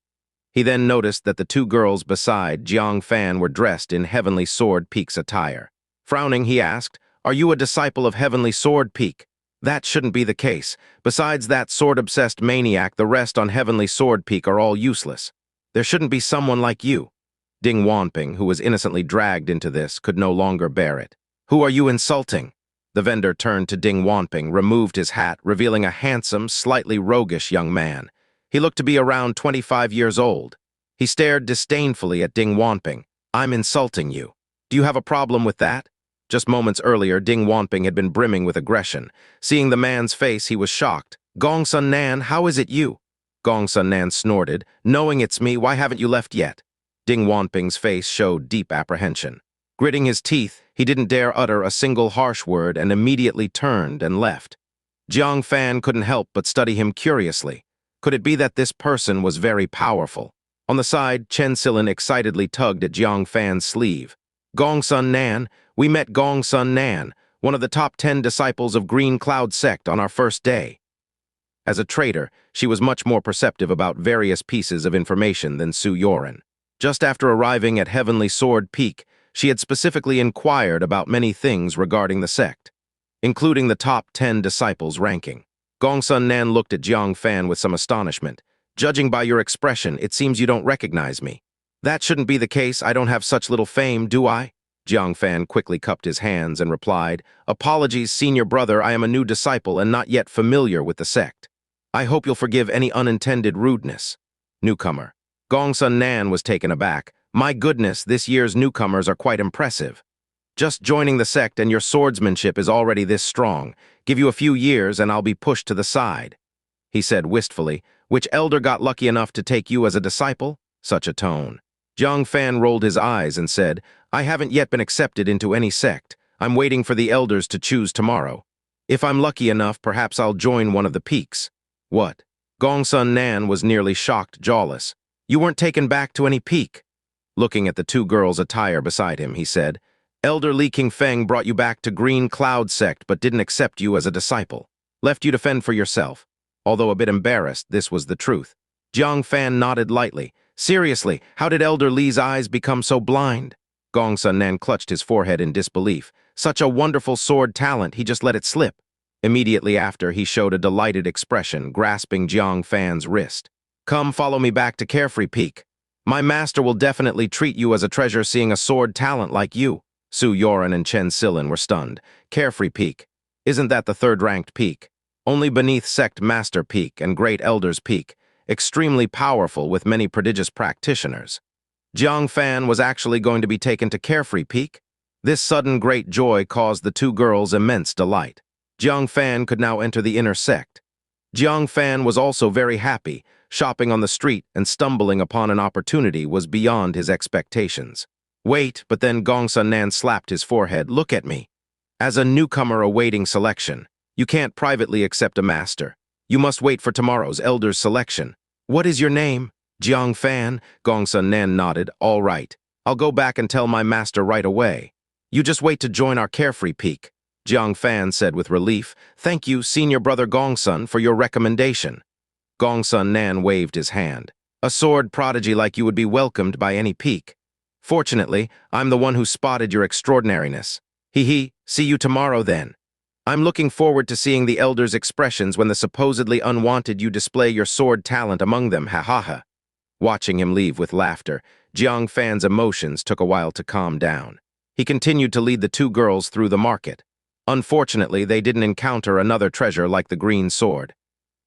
He then noticed that the two girls beside Jiang Fan were dressed in Heavenly Sword Peak's attire. Frowning, he asked, "Are you a disciple of Heavenly Sword Peak?" "That shouldn't be the case. Besides that sword-obsessed maniac, the rest on Heavenly Sword Peak are all useless. There shouldn't be someone like you." Ding Wanping, who was innocently dragged into this, could no longer bear it. "Who are you insulting?" The vendor turned to Ding Wanping, removed his hat, revealing a handsome, slightly roguish young man. He looked to be around 25 years old. He stared disdainfully at Ding Wanping. "I'm insulting you. Do you have a problem with that?" Just moments earlier, Ding Wanping had been brimming with aggression. Seeing the man's face, he was shocked. "Gongsun Nan, how is it you?" Gongsun Nan snorted. "Knowing it's me, why haven't you left yet?" Ding Wanping's face showed deep apprehension. Gritting his teeth, he didn't dare utter a single harsh word and immediately turned and left. Jiang Fan couldn't help but study him curiously. Could it be that this person was very powerful? On the side, Qiuning excitedly tugged at Jiang Fan's sleeve. "Gongsun Nan, we met Gongsun Nan, one of the top 10 disciples of Green Cloud Sect on our first day." As a trader, she was much more perceptive about various pieces of information than Su Yoren. Just after arriving at Heavenly Sword Peak, she had specifically inquired about many things regarding the sect, including the top 10 disciples' ranking. Gongsun Nan looked at Jiang Fan with some astonishment. "Judging by your expression, it seems you don't recognize me." "That shouldn't be the case. I don't have such little fame, do I?" Jiang Fan quickly cupped his hands and replied, "Apologies, senior brother, I am a new disciple and not yet familiar with the sect. I hope you'll forgive any unintended rudeness." Newcomer. Gongsun Nan was taken aback. "My goodness, this year's newcomers are quite impressive. Just joining the sect and your swordsmanship is already this strong. Give you a few years and I'll be pushed to the side." He said wistfully, "Which elder got lucky enough to take you as a disciple?" Such a tone. Jiang Fan rolled his eyes and said, "I haven't yet been accepted into any sect. I'm waiting for the elders to choose tomorrow. If I'm lucky enough, perhaps I'll join one of the peaks." "What?" Gongsun Nan was nearly shocked, jawless. "You weren't taken back to any peak?" Looking at the two girls' attire beside him, he said, "Elder Li Qingfeng brought you back to Green Cloud Sect but didn't accept you as a disciple. Left you to fend for yourself." Although a bit embarrassed, this was the truth. Jiang Fan nodded lightly. "Seriously, how did Elder Li's eyes become so blind?" Gongsun Nan clutched his forehead in disbelief. Such a wonderful sword talent, he just let it slip. Immediately after, he showed a delighted expression, grasping Jiang Fan's wrist. "Come, follow me back to Carefree Peak. My master will definitely treat you as a treasure seeing a sword talent like you." Su Yoren and Qiuning were stunned. Carefree Peak. Isn't that the third-ranked peak? Only beneath Sect Master Peak and Great Elders Peak. Extremely powerful with many prodigious practitioners. Jiang Fan was actually going to be taken to Carefree Peak? This sudden great joy caused the two girls immense delight. Jiang Fan could now enter the inner sect. Jiang Fan was also very happy. Shopping on the street and stumbling upon an opportunity was beyond his expectations. "Wait," but then Gongsun Nan slapped his forehead. "Look at me. As a newcomer awaiting selection, you can't privately accept a master. You must wait for tomorrow's elder's selection." "What is your name?" "Jiang Fan." Gongsun Nan nodded. "All right. I'll go back and tell my master right away. You just wait to join our Carefree Peak." Jiang Fan said with relief, "Thank you, senior brother Gongsun, for your recommendation." Gongsun Nan waved his hand. "A sword prodigy like you would be welcomed by any peak. Fortunately, I'm the one who spotted your extraordinariness. Hee, see you tomorrow then. I'm looking forward to seeing the elders' expressions when the supposedly unwanted you display your sword talent among them, ha ha ha." Watching him leave with laughter, Jiang Fan's emotions took a while to calm down. He continued to lead the two girls through the market. Unfortunately, they didn't encounter another treasure like the green sword.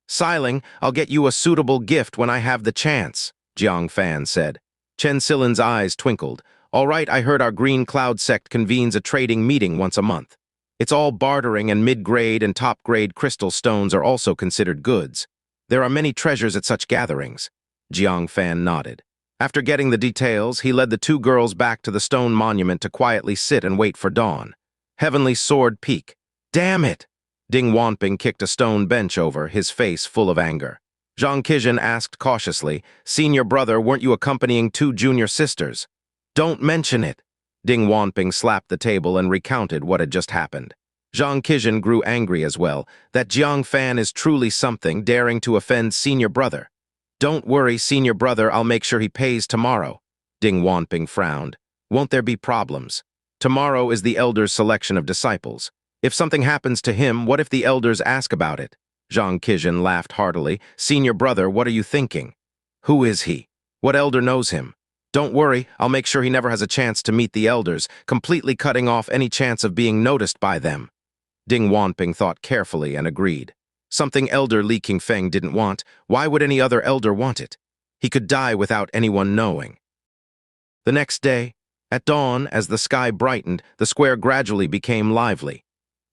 "Siling, I'll get you a suitable gift when I have the chance," Jiang Fan said. Qiunings's eyes twinkled. "All right, I heard our Green Cloud Sect convenes a trading meeting once a month. It's all bartering and mid-grade and top-grade crystal stones are also considered goods. There are many treasures at such gatherings." Jiang Fan nodded. After getting the details, he led the two girls back to the stone monument to quietly sit and wait for dawn. Heavenly Sword Peak. Damn it! Ding Wanping kicked a stone bench over, his face full of anger. Jiang Qian asked cautiously, "Senior brother, weren't you accompanying two junior sisters?" "Don't mention it." Ding Wanping slapped the table and recounted what had just happened. Jiang Qian grew angry as well. That Jiang Fan is truly something, daring to offend senior brother. "Don't worry, senior brother, I'll make sure he pays tomorrow." Ding Wanping frowned. "Won't there be problems? Tomorrow is the elders' selection of disciples. If something happens to him, what if the elders ask about it?" Jiang Qian laughed heartily. "Senior brother, what are you thinking? Who is he? What elder knows him? Don't worry, I'll make sure he never has a chance to meet the elders, completely cutting off any chance of being noticed by them." Ding Wanping thought carefully and agreed. Something Elder Li Qingfeng didn't want. Why would any other elder want it? He could die without anyone knowing. The next day, at dawn, as the sky brightened, the square gradually became lively.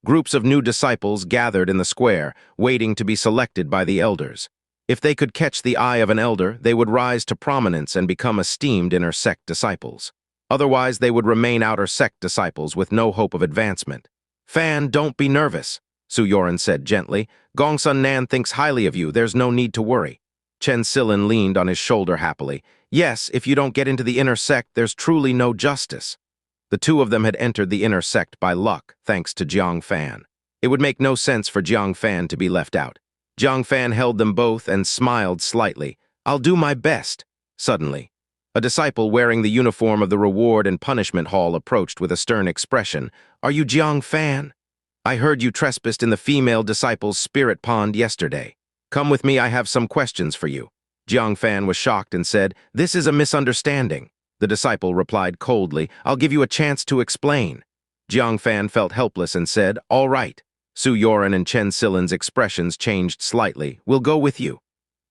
Groups of new disciples gathered in the square, waiting to be selected by the elders. If they could catch the eye of an elder, they would rise to prominence and become esteemed inner sect disciples. Otherwise, they would remain outer sect disciples with no hope of advancement. "Fan, don't be nervous," Su Yoren said gently. "Gongsun Nan thinks highly of you, there's no need to worry." Chen Silin leaned on his shoulder happily. "Yes, if you don't get into the inner sect, there's truly no justice." The two of them had entered the inner sect by luck, thanks to Jiang Fan. It would make no sense for Jiang Fan to be left out. Jiang Fan held them both and smiled slightly. "I'll do my best." Suddenly, a disciple wearing the uniform of the reward and punishment hall approached with a stern expression. "Are you Jiang Fan? I heard you trespassed in the female disciple's spirit pond yesterday. Come with me, I have some questions for you." Jiang Fan was shocked and said, "This is a misunderstanding." The disciple replied coldly, "I'll give you a chance to explain." Jiang Fan felt helpless and said, "All right." Su Yoren and Chen Silin's expressions changed slightly. "We'll go with you."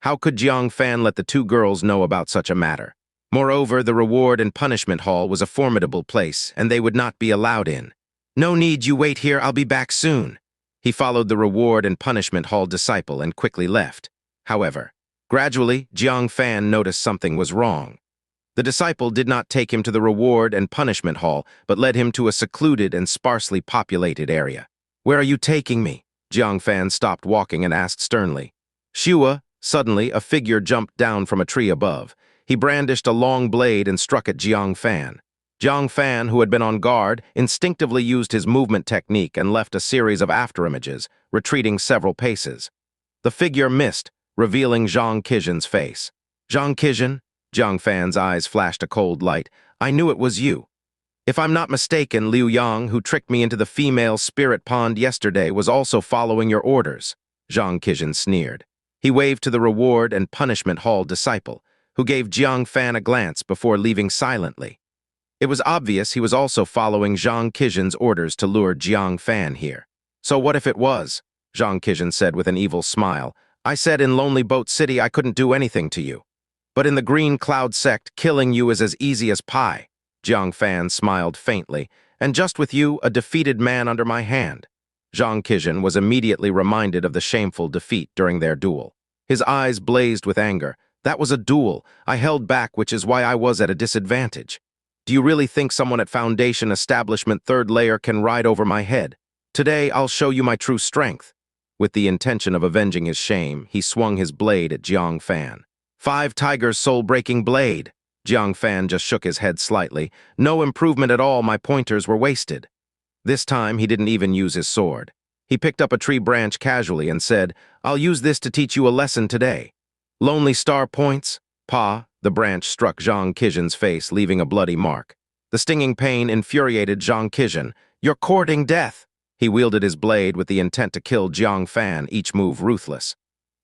How could Jiang Fan let the two girls know about such a matter? Moreover, the reward and punishment hall was a formidable place, and they would not be allowed in. "No need, you wait here, I'll be back soon." He followed the reward and punishment hall disciple and quickly left. However, gradually, Jiang Fan noticed something was wrong. The disciple did not take him to the reward and punishment hall, but led him to a secluded and sparsely populated area. "Where are you taking me?" Jiang Fan stopped walking and asked sternly. "Shua." Suddenly, a figure jumped down from a tree above. He brandished a long blade and struck at Jiang Fan. Jiang Fan, who had been on guard, instinctively used his movement technique and left a series of afterimages, retreating several paces. The figure missed, revealing Jiang Qian's face. "Jiang Qian?" Jiang Fan's eyes flashed a cold light. "I knew it was you. If I'm not mistaken, Liu Yang, who tricked me into the female spirit pond yesterday, was also following your orders." Jiang Qian sneered. He waved to the reward and punishment hall disciple, who gave Jiang Fan a glance before leaving silently. It was obvious he was also following Jiang Qian's orders to lure Jiang Fan here. "So what if it was?" Jiang Qian said with an evil smile. "I said in Lonely Boat City I couldn't do anything to you. But in the Green Cloud sect, killing you is as easy as pie." Jiang Fan smiled faintly. "And just with you, a defeated man under my hand." Jiang Qian was immediately reminded of the shameful defeat during their duel. His eyes blazed with anger. "That was a duel. I held back, which is why I was at a disadvantage. Do you really think someone at Foundation Establishment Third Layer can ride over my head? Today, I'll show you my true strength." With the intention of avenging his shame, he swung his blade at Jiang Fan. "5 Tigers soul-breaking blade." Jiang Fan just shook his head slightly. "No improvement at all, my pointers were wasted." This time, he didn't even use his sword. He picked up a tree branch casually and said, "I'll use this to teach you a lesson today. Lonely star points." "Pa." The branch struck Jiang Qian's face, leaving a bloody mark. The stinging pain infuriated Jiang Qian. "You're courting death." He wielded his blade with the intent to kill Jiang Fan, each move ruthless.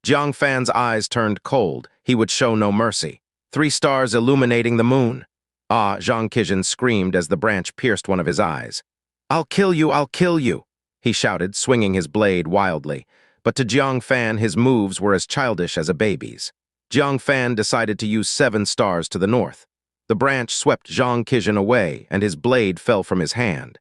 Jiang Fan's eyes turned cold. He would show no mercy. 3 stars illuminating the moon. "Ah!" Jiang Qian screamed as the branch pierced one of his eyes. "I'll kill you, I'll kill you," he shouted, swinging his blade wildly. But to Jiang Fan, his moves were as childish as a baby's. Jiang Fan decided to use 7 stars to the north. The branch swept Jiang Qian away, and his blade fell from his hand.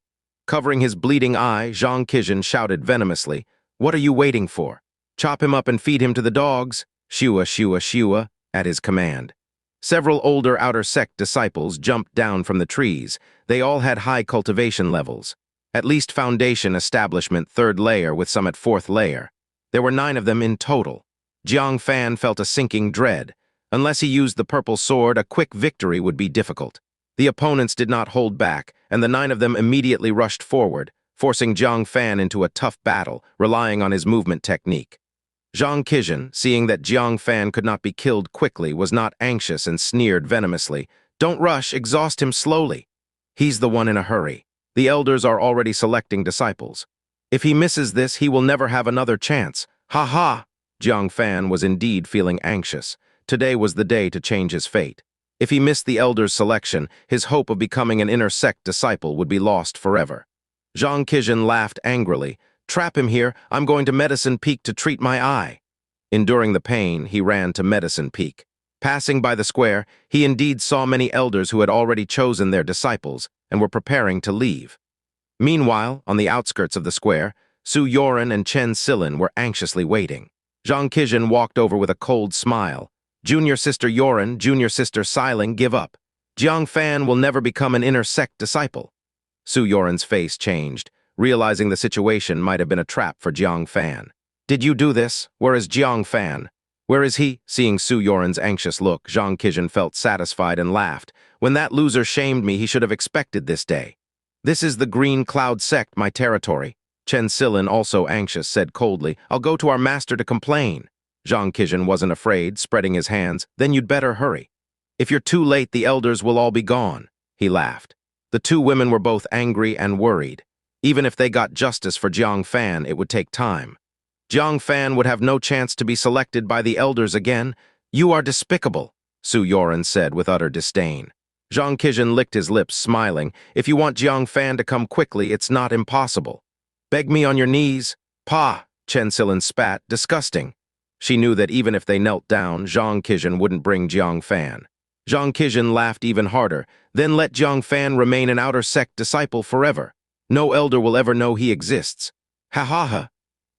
Covering his bleeding eye, Jiang Qian shouted venomously, "What are you waiting for? Chop him up and feed him to the dogs." "Shua, Shua, Shua," at his command. Several older outer sect disciples jumped down from the trees. They all had high cultivation levels. At least foundation establishment 3rd layer with some at 4th layer. There were 9 of them in total. Jiang Fan felt a sinking dread. Unless he used the purple sword, a quick victory would be difficult. The opponents did not hold back, and the 9 of them immediately rushed forward, forcing Jiang Fan into a tough battle, relying on his movement technique. Jiang Qingxian, seeing that Jiang Fan could not be killed quickly, was not anxious and sneered venomously. "Don't rush, exhaust him slowly. He's the one in a hurry. The elders are already selecting disciples. If he misses this, he will never have another chance. Ha ha!" Jiang Fan was indeed feeling anxious. Today was the day to change his fate. If he missed the elders' selection, his hope of becoming an inner sect disciple would be lost forever. Jiang Qingxian laughed angrily. "Trap him here. I'm going to Medicine Peak to treat my eye." Enduring the pain, he ran to Medicine Peak. Passing by the square, he indeed saw many elders who had already chosen their disciples and were preparing to leave. Meanwhile, on the outskirts of the square, Su Yoren and Chen Silin were anxiously waiting. Jiang Qingxian walked over with a cold smile. "Junior sister Yoren, junior sister Siling, give up. Jiang Fan will never become an inner sect disciple." Su Yoren's face changed, realizing the situation might have been a trap for Jiang Fan. "Did you do this? Where is Jiang Fan? Where is he?" Seeing Su Yoren's anxious look, Jiang Qingxian felt satisfied and laughed. "When that loser shamed me, he should have expected this day. This is the Green Cloud sect, my territory." Chen Silin, also anxious, said coldly, "I'll go to our master to complain." Jiang Qingxian wasn't afraid, spreading his hands. "Then you'd better hurry. If you're too late, the elders will all be gone." He laughed. The 2 women were both angry and worried. Even if they got justice for Jiang Fan, it would take time. Jiang Fan would have no chance to be selected by the elders again. "You are despicable," Su Yoren said with utter disdain. Jiang Qingxian licked his lips, smiling. "If you want Jiang Fan to come quickly, it's not impossible. Beg me on your knees." "Pa," Chen Silin spat, "disgusting." She knew that even if they knelt down, Jiang Qingxian wouldn't bring Jiang Fan. Jiang Qingxian laughed even harder. "Then let Jiang Fan remain an outer sect disciple forever. No elder will ever know he exists." "Ha ha ha."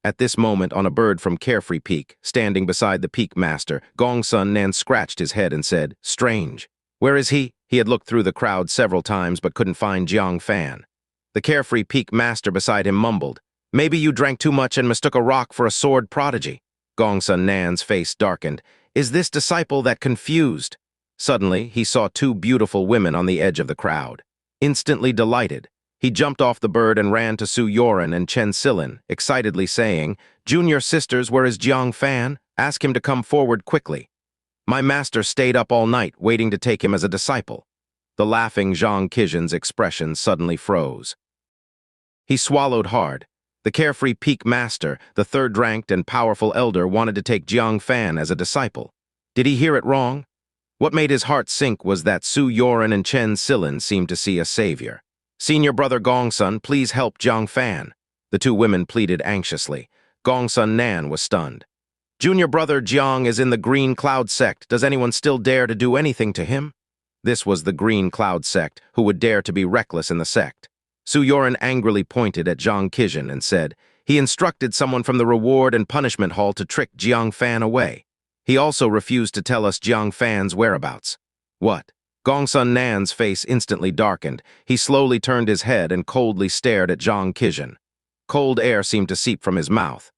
At this moment, on a bird from Carefree Peak, standing beside the peak master, Gongsun Nan scratched his head and said, "Strange. Where is he?" He had looked through the crowd several times but couldn't find Jiang Fan. The Carefree Peak master beside him mumbled, "Maybe you drank too much and mistook a rock for a sword prodigy." Gongsun Nan's face darkened. "Is this disciple that confused?" Suddenly, he saw 2 beautiful women on the edge of the crowd. Instantly delighted, he jumped off the bird and ran to Su Yoren and Chen Silin, excitedly saying, "Junior sisters, where is Jiang Fan? Ask him to come forward quickly. My master stayed up all night, waiting to take him as a disciple." The laughing Jiang Qingxian's expression suddenly froze. He swallowed hard. The Carefree Peak master, the 3rd-ranked and powerful elder, wanted to take Jiang Fan as a disciple. Did he hear it wrong? What made his heart sink was that Su Yoren and Chen Silin seemed to see a savior. "Senior brother Gongsun, please help Jiang Fan." The 2 women pleaded anxiously. Gongsun Nan was stunned. "Junior brother Jiang is in the Green Cloud sect. Does anyone still dare to do anything to him?" This was the Green Cloud sect, who would dare to be reckless in the sect. Su Yoren angrily pointed at Jiang Qingxian and said, "He instructed someone from the reward and punishment hall to trick Jiang Fan away. He also refused to tell us Jiang Fan's whereabouts." "What?" Gongsun Nan's face instantly darkened. He slowly turned his head and coldly stared at Jiang Qingxian. Cold air seemed to seep from his mouth.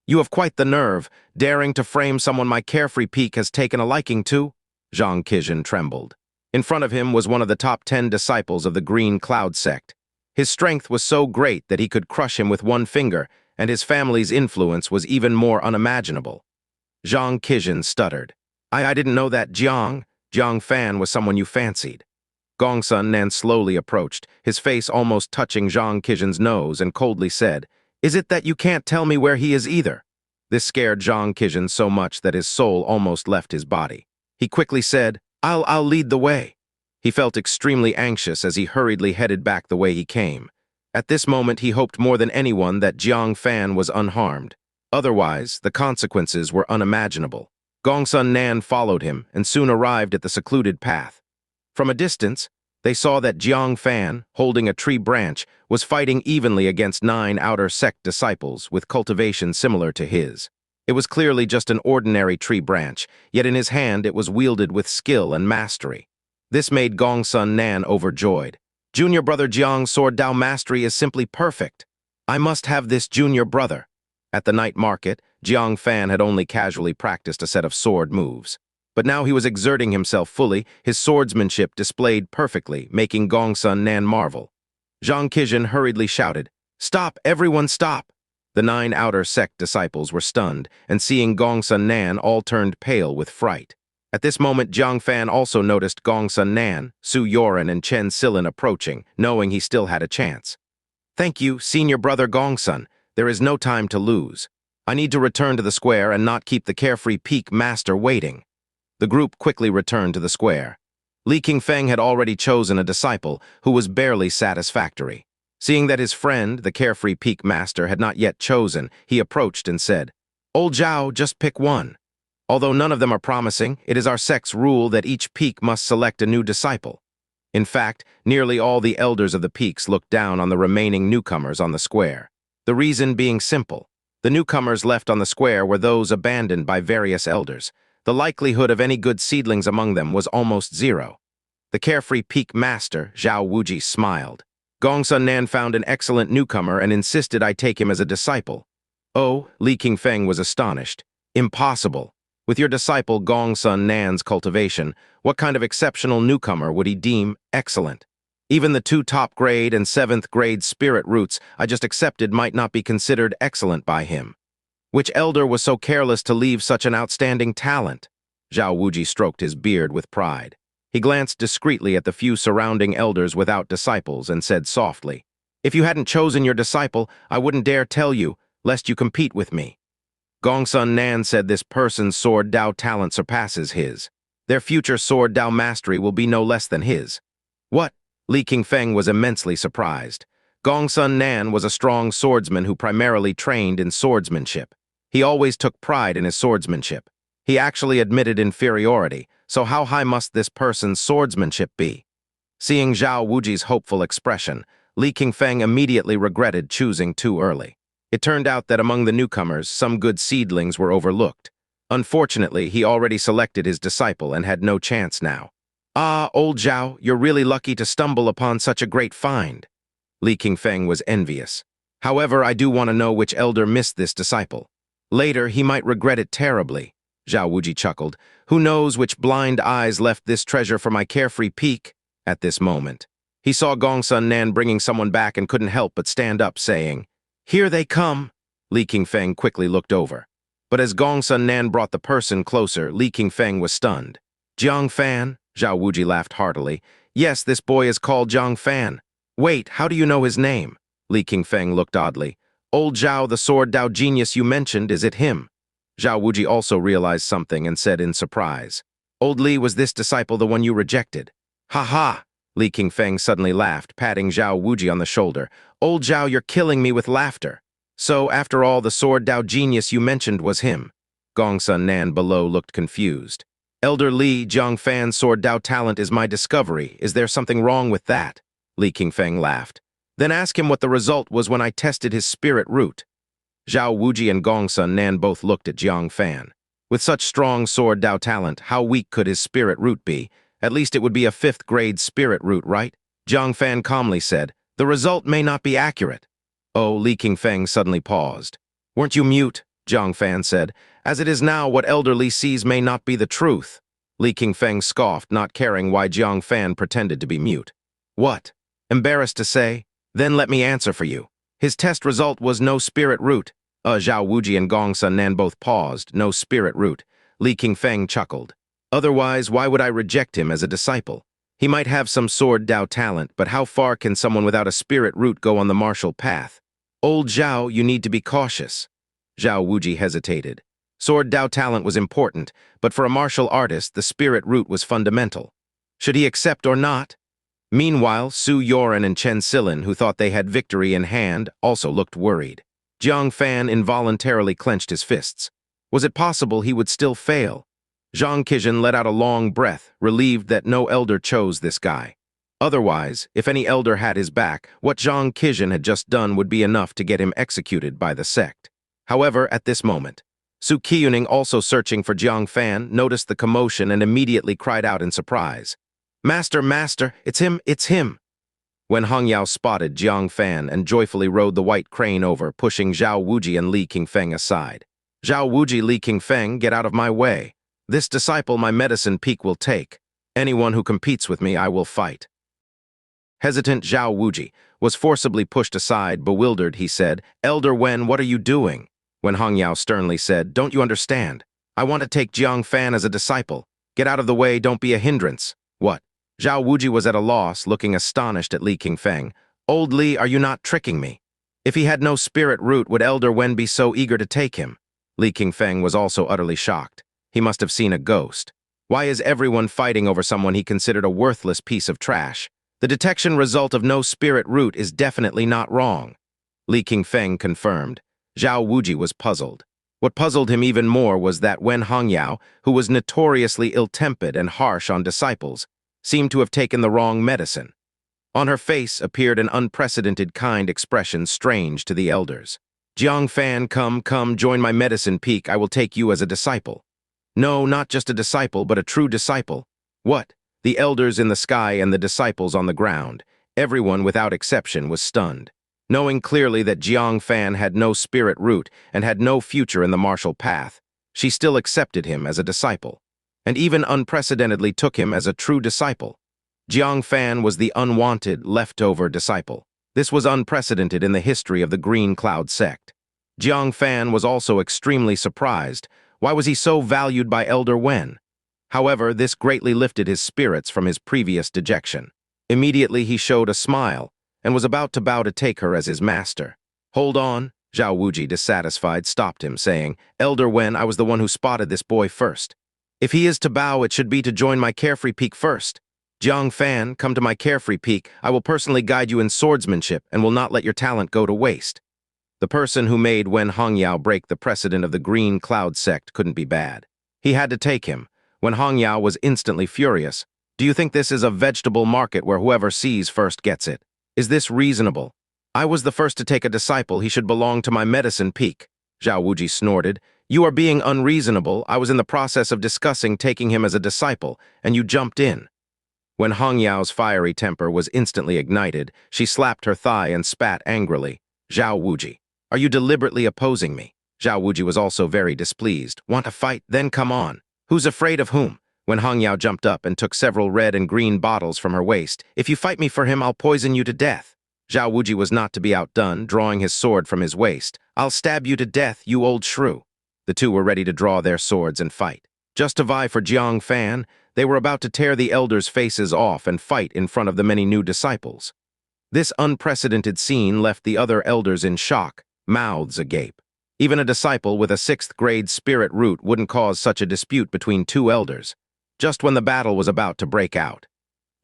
"You have quite the nerve, daring to frame someone my Carefree Peak has taken a liking to." Jiang Qingxian trembled. In front of him was one of the top 10 disciples of the Green Cloud sect. His strength was so great that he could crush him with one finger, and his family's influence was even more unimaginable. Jiang Qingxian stuttered. I didn't know that Jiang Fan was someone you fancied." Gongsun Nan slowly approached, his face almost touching Jiang Qingxian's nose, and coldly said, "Is it that you can't tell me where he is either?" This scared Jiang Qingxian so much that his soul almost left his body. He quickly said, I'll lead the way." He felt extremely anxious as he hurriedly headed back the way he came. At this moment, he hoped more than anyone that Jiang Fan was unharmed. Otherwise, the consequences were unimaginable. Gongsun Nan followed him and soon arrived at the secluded path. From a distance, they saw that Jiang Fan, holding a tree branch, was fighting evenly against 9 outer sect disciples with cultivation similar to his. It was clearly just an ordinary tree branch, yet in his hand it was wielded with skill and mastery. This made Gongsun Nan overjoyed. Junior brother Jiang's sword Dao mastery is simply perfect. I must have this junior brother. At the night market, Jiang Fan had only casually practiced a set of sword moves. But now he was exerting himself fully, his swordsmanship displayed perfectly, making Gongsun Nan marvel. Jiang Qingxian hurriedly shouted, "Stop, everyone stop!" The 9 outer sect disciples were stunned, and seeing Gongsun Nan all turned pale with fright. At this moment, Jiang Fan also noticed Gongsun Nan, Su Yoren, and Chen Silin approaching, knowing he still had a chance. "Thank you, senior brother Gongsun. There is no time to lose. I need to return to the square and not keep the carefree peak master waiting." The group quickly returned to the square. Li Qingfeng had already chosen a disciple who was barely satisfactory. Seeing that his friend, the carefree peak master, had not yet chosen, he approached and said, "Old Zhao, just pick one. Although none of them are promising, it is our sect's rule that each peak must select a new disciple." In fact, nearly all the elders of the peaks looked down on the remaining newcomers on the square. The reason being simple. The newcomers left on the square were those abandoned by various elders. The likelihood of any good seedlings among them was almost zero. The carefree peak master, Zhao Wuji, smiled. Gongsun Nan found an excellent newcomer and insisted I take him as a disciple. Oh, Li Qingfeng was astonished. Impossible. With your disciple Gongsun Nan's cultivation, what kind of exceptional newcomer would he deem excellent? Even the 2 top-grade and 7th-grade spirit roots I just accepted might not be considered excellent by him. Which elder was so careless to leave such an outstanding talent? Zhao Wuji stroked his beard with pride. He glanced discreetly at the few surrounding elders without disciples and said softly, "If you hadn't chosen your disciple, I wouldn't dare tell you, lest you compete with me." Gongsun Nan said this person's sword Dao talent surpasses his. Their future sword Dao mastery will be no less than his. What? Li Qingfeng was immensely surprised. Gongsun Nan was a strong swordsman who primarily trained in swordsmanship. He always took pride in his swordsmanship. He actually admitted inferiority, so how high must this person's swordsmanship be? Seeing Zhao Wuji's hopeful expression, Li Qingfeng immediately regretted choosing too early. It turned out that among the newcomers, some good seedlings were overlooked. Unfortunately, he already selected his disciple and had no chance now. "Ah, old Zhao, you're really lucky to stumble upon such a great find." Li Qingfeng was envious. "However, I do want to know which elder missed this disciple. Later, he might regret it terribly." Zhao Wuji chuckled. "Who knows which blind eyes left this treasure for my carefree peak?" At this moment, he saw Gongsun Nan bringing someone back and couldn't help but stand up, saying, "Here they come." Li Qingfeng quickly looked over. But as Gongsun Nan brought the person closer, Li Qingfeng was stunned. "Jiang Fan?" Zhao Wuji laughed heartily. "Yes, this boy is called Jiang Fan." "Wait, how do you know his name?" Li Qingfeng looked oddly. "Old Zhao, the sword Dao genius you mentioned, is it him?" Zhao Wuji also realized something and said in surprise, "Old Li, was this disciple the one you rejected?" "Ha ha!" Li Qingfeng suddenly laughed, patting Zhao Wuji on the shoulder. "Old Zhao, you're killing me with laughter. So, after all, the sword Dao genius you mentioned was him." Gongsun Nan below looked confused. "Elder Li, Jiang Fan's sword Dao talent is my discovery. Is there something wrong with that?" Li Qingfeng laughed. "Then ask him what the result was when I tested his spirit root." Zhao Wuji and Gongsun Nan both looked at Jiang Fan. With such strong sword Dao talent, how weak could his spirit root be? At least it would be a 5th-grade spirit root, right? Jiang Fan calmly said, "The result may not be accurate." Oh, Li Qingfeng suddenly paused. "Weren't you mute?" Jiang Fan said. "As it is now, what Elder Li sees may not be the truth." Li Qingfeng scoffed, not caring why Jiang Fan pretended to be mute. "What? Embarrassed to say? Then let me answer for you. His test result was no spirit root." Zhao Wuji and Gongsun Nan both paused. "No spirit root." Li Qingfeng chuckled. "Otherwise, why would I reject him as a disciple? He might have some sword Dao talent, but how far can someone without a spirit root go on the martial path? Old Zhao, you need to be cautious." Zhao Wuji hesitated. Sword Dao talent was important, but for a martial artist, the spirit root was fundamental. Should he accept or not? Meanwhile, Su Yoren and Chen Silin, who thought they had victory in hand, also looked worried. Jiang Fan involuntarily clenched his fists. Was it possible he would still fail? Jiang Qingxian let out a long breath, relieved that no elder chose this guy. Otherwise, if any elder had his back, what Jiang Qingxian had just done would be enough to get him executed by the sect. However, at this moment, Qiuning, also searching for Jiang Fan, noticed the commotion and immediately cried out in surprise. "Master, master, it's him, it's him!" When Hangyao spotted Jiang Fan and joyfully rode the white crane over, pushing Zhao Wuji and Li Qingfeng aside. "Zhao Wuji, Li Qingfeng, get out of my way. This disciple my medicine peak will take. Anyone who competes with me, I will fight." Hesitant Zhao Wuji was forcibly pushed aside. Bewildered, he said, "Elder Wen, what are you doing?" When Hangyao sternly said, "Don't you understand? I want to take Jiang Fan as a disciple. Get out of the way, don't be a hindrance." "What?" Zhao Wuji was at a loss, looking astonished at Li Qingfeng. "Old Li, are you not tricking me? If he had no spirit root, would Elder Wen be so eager to take him?" Li Qingfeng was also utterly shocked. He must have seen a ghost. Why is everyone fighting over someone he considered a worthless piece of trash? The detection result of no spirit root is definitely not wrong. Li Qingfeng confirmed. Zhao Wuji was puzzled. What puzzled him even more was that Wen Hangyao, who was notoriously ill-tempered and harsh on disciples, seemed to have taken the wrong medicine. On her face appeared an unprecedented kind expression strange to the elders. "Jiang Fan, come, join my medicine peak. I will take you as a disciple." "No, not just a disciple, but a true disciple." "What?" The elders in the sky and the disciples on the ground. Everyone, without exception, was stunned. Knowing clearly that Jiang Fan had no spirit root and had no future in the martial path, she still accepted him as a disciple, and even unprecedentedly took him as a true disciple. Jiang Fan was the unwanted, leftover disciple. This was unprecedented in the history of the Green Cloud sect. Jiang Fan was also extremely surprised. Why was he so valued by Elder Wen? However, this greatly lifted his spirits from his previous dejection. Immediately he showed a smile and was about to bow to take her as his master. "Hold on," Zhao Wuji, dissatisfied, stopped him, saying, "Elder Wen, I was the one who spotted this boy first. If he is to bow, it should be to join my carefree peak first. Jiang Fan, come to my carefree peak. I will personally guide you in swordsmanship and will not let your talent go to waste." The person who made Wen Hangyao break the precedent of the Green Cloud sect couldn't be bad. He had to take him. When Hangyao was instantly furious. "Do you think this is a vegetable market where whoever sees first gets it? Is this reasonable? I was the first to take a disciple. He should belong to my medicine peak." Zhao Wuji snorted. "You are being unreasonable. I was in the process of discussing taking him as a disciple, and you jumped in." When Hangyao's fiery temper was instantly ignited, she slapped her thigh and spat angrily. "Zhao Wuji, are you deliberately opposing me?" Zhao Wuji was also very displeased. "Want to fight? Then come on. Who's afraid of whom?" When Hangyao jumped up and took several red and green bottles from her waist. "If you fight me for him, I'll poison you to death." Zhao Wuji was not to be outdone, drawing his sword from his waist. "I'll stab you to death, you old shrew." The two were ready to draw their swords and fight. Just to vie for Jiang Fan, they were about to tear the elders' faces off and fight in front of the many new disciples. This unprecedented scene left the other elders in shock, mouths agape. Even a disciple with a 6th-grade spirit root wouldn't cause such a dispute between two elders. Just when the battle was about to break out,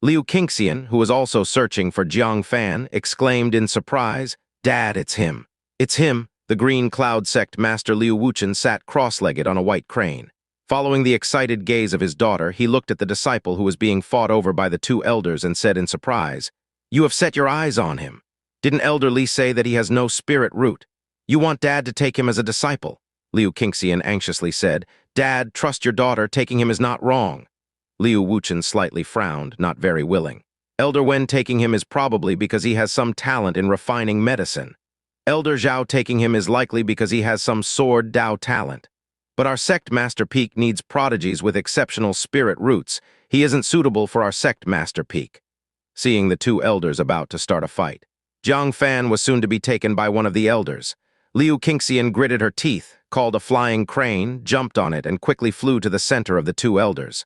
Liu Qingxian, who was also searching for Jiang Fan, exclaimed in surprise, "Dad, it's him. It's him." The Green Cloud sect master Liu Qingxian sat cross-legged on a white crane. Following the excited gaze of his daughter, he looked at the disciple who was being fought over by the two elders and said in surprise, "You have set your eyes on him. Didn't Elder Li say that he has no spirit root? You want Dad to take him as a disciple?" Liu Qingxian anxiously said, "Dad, trust your daughter, taking him is not wrong." Liu Qingxian slightly frowned, not very willing. "Elder Wen taking him is probably because he has some talent in refining medicine. Elder Zhao taking him is likely because he has some sword Dao talent. But our sect master peak needs prodigies with exceptional spirit roots. He isn't suitable for our sect master peak." Seeing the two elders about to start a fight, Jiang Fan was soon to be taken by one of the elders. Liu Qingxian gritted her teeth, called a flying crane, jumped on it, and quickly flew to the center of the two elders.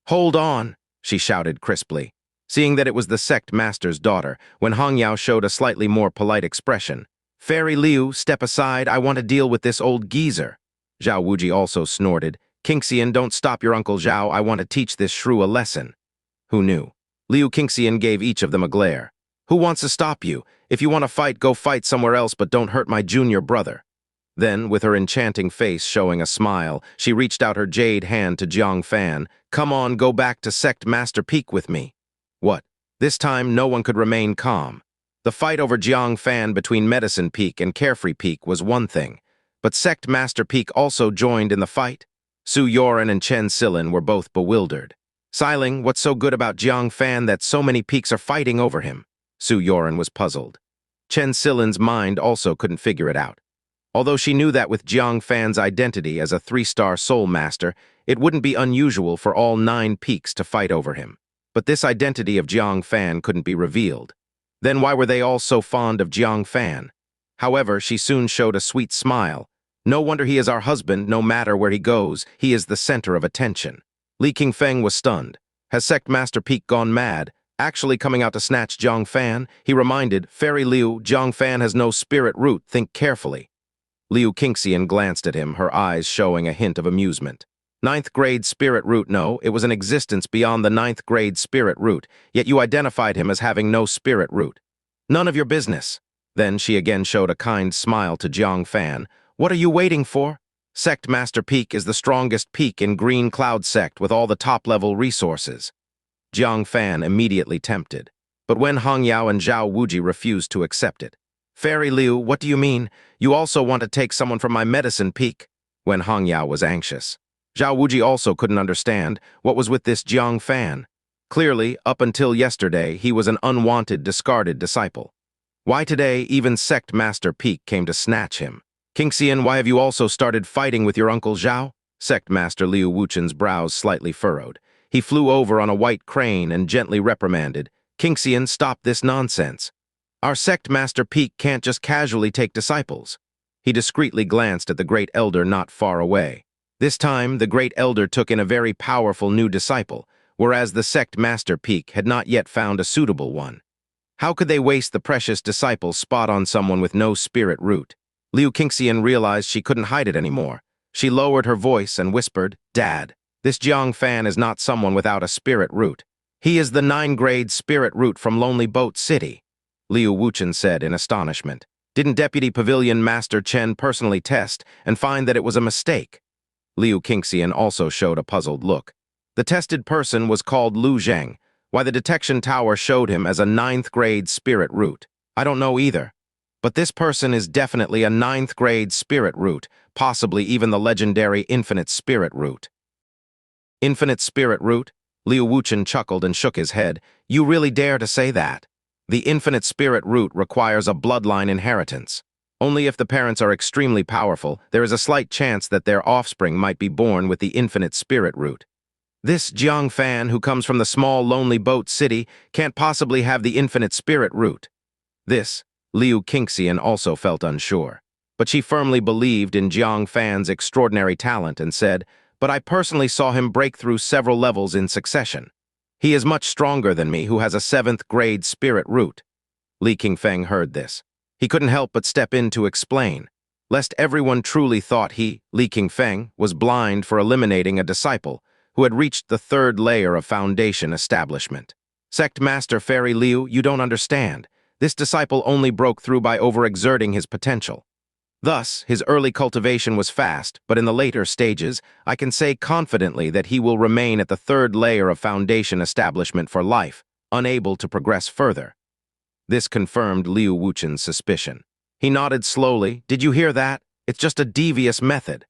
"Hold on," she shouted crisply. Seeing that it was the sect master's daughter, when Hangyao showed a slightly more polite expression. "Fairy Liu, step aside. I want to deal with this old geezer." Zhao Wuji also snorted. "Qingxian, don't stop your Uncle Zhao. I want to teach this shrew a lesson." Who knew? Liu Qingxian gave each of them a glare. "Who wants to stop you? If you want to fight, go fight somewhere else, but don't hurt my junior brother." Then, with her enchanting face showing a smile, she reached out her jade hand to Jiang Fan. "Come on, go back to Sect Master Peak with me." What? This time, no one could remain calm. The fight over Jiang Fan between Medicine Peak and Carefree Peak was one thing, But Sect Master Peak also joined in the fight? Su Yoren and Chen Silin were both bewildered. Xiling, what's so good about Jiang Fan that so many peaks are fighting over him? Su Yoren was puzzled. Chen Silin's mind also couldn't figure it out. Although she knew that with Jiang Fan's identity as a 3-star soul master, it wouldn't be unusual for all 9 peaks to fight over him. But this identity of Jiang Fan couldn't be revealed. Then why were they all so fond of Jiang Fan? However, she soon showed a sweet smile. No wonder he is our husband, no matter where he goes, he is the center of attention. Li Qingfeng was stunned. Has Sect Master Peak gone mad? Actually coming out to snatch Jiang Fan? He reminded, Fairy Liu, Jiang Fan has no spirit root, think carefully. Liu Qingxian glanced at him, her eyes showing a hint of amusement. 9th grade spirit root, no, it was an existence beyond the 9th grade spirit root, yet you identified him as having no spirit root. None of your business. Then she again showed a kind smile to Jiang Fan. What are you waiting for? Sect Master Peak is the strongest peak in Green Cloud Sect with all the top-level resources. Jiang Fan immediately tempted, but Wen Hongyao and Zhao Wuji refused to accept it. Fairy Liu, what do you mean? You also want to take someone from my medicine peak? Wen Hongyao was anxious. Zhao Wuji also couldn't understand what was with this Jiang Fan. Clearly, up until yesterday, he was an unwanted, discarded disciple. Why today even Sect Master Peak came to snatch him? Qingxian, why have you also started fighting with your uncle Zhao? Sect Master Liu Wuchen's brows slightly furrowed. He flew over on a white crane and gently reprimanded. Qingxian, stop this nonsense. Our Sect Master Peak can't just casually take disciples. He discreetly glanced at the Great Elder not far away. This time, the Great Elder took in a very powerful new disciple, whereas the Sect Master Peak had not yet found a suitable one. How could they waste the precious disciple's spot on someone with no spirit root? Liu Qingxian realized she couldn't hide it anymore. She lowered her voice and whispered, Dad, this Jiang Fan is not someone without a spirit root. He is the 9th-grade spirit root from Lonely Boat City. Liu Wuchen said in astonishment. Didn't Deputy Pavilion Master Chen personally test and find that it was a mistake? Liu Qingxian also showed a puzzled look. The tested person was called Lu Zheng, why the detection tower showed him as a 9th-grade spirit root. I don't know either. But this person is definitely a 9th-grade spirit root, possibly even the legendary Infinite Spirit Root. Infinite Spirit Root? Liu Wuchen chuckled and shook his head. You really dare to say that? The Infinite Spirit Root requires a bloodline inheritance. Only if the parents are extremely powerful, there is a slight chance that their offspring might be born with the Infinite Spirit Root. This Jiang Fan, who comes from the small, lonely boat city, can't possibly have the Infinite Spirit Root. This, Liu Qingxian also felt unsure. But she firmly believed in Jiang Fan's extraordinary talent and said, but I personally saw him break through several levels in succession. He is much stronger than me, who has a 7th-grade spirit root. Li Qingfeng heard this. He couldn't help but step in to explain, lest everyone truly thought he, Li Qingfeng, was blind for eliminating a disciple who had reached the 3rd layer of foundation establishment. Sect Master Fairy Liu, you don't understand. This disciple only broke through by overexerting his potential. Thus, his early cultivation was fast, but in the later stages, I can say confidently that he will remain at the 3rd layer of foundation establishment for life, unable to progress further. This confirmed Liu Wuchen's suspicion. He nodded slowly. Did you hear that? It's just a devious method.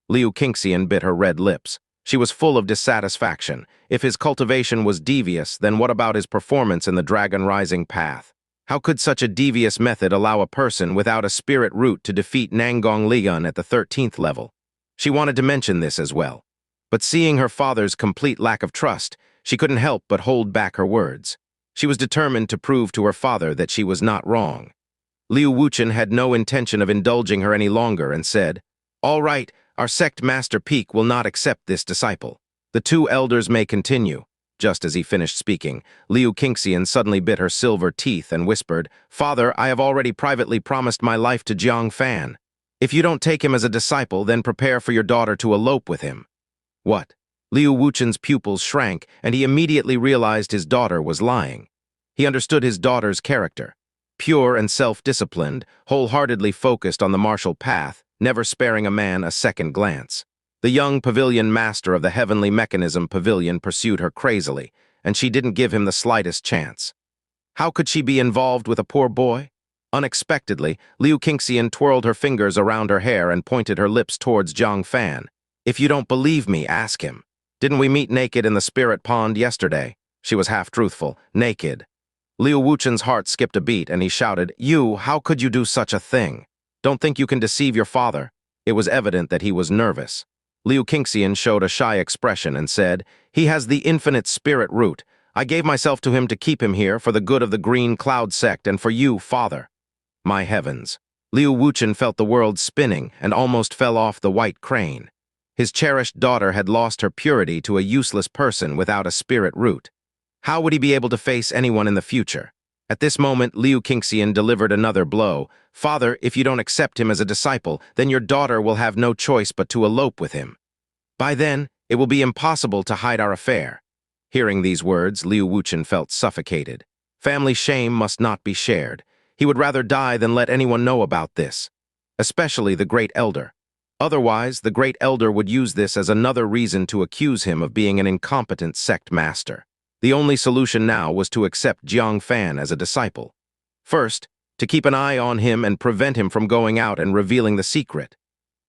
Liu Qingxian bit her red lips. She was full of dissatisfaction. If his cultivation was devious, then what about his performance in the Dragon Rising path? How could such a devious method allow a person without a spirit root to defeat Nangong Lian at the 13th level? She wanted to mention this as well. But seeing her father's complete lack of trust, she couldn't help but hold back her words. She was determined to prove to her father that she was not wrong. Liu Wuchen had no intention of indulging her any longer and said, All right, our Sect Master Peak will not accept this disciple. The 2 elders may continue. Just as he finished speaking, Liu Qingxian suddenly bit her silver teeth and whispered, Father, I have already privately promised my life to Jiang Fan. If you don't take him as a disciple, then prepare for your daughter to elope with him. What? Liu Wuchen's pupils shrank, and he immediately realized his daughter was lying. He understood his daughter's character. Pure and self-disciplined, wholeheartedly focused on the martial path, never sparing a man a second glance. The young pavilion master of the Heavenly Mechanism Pavilion pursued her crazily, and she didn't give him the slightest chance. How could she be involved with a poor boy? Unexpectedly, Liu Qingxian twirled her fingers around her hair and pointed her lips towards Jiang Fan. If you don't believe me, ask him. Didn't we meet naked in the spirit pond yesterday? She was half-truthful. Naked. Liu Wuchen's heart skipped a beat, and he shouted, You, how could you do such a thing? Don't think you can deceive your father. It was evident that he was nervous. Liu Qingxian showed a shy expression and said, He has the infinite spirit root. I gave myself to him to keep him here for the good of the Green Cloud sect and for you, father. My heavens. Liu Wuchen felt the world spinning and almost fell off the white crane. His cherished daughter had lost her purity to a useless person without a spirit root. How would he be able to face anyone in the future? At this moment, Liu Qingxian delivered another blow. Father, if you don't accept him as a disciple, then your daughter will have no choice but to elope with him. By then, it will be impossible to hide our affair. Hearing these words, Liu Wuchen felt suffocated. Family shame must not be shared. He would rather die than let anyone know about this, especially the Great Elder. Otherwise, the Great Elder would use this as another reason to accuse him of being an incompetent sect master. The only solution now was to accept Jiang Fan as a disciple. First, to keep an eye on him and prevent him from going out and revealing the secret.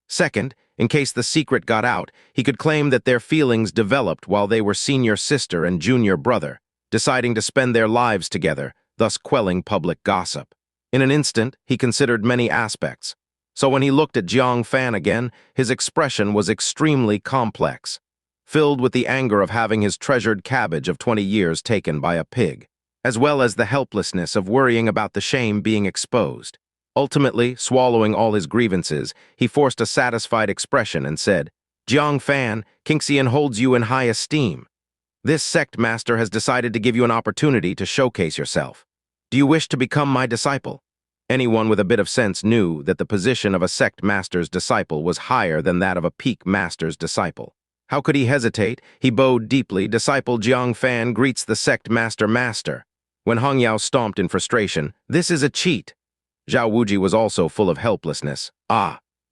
Second, in case the secret got out, he could claim that their feelings developed while they were senior sister and junior brother, deciding to spend their lives together, thus quelling public gossip. In an instant, he considered many aspects. So when he looked at Jiang Fan again, his expression was extremely complex, filled with the anger of having his treasured cabbage of 20 years taken by a pig, as well as the helplessness of worrying about the shame being exposed. Ultimately, swallowing all his grievances, he forced a satisfied expression and said, Jiang Fan, Qingxian holds you in high esteem. This sect master has decided to give you an opportunity to showcase yourself. Do you wish to become my disciple? Anyone with a bit of sense knew that the position of a sect master's disciple was higher than that of a peak master's disciple. How could he hesitate? He bowed deeply. Disciple Jiang Fan greets the sect master. When Hong Yao stomped in frustration, this is a cheat. Zhao Wuji was also full of helplessness.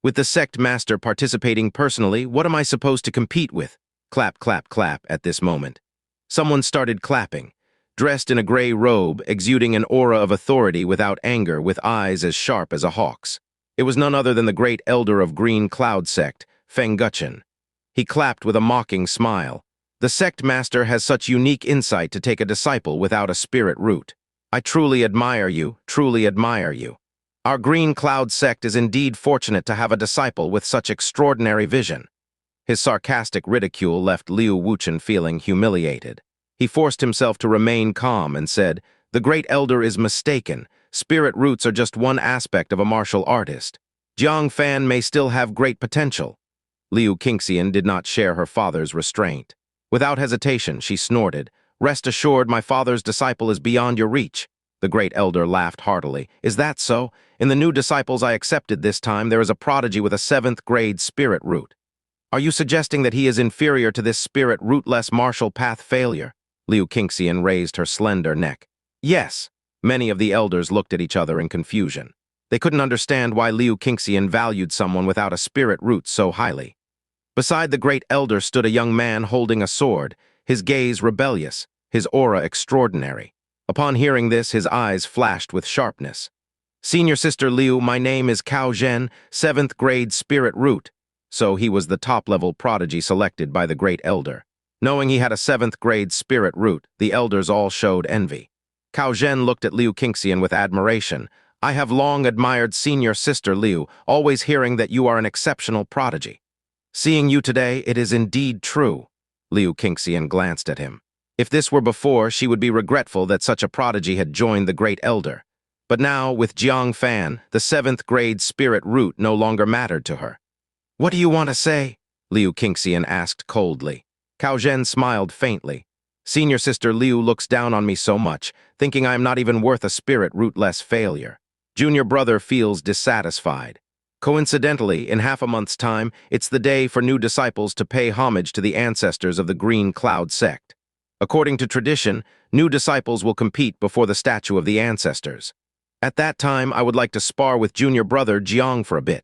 With the sect master participating personally, what am I supposed to compete with? Clap, clap, clap at this moment. Someone started clapping. Dressed in a gray robe, exuding an aura of authority without anger, with eyes as sharp as a hawk's. It was none other than the great elder of Green Cloud sect, Feng Guchen. He clapped with a mocking smile. The sect master has such unique insight to take a disciple without a spirit root. I truly admire you, truly admire you. Our Green Cloud sect is indeed fortunate to have a disciple with such extraordinary vision. His sarcastic ridicule left Liu Wuchen feeling humiliated. He forced himself to remain calm and said, The great elder is mistaken. Spirit roots are just one aspect of a martial artist. Jiang Fan may still have great potential. Liu Qingxian did not share her father's restraint. Without hesitation, she snorted, Rest assured, my father's disciple is beyond your reach. The great elder laughed heartily. Is that so? In the new disciples I accepted this time, there is a prodigy with a 7th grade spirit root. Are you suggesting that he is inferior to this spirit rootless martial path failure? Liu Qingxian raised her slender neck. Yes. Many of the elders looked at each other in confusion. They couldn't understand why Liu Qingxian valued someone without a spirit root so highly. Beside the great elder stood a young man holding a sword, his gaze rebellious, his aura extraordinary. Upon hearing this, his eyes flashed with sharpness. Senior Sister Liu, my name is Cao Zhen, 7th grade spirit root. So he was the top-level prodigy selected by the great elder. Knowing he had a 7th grade spirit root, the elders all showed envy. Cao Zhen looked at Liu Qingxian with admiration. I have long admired Senior Sister Liu, always hearing that you are an exceptional prodigy. Seeing you today, it is indeed true. Liu Qingxian glanced at him. If this were before, she would be regretful that such a prodigy had joined the great elder. But now, with Jiang Fan, the 7th grade spirit root no longer mattered to her. What do you want to say? Liu Qingxian asked coldly. Cao Zhen smiled faintly. Senior Sister Liu looks down on me so much, thinking I am not even worth a spirit rootless failure. Junior brother feels dissatisfied. Coincidentally, in half a month's time, it's the day for new disciples to pay homage to the ancestors of the Green Cloud sect. According to tradition, new disciples will compete before the statue of the ancestors. At that time, I would like to spar with junior brother Jiang for a bit.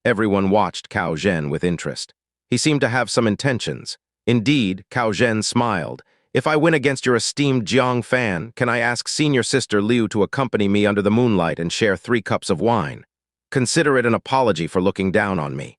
Everyone watched Cao Zhen with interest. He seemed to have some intentions. Indeed, Cao Zhen smiled. If I win against your esteemed Jiang Fan, can I ask senior sister Liu to accompany me under the moonlight and share 3 cups of wine? Consider it an apology for looking down on me.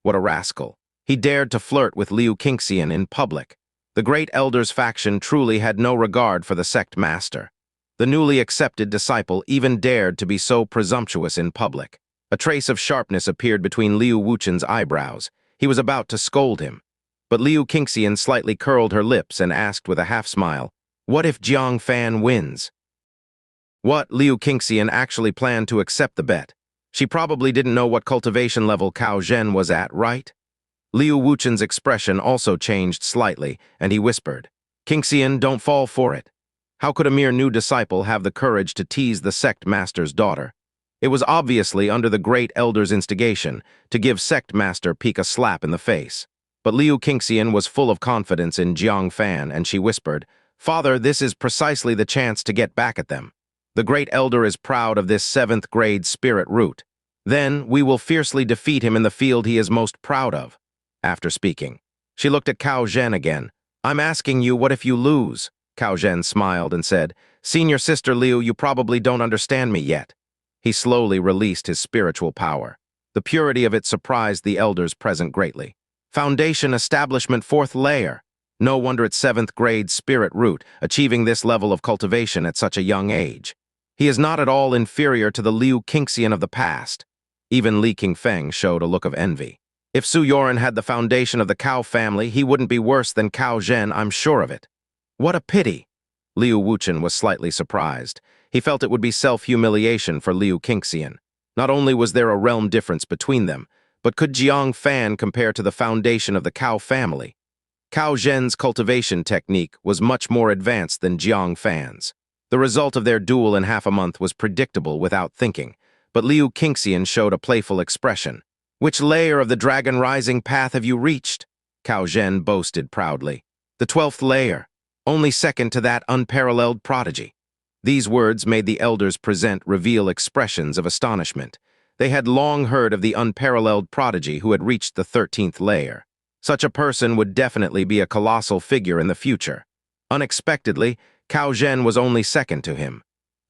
What a rascal. He dared to flirt with Liu Qingxian in public. The great elder's faction truly had no regard for the sect master. The newly accepted disciple even dared to be so presumptuous in public. A trace of sharpness appeared between Liu Wuqian's eyebrows. He was about to scold him. But Liu Qingxian slightly curled her lips and asked with a half-smile, "What if Jiang Fan wins?" Liu Qingxian actually planned to accept the bet. She probably didn't know what cultivation level Cao Zhen was at, right? Liu Wuqian's expression also changed slightly, and he whispered, "Qingxian, don't fall for it. How could a mere new disciple have the courage to tease the sect master's daughter?" It was obviously under the great elder's instigation to give sect master Peek a slap in the face. But Liu Qingxian was full of confidence in Jiang Fan, and she whispered, "Father, this is precisely the chance to get back at them. The great elder is proud of this 7th grade spirit root. Then we will fiercely defeat him in the field he is most proud of." After speaking, she looked at Cao Zhen again. "I'm asking you, what if you lose?" Cao Zhen smiled and said, "Senior sister Liu, you probably don't understand me yet." He slowly released his spiritual power. The purity of it surprised the elders present greatly. Foundation establishment 4th layer. No wonder it's 7th grade spirit root, achieving this level of cultivation at such a young age. He is not at all inferior to the Liu Qingxian of the past. Even Li Qingfeng showed a look of envy. If Su Yoren had the foundation of the Cao family, he wouldn't be worse than Cao Zhen, I'm sure of it. What a pity! Liu Wuqian was slightly surprised. He felt it would be self-humiliation for Liu Qingxian. Not only was there a realm difference between them, but could Jiang Fan compare to the foundation of the Cao family? Cao Zhen's cultivation technique was much more advanced than Jiang Fan's. The result of their duel in half a month was predictable without thinking, but Liu Qingxian showed a playful expression. "Which layer of the dragon rising path have you reached?" Cao Zhen boasted proudly. "The 12th layer, only second to that unparalleled prodigy." These words made the elders present reveal expressions of astonishment. They had long heard of the unparalleled prodigy who had reached the 13th layer. Such a person would definitely be a colossal figure in the future. Unexpectedly, Cao Zhen was only second to him.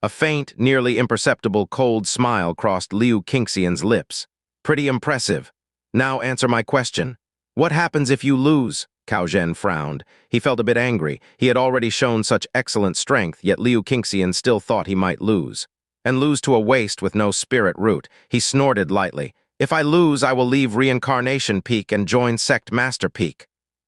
A faint, nearly imperceptible cold smile crossed Liu Qingxian's lips. "Pretty impressive. Now answer my question. What happens if you lose?" Cao Zhen frowned. He felt a bit angry. He had already shown such excellent strength, yet Liu Qingxian still thought he might lose. And lose to a waste with no spirit root. He snorted lightly. "If I lose, I will leave Reincarnation Peak and join Sect Master Peak."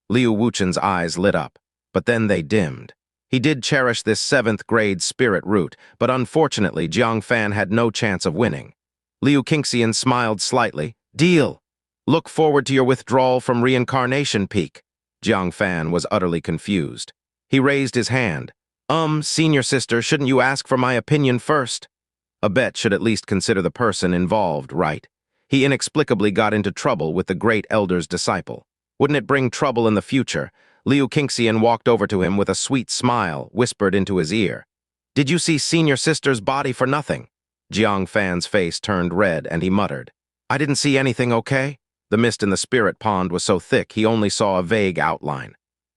Liu Wuqian's eyes lit up, but then they dimmed. He did cherish this 7th grade spirit root, but unfortunately Jiang Fan had no chance of winning. Liu Qingxian smiled slightly. "Deal. Look forward to your withdrawal from Reincarnation Peak." Jiang Fan was utterly confused. He raised his hand. Senior sister, shouldn't you ask for my opinion first?" A bet should at least consider the person involved, right? He inexplicably got into trouble with the great elder's disciple. Wouldn't it bring trouble in the future? Liu Qingxian walked over to him with a sweet smile, whispered into his ear, "Did you see senior sister's body for nothing?" Jiang Fan's face turned red, and he muttered, "I didn't see anything, okay?" The mist in the spirit pond was so thick he only saw a vague outline.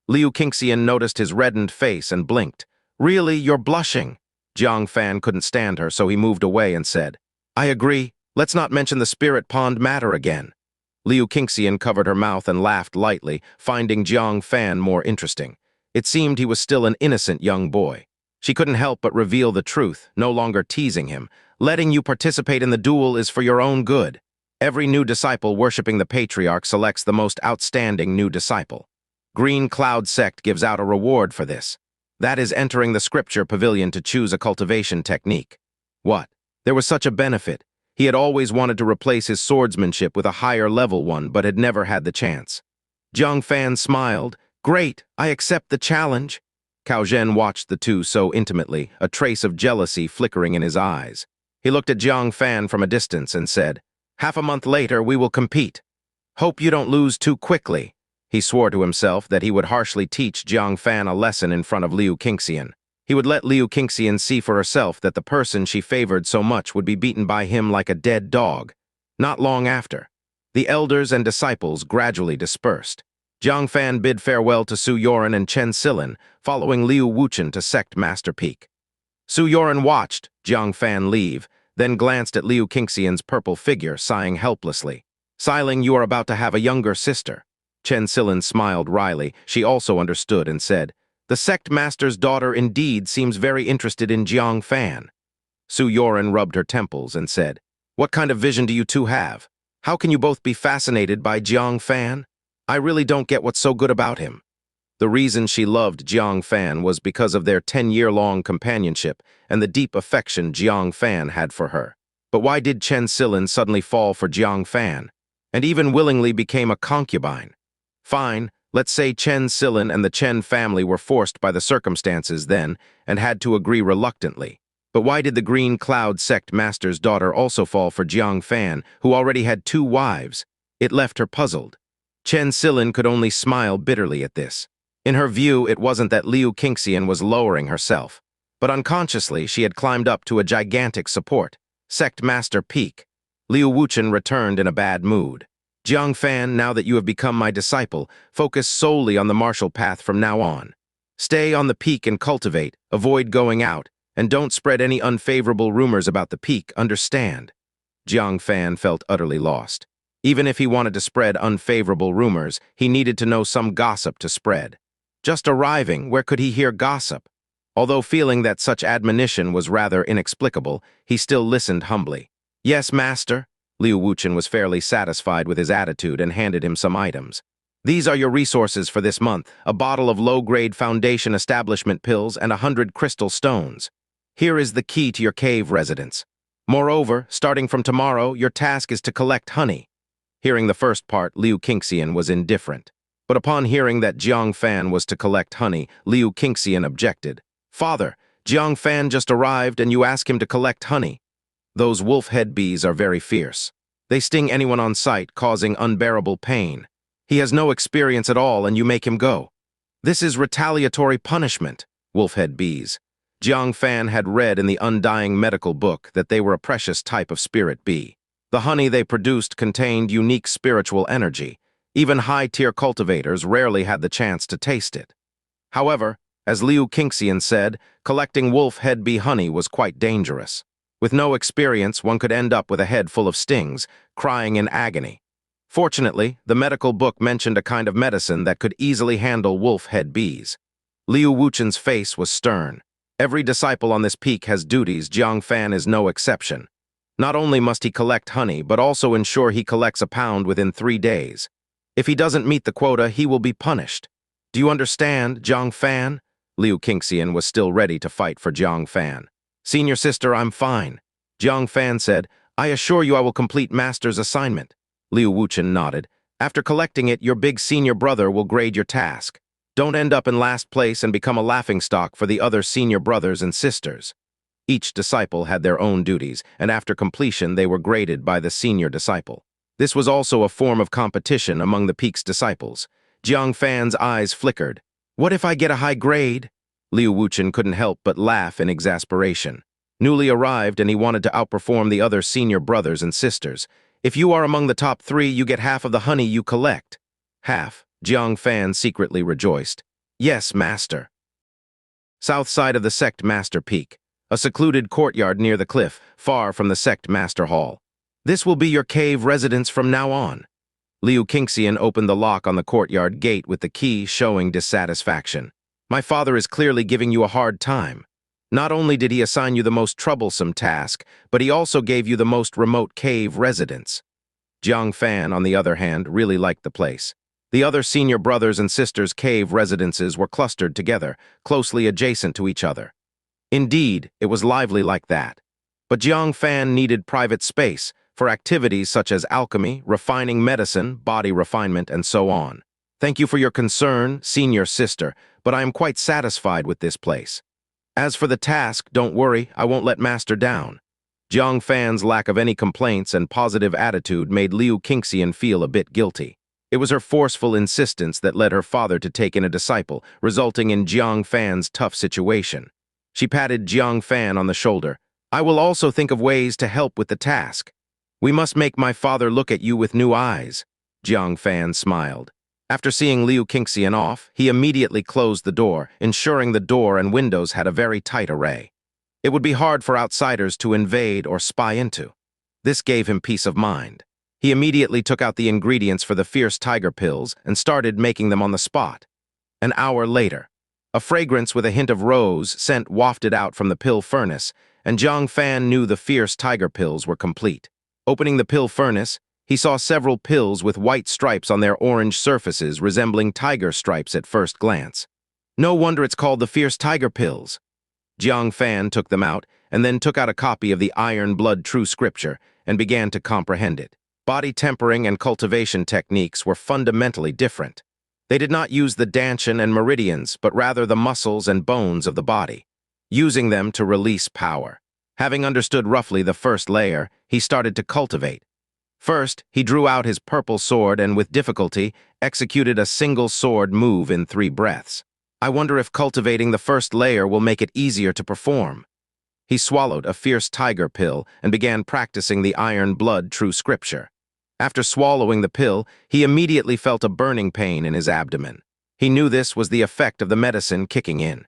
Liu Qingxian noticed his reddened face and blinked. "Really, you're blushing?" Jiang Fan couldn't stand her, so he moved away and said, "I agree. Let's not mention the spirit pond matter again." Liu Qingxian covered her mouth and laughed lightly, finding Jiang Fan more interesting. It seemed he was still an innocent young boy. She couldn't help but reveal the truth, no longer teasing him. "Letting you participate in the duel is for your own good. Every new disciple worshipping the patriarch selects the most outstanding new disciple. Green Cloud Sect gives out a reward for this. That is entering the scripture pavilion to choose a cultivation technique." What? There was such a benefit. He had always wanted to replace his swordsmanship with a higher level one, but had never had the chance. Jiang Fan smiled. "Great, I accept the challenge." Cao Zhen watched the two so intimately, a trace of jealousy flickering in his eyes. He looked at Jiang Fan from a distance and said, "Half a month later, we will compete. Hope you don't lose too quickly." He swore to himself that he would harshly teach Jiang Fan a lesson in front of Liu Qingxian. He would let Liu Qingxian see for herself that the person she favored so much would be beaten by him like a dead dog. Not long after, the elders and disciples gradually dispersed. Jiang Fan bid farewell to Su Yoren and Chen Silin, following Liu Wuchen to Sect Master Peak. Su Yoren watched Jiang Fan leave, then glanced at Liu Qingxian's purple figure, sighing helplessly. "Siling, you are about to have a younger sister." Chen Silin smiled wryly. She also understood and said, "The Sect Master's daughter indeed seems very interested in Jiang Fan." Su Yoren rubbed her temples and said, "What kind of vision do you two have? How can you both be fascinated by Jiang Fan? I really don't get what's so good about him." The reason she loved Jiang Fan was because of their 10-year-long companionship and the deep affection Jiang Fan had for her. But why did Chen Silin suddenly fall for Jiang Fan, and even willingly became a concubine? Fine, let's say Chen Silin and the Chen family were forced by the circumstances then and had to agree reluctantly. But why did the Green Cloud Sect Master's daughter also fall for Jiang Fan, who already had 2 wives? It left her puzzled. Chen Silin could only smile bitterly at this. In her view, it wasn't that Liu Qingxian was lowering herself, but unconsciously she had climbed up to a gigantic support, Sect Master Peak. Liu Wuchen returned in a bad mood. "Jiang Fan, now that you have become my disciple, focus solely on the martial path from now on. Stay on the peak and cultivate, avoid going out, and don't spread any unfavorable rumors about the peak, understand?" Jiang Fan felt utterly lost. Even if he wanted to spread unfavorable rumors, he needed to know some gossip to spread. Just arriving, where could he hear gossip? Although feeling that such admonition was rather inexplicable, he still listened humbly. "Yes, master." Liu Wuchen was fairly satisfied with his attitude and handed him some items. "These are your resources for this month, a bottle of low-grade foundation establishment pills and 100 crystal stones. Here is the key to your cave residence. Moreover, starting from tomorrow, your task is to collect honey." Hearing the first part, Liu Qingxian was indifferent. But upon hearing that Jiang Fan was to collect honey, Liu Qingxian objected. "Father, Jiang Fan just arrived and you ask him to collect honey. Those wolf-head bees are very fierce. They sting anyone on sight, causing unbearable pain. He has no experience at all and you make him go. This is retaliatory punishment." Wolf-head bees. Jiang Fan had read in the undying medical book that they were a precious type of spirit bee. The honey they produced contained unique spiritual energy. Even high-tier cultivators rarely had the chance to taste it. However, as Liu Qingxian said, collecting wolf-head bee honey was quite dangerous. With no experience, one could end up with a head full of stings, crying in agony. Fortunately, the medical book mentioned a kind of medicine that could easily handle wolf-head bees. Liu Wuchen's face was stern. Every disciple on this peak has duties. Jiang Fan is no exception. Not only must he collect honey, but also ensure he collects a pound within 3 days. If he doesn't meet the quota, he will be punished. "Do you understand, Jiang Fan?" Liu Qingxian was still ready to fight for Jiang Fan. "Senior sister, I'm fine." Jiang Fan said, "I assure you I will complete master's assignment." Liu Wuchen nodded. "After collecting it, your big senior brother will grade your task. Don't end up in last place and become a laughingstock for the other senior brothers and sisters." Each disciple had their own duties, and after completion they were graded by the senior disciple. This was also a form of competition among the peak's disciples. Jiang Fan's eyes flickered. "What if I get a high grade?" Liu Wuchen couldn't help but laugh in exasperation. Newly arrived and he wanted to outperform the other senior brothers and sisters. "If you are among the top 3, you get half of the honey you collect." "Half?" Jiang Fan secretly rejoiced. "Yes, master." South side of the Sect Master Peak, a secluded courtyard near the cliff, far from the Sect Master Hall. "This will be your cave residence from now on." Liu Qingxian opened the lock on the courtyard gate with the key, showing dissatisfaction. "My father is clearly giving you a hard time. Not only did he assign you the most troublesome task, but he also gave you the most remote cave residence." Jiang Fan, on the other hand, really liked the place. The other senior brothers and sisters' cave residences were clustered together, closely adjacent to each other. Indeed, it was lively like that. But Jiang Fan needed private space for activities such as alchemy, refining medicine, body refinement, and so on. "Thank you for your concern, senior sister, but I am quite satisfied with this place. As for the task, don't worry, I won't let master down." Jiang Fan's lack of any complaints and positive attitude made Liu Qingxian feel a bit guilty. It was her forceful insistence that led her father to take in a disciple, resulting in Jiang Fan's tough situation. She patted Jiang Fan on the shoulder. "I will also think of ways to help with the task. We must make my father look at you with new eyes." Jiang Fan smiled. After seeing Liu Qingxian off, he immediately closed the door, ensuring the door and windows had a very tight array. It would be hard for outsiders to invade or spy into. This gave him peace of mind. He immediately took out the ingredients for the fierce tiger pills and started making them on the spot. An hour later, a fragrance with a hint of rose scent wafted out from the pill furnace, and Jiang Fan knew the fierce tiger pills were complete. Opening the pill furnace, he saw several pills with white stripes on their orange surfaces resembling tiger stripes at first glance. No wonder it's called the fierce tiger pills. Jiang Fan took them out and then took out a copy of the Iron Blood True Scripture and began to comprehend it. Body tempering and cultivation techniques were fundamentally different. They did not use the dantian and meridians, but rather the muscles and bones of the body, using them to release power. Having understood roughly the first layer, he started to cultivate. First, he drew out his purple sword and with difficulty executed a single sword move in 3 breaths. I wonder if cultivating the first layer will make it easier to perform. He swallowed a fierce tiger pill and began practicing the Iron Blood True Scripture. After swallowing the pill, he immediately felt a burning pain in his abdomen. He knew this was the effect of the medicine kicking in.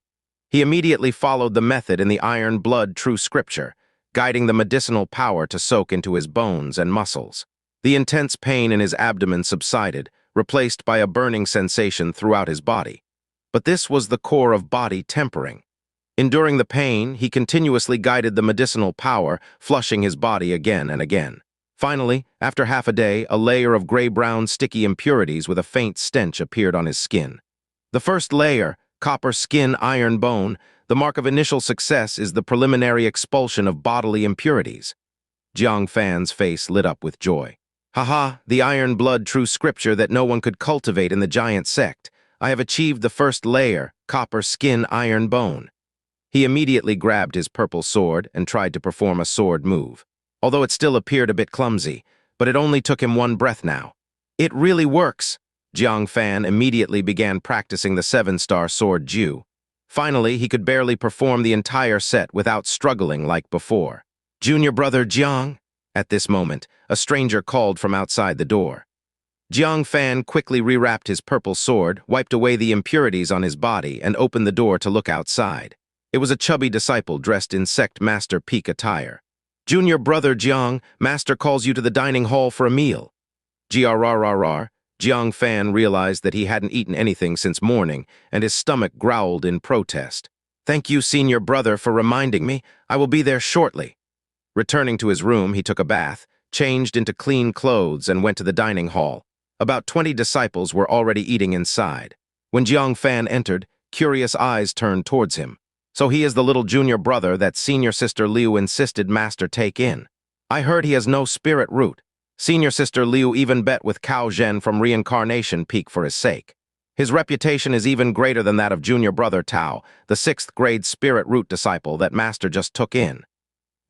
He immediately followed the method in the Iron Blood True Scripture, guiding the medicinal power to soak into his bones and muscles. The intense pain in his abdomen subsided, replaced by a burning sensation throughout his body. But this was the core of body tempering. Enduring the pain, he continuously guided the medicinal power, flushing his body again and again. Finally, after half a day, a layer of gray-brown sticky impurities with a faint stench appeared on his skin. The first layer, copper skin iron bone, the mark of initial success is the preliminary expulsion of bodily impurities. Jiang Fan's face lit up with joy. Haha, the Iron Blood True Scripture that no one could cultivate in the giant sect. I have achieved the first layer, copper skin iron bone. He immediately grabbed his purple sword and tried to perform a sword move. Although it still appeared a bit clumsy, but it only took him 1 breath now. It really works. Jiang Fan immediately began practicing the 7-star sword Jiu. Finally, he could barely perform the entire set without struggling like before. Junior brother Jiang? At this moment, a stranger called from outside the door. Jiang Fan quickly rewrapped his purple sword, wiped away the impurities on his body, and opened the door to look outside. It was a chubby disciple dressed in sect master peak attire. Junior brother Jiang, master calls you to the dining hall for a meal. Grrrr. Jiang Fan realized that he hadn't eaten anything since morning, and his stomach growled in protest. Thank you, senior brother, for reminding me. I will be there shortly. Returning to his room, he took a bath, changed into clean clothes, and went to the dining hall. About 20 disciples were already eating inside. When Jiang Fan entered, curious eyes turned towards him. So he is the little junior brother that senior sister Liu insisted master take in. I heard he has no spirit root. Senior sister Liu even bet with Cao Zhen from Reincarnation Peak for his sake. His reputation is even greater than that of junior brother Tao, the 6th grade spirit root disciple that master just took in.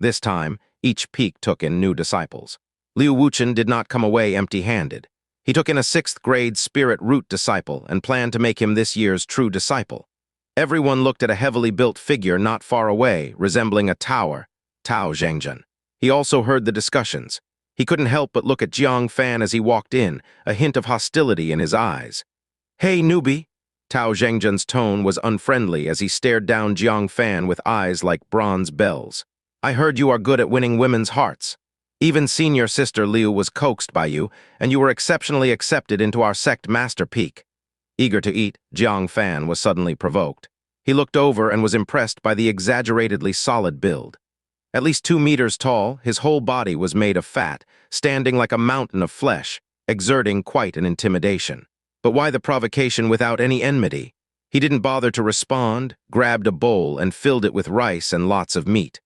This time, each peak took in new disciples. Liu Wuchen did not come away empty-handed. He took in a 6th grade spirit root disciple and planned to make him this year's true disciple. Everyone looked at a heavily built figure not far away, resembling a tower, Tao Zhengzhen. He also heard the discussions. He couldn't help but look at Jiang Fan as he walked in, a hint of hostility in his eyes. Hey, newbie! Tao Zhengzhen's tone was unfriendly as he stared down Jiang Fan with eyes like bronze bells. I heard you are good at winning women's hearts. Even senior sister Liu was coaxed by you, and you were exceptionally accepted into our sect master peak. Eager to eat, Jiang Fan was suddenly provoked. He looked over and was impressed by the exaggeratedly solid build. At least 2 meters tall, his whole body was made of fat, standing like a mountain of flesh, exerting quite an intimidation. But why the provocation without any enmity? He didn't bother to respond, grabbed a bowl and filled it with rice and lots of meat.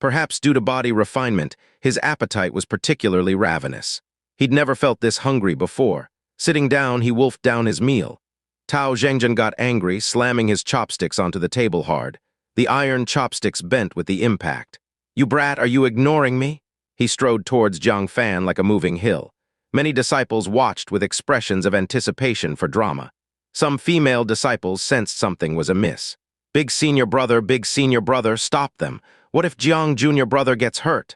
Perhaps due to body refinement, his appetite was particularly ravenous. He'd never felt this hungry before. Sitting down, he wolfed down his meal. Tao Zhengzhen got angry, slamming his chopsticks onto the table hard. The iron chopsticks bent with the impact. You brat, are you ignoring me? He strode towards Jiang Fan like a moving hill. Many disciples watched with expressions of anticipation for drama. Some female disciples sensed something was amiss. Big senior brother, stop them. What if Jiang junior brother gets hurt?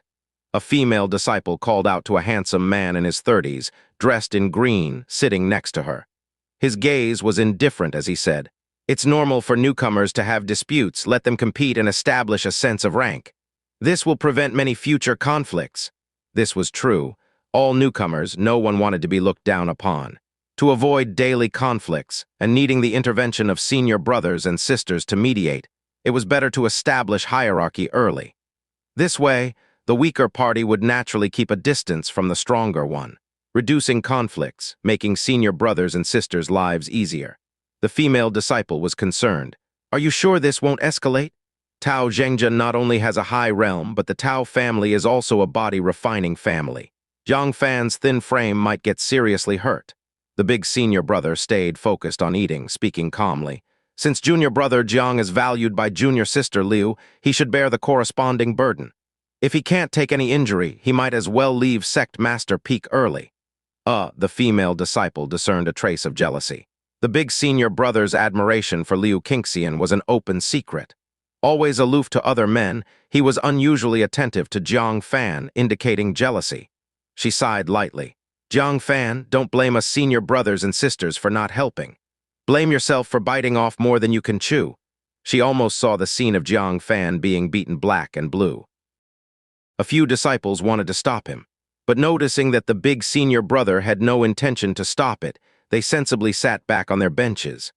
A female disciple called out to a handsome man in his 30s, dressed in green, sitting next to her. His gaze was indifferent as he said, "It's normal for newcomers to have disputes. Let them compete and establish a sense of rank. This will prevent many future conflicts." This was true. All newcomers, no one wanted to be looked down upon. To avoid daily conflicts and needing the intervention of senior brothers and sisters to mediate, it was better to establish hierarchy early. This way, the weaker party would naturally keep a distance from the stronger one, reducing conflicts, making senior brothers and sisters' lives easier. The female disciple was concerned. "Are you sure this won't escalate? Tao Zhengzhen not only has a high realm, but the Tao family is also a body-refining family. Jiang Fan's thin frame might get seriously hurt." The big senior brother stayed focused on eating, speaking calmly. Since junior brother Jiang is valued by junior sister Liu, he should bear the corresponding burden. If he can't take any injury, he might as well leave Sect Master Peak early. The female disciple discerned a trace of jealousy. The big senior brother's admiration for Liu Qingxian was an open secret. Always aloof to other men, he was unusually attentive to Jiang Fan, indicating jealousy. She sighed lightly. "Jiang Fan, don't blame us senior brothers and sisters for not helping. Blame yourself for biting off more than you can chew." She almost saw the scene of Jiang Fan being beaten black and blue. A few disciples wanted to stop him, but noticing that the big senior brother had no intention to stop it, they sensibly sat back on their benches.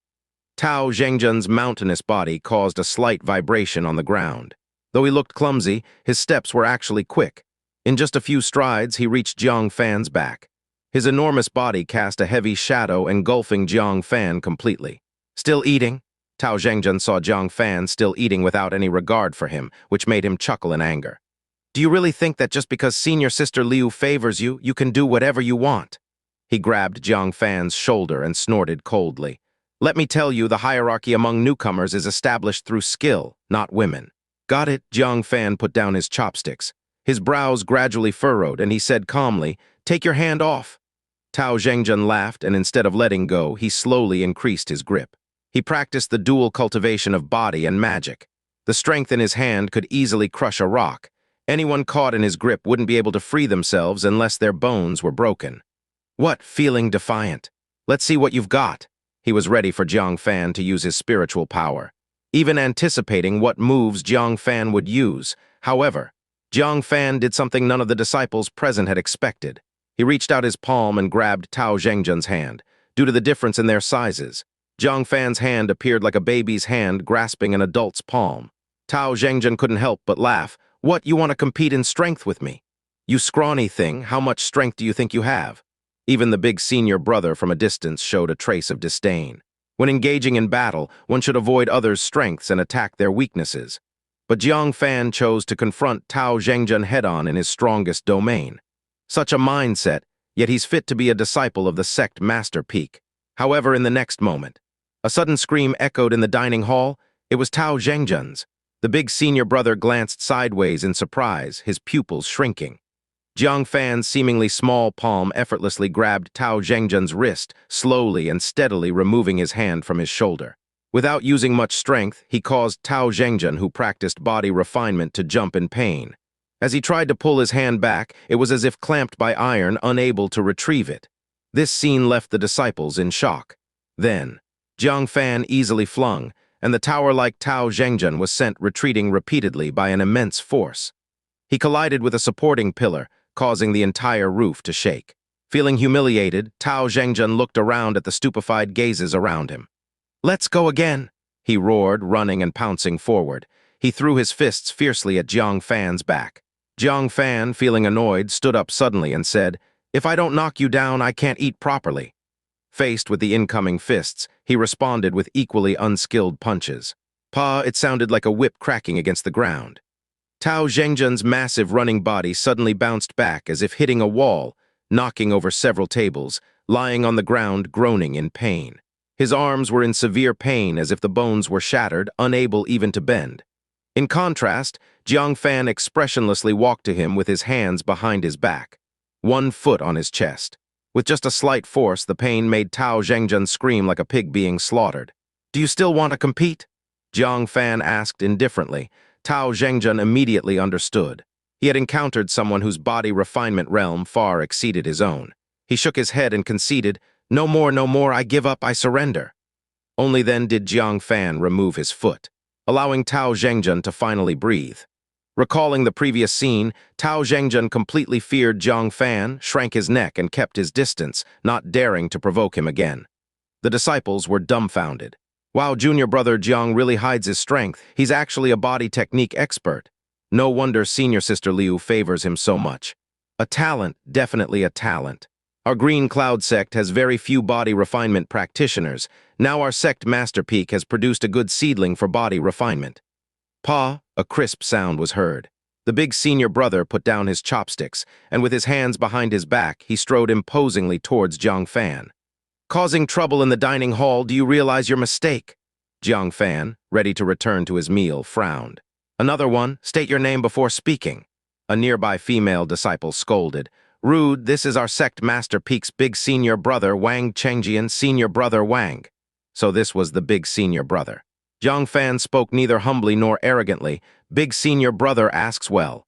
Tao Zhengzhen's mountainous body caused a slight vibration on the ground. Though he looked clumsy, his steps were actually quick. In just a few strides, he reached Jiang Fan's back. His enormous body cast a heavy shadow engulfing Jiang Fan completely. "Still eating?" Tao Zhengzhen saw Jiang Fan still eating without any regard for him, which made him chuckle in anger. "Do you really think that just because senior sister Liu favors you, you can do whatever you want?" He grabbed Jiang Fan's shoulder and snorted coldly. "Let me tell you, the hierarchy among newcomers is established through skill, not women." "Got it," Jiang Fan put down his chopsticks. His brows gradually furrowed, and he said calmly, "Take your hand off." Tao Zhengzhen laughed, and instead of letting go, he slowly increased his grip. He practiced the dual cultivation of body and magic. The strength in his hand could easily crush a rock. Anyone caught in his grip wouldn't be able to free themselves unless their bones were broken. "What, feeling defiant? Let's see what you've got." He was ready for Jiang Fan to use his spiritual power, even anticipating what moves Jiang Fan would use. However, Jiang Fan did something none of the disciples present had expected. He reached out his palm and grabbed Tao Zhengzhen's hand. Due to the difference in their sizes, Jiang Fan's hand appeared like a baby's hand grasping an adult's palm. Tao Zhengzhen couldn't help but laugh. "What, you want to compete in strength with me? You scrawny thing, how much strength do you think you have?" Even the big senior brother from a distance showed a trace of disdain. When engaging in battle, one should avoid others' strengths and attack their weaknesses. But Jiang Fan chose to confront Tao Zhengzhen head-on in his strongest domain. Such a mindset, yet he's fit to be a disciple of the Sect Master Peak. However, in the next moment, a sudden scream echoed in the dining hall. It was Tao Zhengzhen's. The big senior brother glanced sideways in surprise, his pupils shrinking. Jiang Fan's seemingly small palm effortlessly grabbed Tao Zhengzhen's wrist, slowly and steadily removing his hand from his shoulder. Without using much strength, he caused Tao Zhengzhen, who practiced body refinement, to jump in pain. As he tried to pull his hand back, it was as if clamped by iron, unable to retrieve it. This scene left the disciples in shock. Then, Jiang Fan easily flung, and the tower-like Tao Zhengzhen was sent retreating repeatedly by an immense force. He collided with a supporting pillar, causing the entire roof to shake. Feeling humiliated, Tao Zhengzhen looked around at the stupefied gazes around him. "Let's go again," he roared, running and pouncing forward. He threw his fists fiercely at Jiang Fan's back. Jiang Fan, feeling annoyed, stood up suddenly and said, "If I don't knock you down, I can't eat properly." Faced with the incoming fists, he responded with equally unskilled punches. It sounded like a whip cracking against the ground. Tao Zhengzhen's massive running body suddenly bounced back as if hitting a wall, knocking over several tables, lying on the ground groaning in pain. His arms were in severe pain as if the bones were shattered, unable even to bend. In contrast, Jiang Fan expressionlessly walked to him with his hands behind his back, one foot on his chest. With just a slight force, the pain made Tao Zhengzhen scream like a pig being slaughtered. "Do you still want to compete?" Jiang Fan asked indifferently. Tao Zhengzhen immediately understood. He had encountered someone whose body refinement realm far exceeded his own. He shook his head and conceded, No more, no more, I give up, I surrender. Only then did Jiang Fan remove his foot, allowing Tao Zhengjun to finally breathe. Recalling the previous scene, Tao Zhengjun completely feared Jiang Fan, shrank his neck, and kept his distance, not daring to provoke him again. The disciples were dumbfounded. Wow, junior brother Jiang really hides his strength. He's actually a body technique expert. No wonder senior sister Liu favors him so much. A talent, definitely a talent. Our Green Cloud sect has very few body refinement practitioners. Now our sect Master Peak has produced a good seedling for body refinement. Pa, a crisp sound was heard. The big senior brother put down his chopsticks, and with his hands behind his back, he strode imposingly towards Jiang Fan. Causing trouble in the dining hall, do you realize your mistake? Jiang Fan, ready to return to his meal, frowned. Another one, state your name before speaking. A nearby female disciple scolded. Rude, this is our sect Master Peak's big senior brother, Wang Qingxian, senior brother Wang. So this was the big senior brother. Jiang Fan spoke neither humbly nor arrogantly. Big senior brother asks well.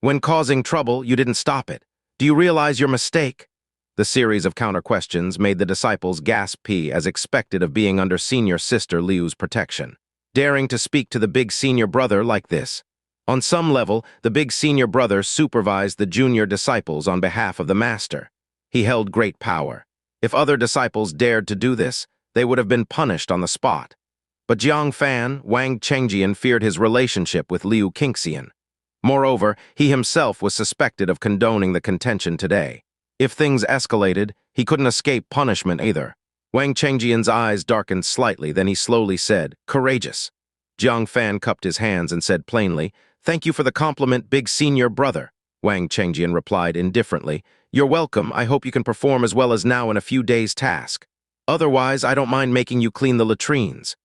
When causing trouble, you didn't stop it. Do you realize your mistake? The series of counter-questions made the disciples gasp as expected of being under senior sister Liu's protection. Daring to speak to the big senior brother like this. On some level, the big senior brother supervised the junior disciples on behalf of the master. He held great power. If other disciples dared to do this, they would have been punished on the spot. But Jiang Fan, Wang Qingxian feared his relationship with Liu Qingxian. Moreover, he himself was suspected of condoning the contention today. If things escalated, he couldn't escape punishment either. Wang Qingxian's eyes darkened slightly, then he slowly said, "Courageous." Jiang Fan cupped his hands and said plainly, "Thank you for the compliment, big senior brother." Wang Qingxian replied indifferently, "You're welcome. I hope you can perform as well as now in a few days' task. Otherwise, I don't mind making you clean the latrines."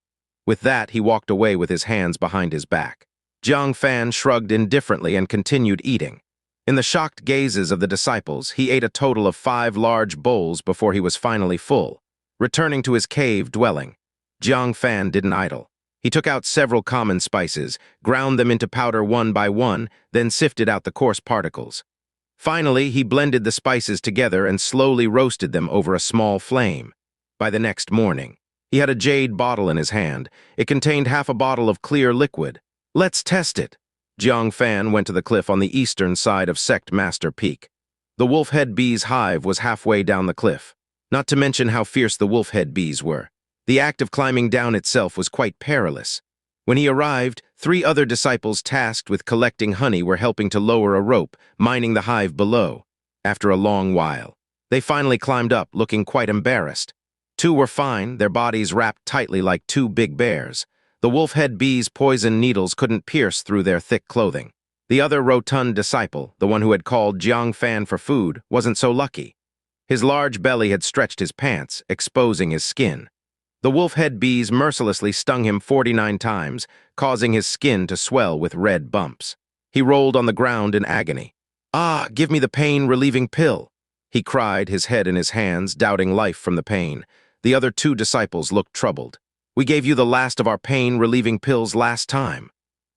With that, he walked away with his hands behind his back. Jiang Fan shrugged indifferently and continued eating. In the shocked gazes of the disciples, he ate a total of 5 large bowls before he was finally full. Returning to his cave dwelling, Jiang Fan didn't idle. He took out several common spices, ground them into powder one by one, then sifted out the coarse particles. Finally, he blended the spices together and slowly roasted them over a small flame. By the next morning, he had a jade bottle in his hand. It contained half a bottle of clear liquid. "Let's test it." Jiang Fan went to the cliff on the eastern side of Sect Master Peak. The wolf-head bees' hive was halfway down the cliff, not to mention how fierce the wolf-head bees were. The act of climbing down itself was quite perilous. When he arrived, 3 other disciples tasked with collecting honey were helping to lower a rope, mining the hive below. After a long while, they finally climbed up, looking quite embarrassed. 2 were fine, their bodies wrapped tightly like 2 big bears. The wolf-head bees' poison needles couldn't pierce through their thick clothing. The other rotund disciple, the one who had called Jiang Fan for food, wasn't so lucky. His large belly had stretched his pants, exposing his skin. The wolf-head bees mercilessly stung him 49 times, causing his skin to swell with red bumps. He rolled on the ground in agony. "Ah, give me the pain-relieving pill," he cried, his head in his hands, doubting life from the pain. The other 2 disciples looked troubled. "We gave you the last of our pain-relieving pills last time."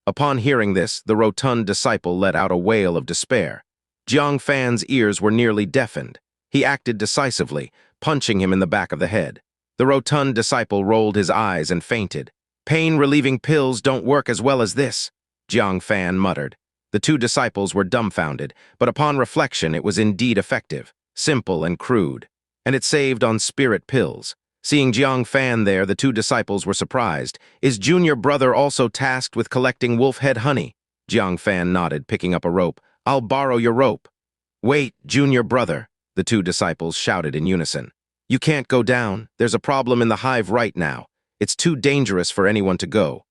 Upon hearing this, the rotund disciple let out a wail of despair. Jiang Fan's ears were nearly deafened. He acted decisively, punching him in the back of the head. The rotund disciple rolled his eyes and fainted. "Pain-relieving pills don't work as well as this," Jiang Fan muttered. The 2 disciples were dumbfounded, but upon reflection it was indeed effective, simple and crude. And it saved on spirit pills. Seeing Jiang Fan there, the 2 disciples were surprised. "Is junior brother also tasked with collecting wolf-head honey?" Jiang Fan nodded, picking up a rope. "I'll borrow your rope." "Wait, junior brother," the 2 disciples shouted in unison. "You can't go down. There's a problem in the hive right now. It's too dangerous for anyone to go."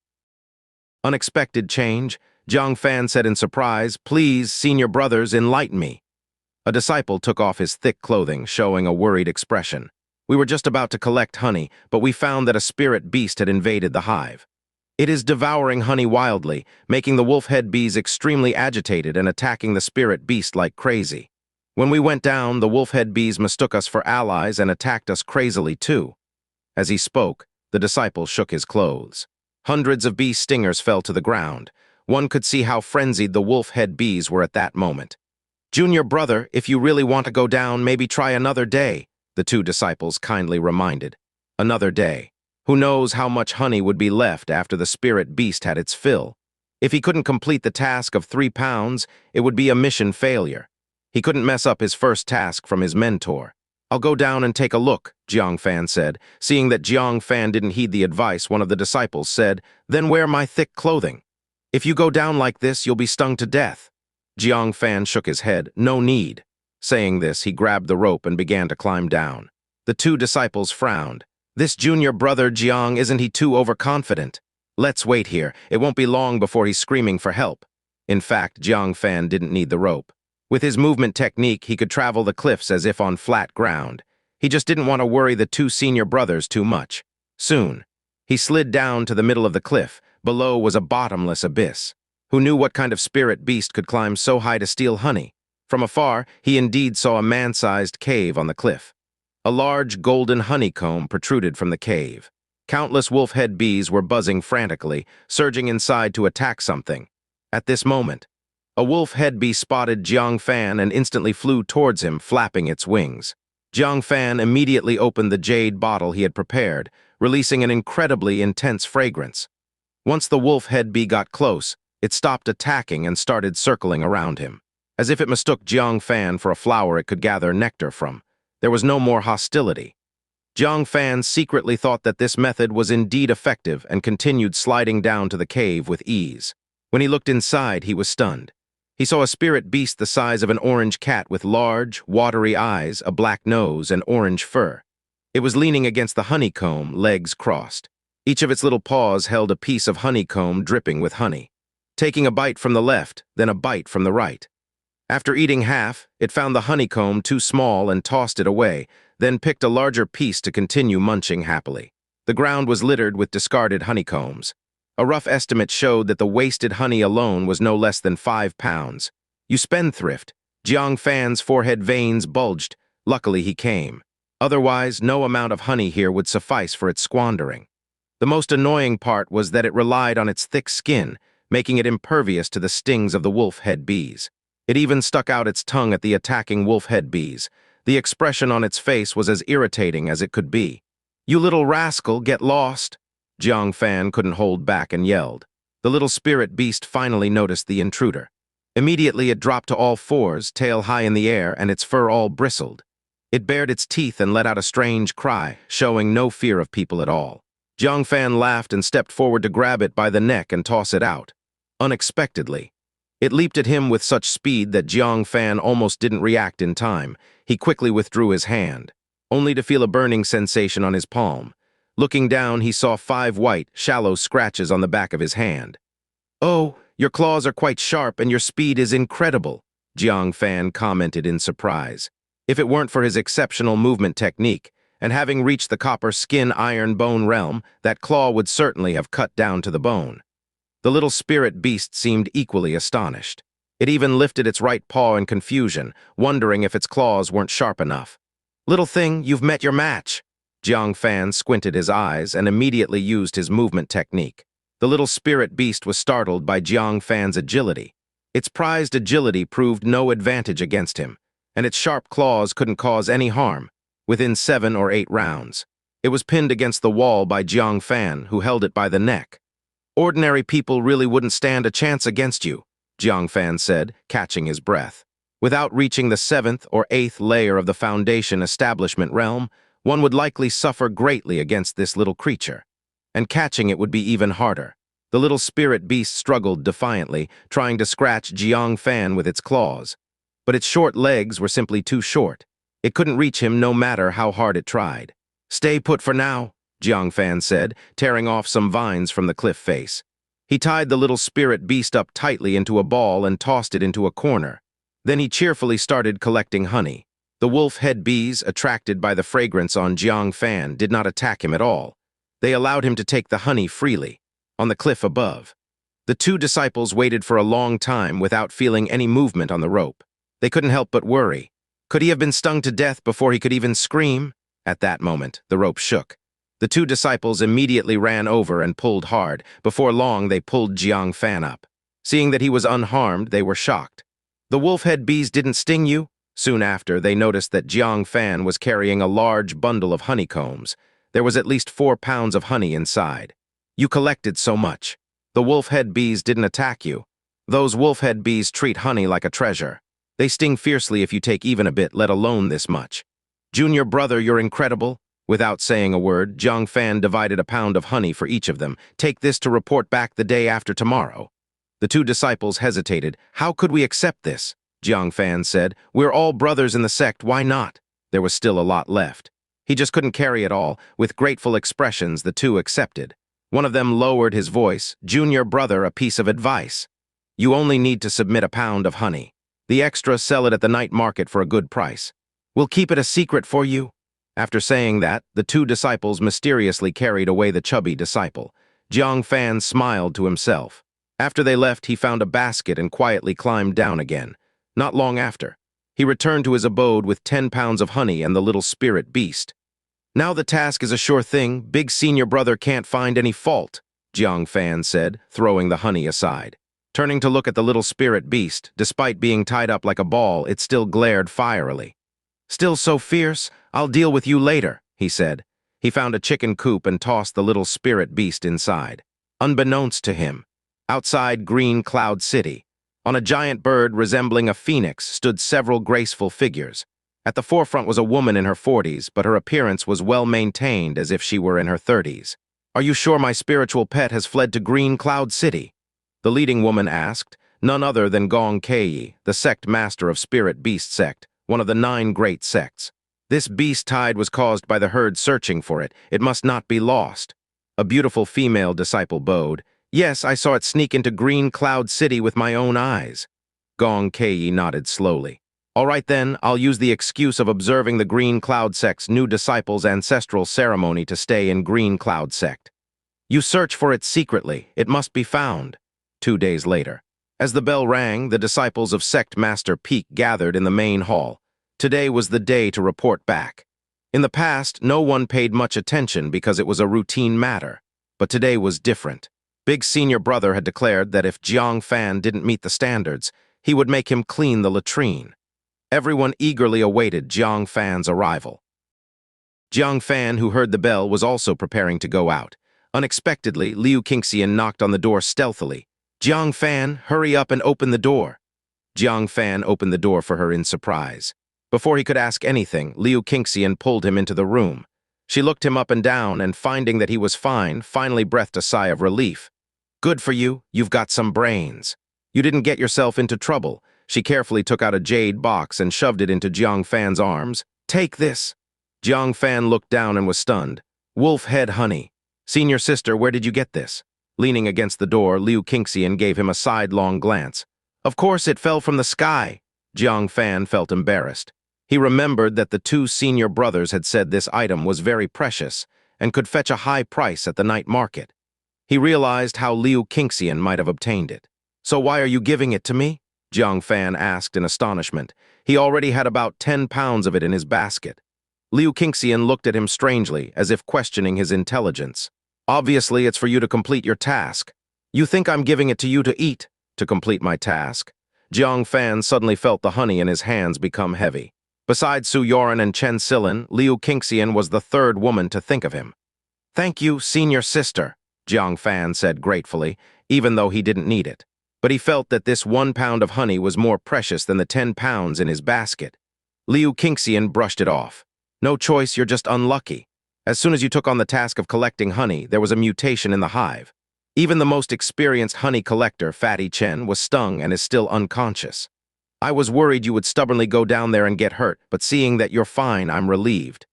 Unexpected change, Jiang Fan said in surprise, "Please, senior brothers, enlighten me." A disciple took off his thick clothing, showing a worried expression. "We were just about to collect honey, but we found that a spirit beast had invaded the hive. It is devouring honey wildly, making the wolf-head bees extremely agitated and attacking the spirit beast like crazy. When we went down, the wolf-head bees mistook us for allies and attacked us crazily too." As he spoke, the disciple shook his clothes. Hundreds of bee stingers fell to the ground. One could see how frenzied the wolf-head bees were at that moment. "Junior brother, if you really want to go down, maybe try another day," the two disciples kindly reminded. Another day. Who knows how much honey would be left after the spirit beast had its fill? If he couldn't complete the task of 3 pounds, it would be a mission failure. He couldn't mess up his first task from his mentor. I'll go down and take a look, Jiang Fan said. Seeing that Jiang Fan didn't heed the advice, one of the disciples said, Then wear my thick clothing. If you go down like this, you'll be stung to death. Jiang Fan shook his head. No need. Saying this, he grabbed the rope and began to climb down. The two disciples frowned. This junior brother, Jiang, isn't he too overconfident? Let's wait here. It won't be long before he's screaming for help. In fact, Jiang Fan didn't need the rope. With his movement technique, he could travel the cliffs as if on flat ground. He just didn't want to worry the two senior brothers too much. Soon, he slid down to the middle of the cliff. Below was a bottomless abyss. Who knew what kind of spirit beast could climb so high to steal honey? From afar, he indeed saw a man-sized cave on the cliff. A large golden honeycomb protruded from the cave. Countless wolf-head bees were buzzing frantically, surging inside to attack something. At this moment, a wolf-head bee spotted Jiang Fan and instantly flew towards him, flapping its wings. Jiang Fan immediately opened the jade bottle he had prepared, releasing an incredibly intense fragrance. Once the wolf-head bee got close, it stopped attacking and started circling around him. As if it mistook Jiang Fan for a flower it could gather nectar from. There was no more hostility. Jiang Fan secretly thought that this method was indeed effective and continued sliding down to the cave with ease. When he looked inside, he was stunned. He saw a spirit beast the size of an orange cat with large, watery eyes, a black nose, and orange fur. It was leaning against the honeycomb, legs crossed. Each of its little paws held a piece of honeycomb dripping with honey. Taking a bite from the left, then a bite from the right. After eating half, it found the honeycomb too small and tossed it away, then picked a larger piece to continue munching happily. The ground was littered with discarded honeycombs. A rough estimate showed that the wasted honey alone was no less than 5 pounds. You spendthrift. Jiang Fan's forehead veins bulged. Luckily he came. Otherwise, no amount of honey here would suffice for its squandering. The most annoying part was that it relied on its thick skin, making it impervious to the stings of the wolf-head bees. It even stuck out its tongue at the attacking wolf-head bees. The expression on its face was as irritating as it could be. You little rascal, get lost! Jiang Fan couldn't hold back and yelled. The little spirit beast finally noticed the intruder. Immediately it dropped to all fours, tail high in the air, and its fur all bristled. It bared its teeth and let out a strange cry, showing no fear of people at all. Jiang Fan laughed and stepped forward to grab it by the neck and toss it out. Unexpectedly, it leaped at him with such speed that Jiang Fan almost didn't react in time. He quickly withdrew his hand, only to feel a burning sensation on his palm. Looking down, he saw 5 white, shallow scratches on the back of his hand. Oh, your claws are quite sharp and your speed is incredible, Jiang Fan commented in surprise. If it weren't for his exceptional movement technique, and having reached the copper skin iron bone realm, that claw would certainly have cut down to the bone. The little spirit beast seemed equally astonished. It even lifted its right paw in confusion, wondering if its claws weren't sharp enough. Little thing, you've met your match. Jiang Fan squinted his eyes and immediately used his movement technique. The little spirit beast was startled by Jiang Fan's agility. Its prized agility proved no advantage against him, and its sharp claws couldn't cause any harm. Within 7 or 8 rounds, it was pinned against the wall by Jiang Fan, who held it by the neck. Ordinary people really wouldn't stand a chance against you, Jiang Fan said, catching his breath. Without reaching the 7th or 8th layer of the Foundation establishment realm, one would likely suffer greatly against this little creature. And catching it would be even harder. The little spirit beast struggled defiantly, trying to scratch Jiang Fan with its claws. But its short legs were simply too short. It couldn't reach him no matter how hard it tried. Stay put for now, Jiang Fan said, tearing off some vines from the cliff face. He tied the little spirit beast up tightly into a ball and tossed it into a corner. Then he cheerfully started collecting honey. The wolf-head bees, attracted by the fragrance on Jiang Fan, did not attack him at all. They allowed him to take the honey freely, on the cliff above. The two disciples waited for a long time without feeling any movement on the rope. They couldn't help but worry. Could he have been stung to death before he could even scream? At that moment, the rope shook. The two disciples immediately ran over and pulled hard. Before long, they pulled Jiang Fan up. Seeing that he was unharmed, they were shocked. The wolf-head bees didn't sting you? Soon after, they noticed that Jiang Fan was carrying a large bundle of honeycombs. There was at least 4 pounds of honey inside. You collected so much. The wolf-head bees didn't attack you. Those wolf-head bees treat honey like a treasure. They sting fiercely if you take even a bit, let alone this much. Junior brother, you're incredible. Without saying a word, Jiang Fan divided a pound of honey for each of them. Take this to report back the day after tomorrow. The two disciples hesitated. How could we accept this? Jiang Fan said. We're all brothers in the sect, why not? There was still a lot left. He just couldn't carry it all. With grateful expressions, the two accepted. One of them lowered his voice. Junior brother, a piece of advice. You only need to submit a pound of honey. The extra, sell it at the night market for a good price. We'll keep it a secret for you. After saying that, the two disciples mysteriously carried away the chubby disciple. Jiang Fan smiled to himself. After they left, he found a basket and quietly climbed down again. Not long after, he returned to his abode with 10 pounds of honey and the little spirit beast. Now the task is a sure thing. Big senior brother can't find any fault, Jiang Fan said, throwing the honey aside. Turning to look at the little spirit beast, despite being tied up like a ball, it still glared fierily. Still so fierce? I'll deal with you later, he said. He found a chicken coop and tossed the little spirit beast inside. Unbeknownst to him, outside Green Cloud City, on a giant bird resembling a phoenix stood several graceful figures. At the forefront was a woman in her 40s, but her appearance was well maintained as if she were in her 30s. Are you sure my spiritual pet has fled to Green Cloud City? The leading woman asked, none other than Gong Kei, the sect master of Spirit Beast Sect, one of the 9 great sects. This beast tide was caused by the herd searching for it. It must not be lost. A beautiful female disciple bowed. Yes, I saw it sneak into Green Cloud City with my own eyes. Gong Kei nodded slowly. All right then, I'll use the excuse of observing the Green Cloud Sect's new disciples' ancestral ceremony to stay in Green Cloud Sect. You search for it secretly. It must be found. 2 days later. As the bell rang, the disciples of Sect Master Peak gathered in the main hall. Today was the day to report back. In the past, no one paid much attention because it was a routine matter. But today was different. Big senior brother had declared that if Jiang Fan didn't meet the standards, he would make him clean the latrine. Everyone eagerly awaited Jiang Fan's arrival. Jiang Fan, who heard the bell, was also preparing to go out. Unexpectedly, Liu Qingxian knocked on the door stealthily. Jiang Fan, hurry up and open the door. Jiang Fan opened the door for her in surprise. Before he could ask anything, Liu Qingxian pulled him into the room. She looked him up and down and, finding that he was fine, finally breathed a sigh of relief. Good for you, you've got some brains. You didn't get yourself into trouble. She carefully took out a jade box and shoved it into Jiang Fan's arms. Take this. Jiang Fan looked down and was stunned. Wolf head honey. Senior sister, where did you get this? Leaning against the door, Liu Qingxian gave him a sidelong glance. Of course, it fell from the sky. Jiang Fan felt embarrassed. He remembered that the 2 senior brothers had said this item was very precious and could fetch a high price at the night market. He realized how Liu Qingxian might have obtained it. So why are you giving it to me? Jiang Fan asked in astonishment. He already had about 10 pounds of it in his basket. Liu Qingxian looked at him strangely, as if questioning his intelligence. Obviously, it's for you to complete your task. You think I'm giving it to you to eat, to complete my task? Jiang Fan suddenly felt the honey in his hands become heavy. Besides Su Yoran and Chen Silin, Liu Qingxian was the 3rd woman to think of him. Thank you, senior sister, Jiang Fan said gratefully, even though he didn't need it. But he felt that this 1 pound of honey was more precious than the 10 pounds in his basket. Liu Qingxian brushed it off. No choice, you're just unlucky. As soon as you took on the task of collecting honey, there was a mutation in the hive. Even the most experienced honey collector, Fatty Chen, was stung and is still unconscious. I was worried you would stubbornly go down there and get hurt, but seeing that you're fine, I'm relieved.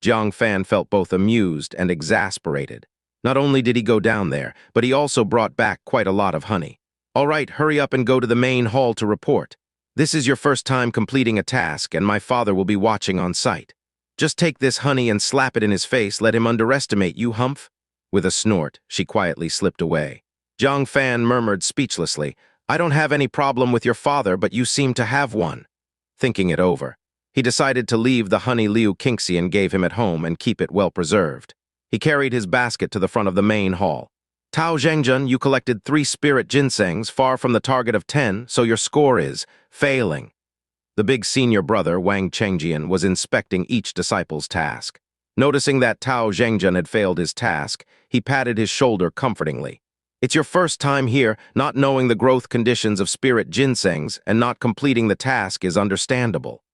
Jiang Fan felt both amused and exasperated. Not only did he go down there, but he also brought back quite a lot of honey. All right, hurry up and go to the main hall to report. This is your first time completing a task, and my father will be watching on site. Just take this honey and slap it in his face, let him underestimate you, humph. With a snort, she quietly slipped away. Jiang Fan murmured speechlessly, I don't have any problem with your father, but you seem to have one. Thinking it over, he decided to leave the honey Liu Qingxian gave him at home and keep it well preserved. He carried his basket to the front of the main hall. Tao Zhengjun, you collected 3 spirit ginsengs, far from the target of 10, so your score is failing. The big senior brother, Wang Qingxian, was inspecting each disciple's task. Noticing that Tao Zhengzhen had failed his task, he patted his shoulder comfortingly. It's your first time here, not knowing the growth conditions of spirit ginsengs and not completing the task is understandable.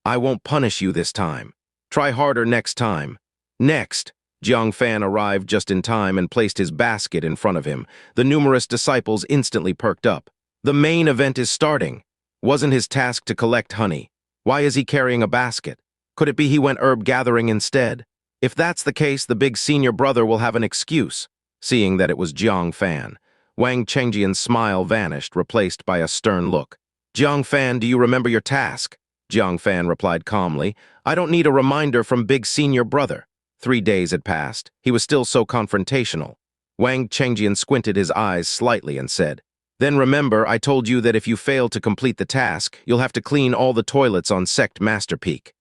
I won't punish you this time. Try harder next time. Next! Jiang Fan arrived just in time and placed his basket in front of him. The numerous disciples instantly perked up. The main event is starting. Wasn't his task to collect honey? Why is he carrying a basket? Could it be he went herb gathering instead? If that's the case, the big senior brother will have an excuse. Seeing that it was Jiang Fan, Wang Qingxian's smile vanished, replaced by a stern look. Jiang Fan, do you remember your task? Jiang Fan replied calmly, I don't need a reminder from big senior brother. 3 days had passed. He was still so confrontational. Wang Qingxian squinted his eyes slightly and said, Then remember, I told you that if you fail to complete the task, you'll have to clean all the toilets on Sect Master Peak.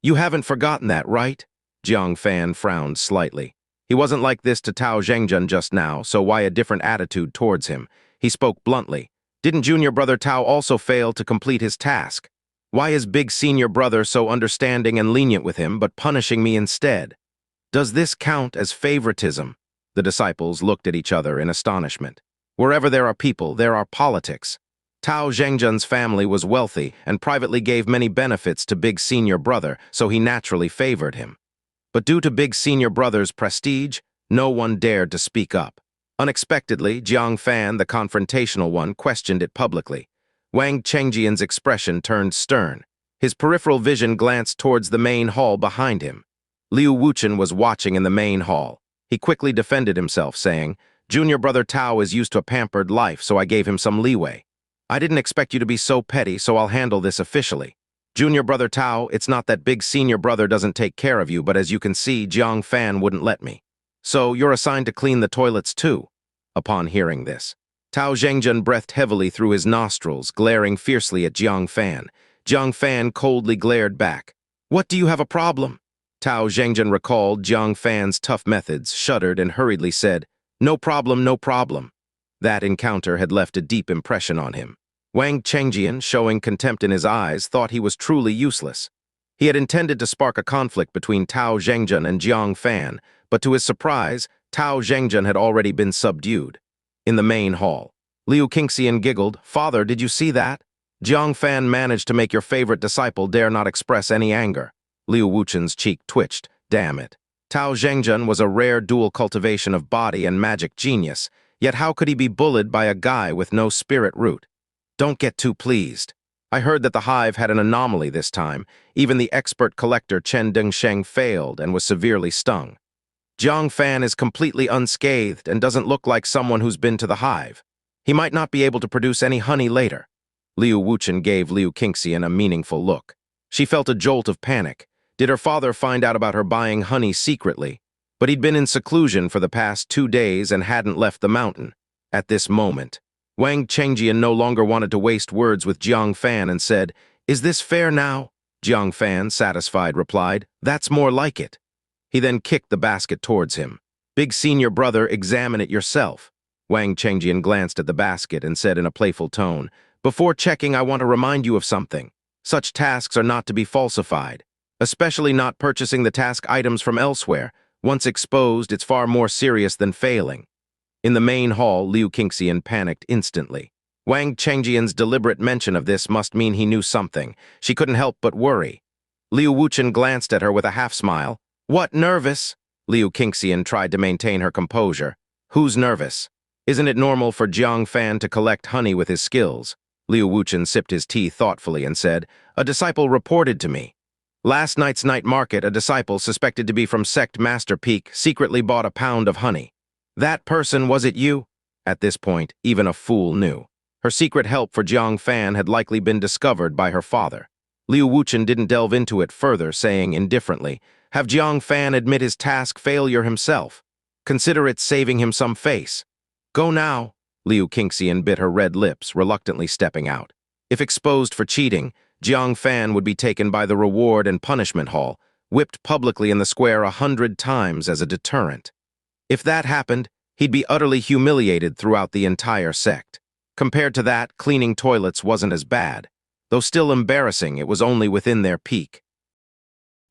You haven't forgotten that, right? Jiang Fan frowned slightly. He wasn't like this to Tao Zhengzhen just now, so why a different attitude towards him? He spoke bluntly. Didn't junior brother Tao also fail to complete his task? Why is big senior brother so understanding and lenient with him, but punishing me instead? Does this count as favoritism? The disciples looked at each other in astonishment. Wherever there are people, there are politics. Tao Zhengzhen's family was wealthy and privately gave many benefits to big senior brother, so he naturally favored him. But due to big senior brother's prestige, no one dared to speak up. Unexpectedly, Jiang Fan, the confrontational one, questioned it publicly. Wang Qingxian's expression turned stern. His peripheral vision glanced towards the main hall behind him. Liu Qingxian was watching in the main hall. He quickly defended himself, saying, Junior brother Tao is used to a pampered life, so I gave him some leeway. I didn't expect you to be so petty, so I'll handle this officially. Junior brother Tao, it's not that big senior brother doesn't take care of you, but as you can see, Jiang Fan wouldn't let me. So you're assigned to clean the toilets too. Upon hearing this, Tao Zhengzhen breathed heavily through his nostrils, glaring fiercely at Jiang Fan. Jiang Fan coldly glared back. What, do you have a problem? Tao Zhengzhen recalled Jiang Fan's tough methods, shuddered, and hurriedly said, No problem, no problem. That encounter had left a deep impression on him. Wang Qingxian, showing contempt in his eyes, thought he was truly useless. He had intended to spark a conflict between Tao Zhengzhen and Jiang Fan, but to his surprise, Tao Zhengzhen had already been subdued. In the main hall, Liu Qingxian giggled, Father, did you see that? Jiang Fan managed to make your favorite disciple dare not express any anger. Liu Qingxian's cheek twitched. Damn it. Tao Zhengzhen was a rare dual cultivation of body and magic genius, yet how could he be bullied by a guy with no spirit root? Don't get too pleased. I heard that the hive had an anomaly this time. Even the expert collector Chen Dengsheng failed and was severely stung. Jiang Fan is completely unscathed and doesn't look like someone who's been to the hive. He might not be able to produce any honey later. Liu Qingxian gave Liu Qingxian a meaningful look. She felt a jolt of panic. Did her father find out about her buying honey secretly? But he'd been in seclusion for the past 2 days and hadn't left the mountain. At this moment, Wang Qingxian no longer wanted to waste words with Jiang Fan and said, Is this fair now? Jiang Fan, satisfied, replied, That's more like it. He then kicked the basket towards him. Big senior brother, examine it yourself. Wang Qingxian glanced at the basket and said in a playful tone, Before checking, I want to remind you of something. Such tasks are not to be falsified, especially not purchasing the task items from elsewhere. Once exposed, it's far more serious than failing. In the main hall, Liu Qingxian panicked instantly. Wang Qingxian's deliberate mention of this must mean he knew something. She couldn't help but worry. Liu Qingxian glanced at her with a half-smile. What, nervous? Liu Qingxian tried to maintain her composure. Who's nervous? Isn't it normal for Jiang Fan to collect honey with his skills? Liu Qingxian sipped his tea thoughtfully and said, A disciple reported to me. Last night's night market, a disciple suspected to be from Sect Master Peak secretly bought a pound of honey. That person, was it you? At this point, even a fool knew. Her secret help for Jiang Fan had likely been discovered by her father. Liu Qingxian didn't delve into it further, saying indifferently, Have Jiang Fan admit his task failure himself. Consider it saving him some face. Go now. Liu Qingxian bit her red lips, reluctantly stepping out. If exposed for cheating, Jiang Fan would be taken by the reward and punishment hall, whipped publicly in the square 100 times as a deterrent. If that happened, he'd be utterly humiliated throughout the entire sect. Compared to that, cleaning toilets wasn't as bad. Though still embarrassing, it was only within their peak.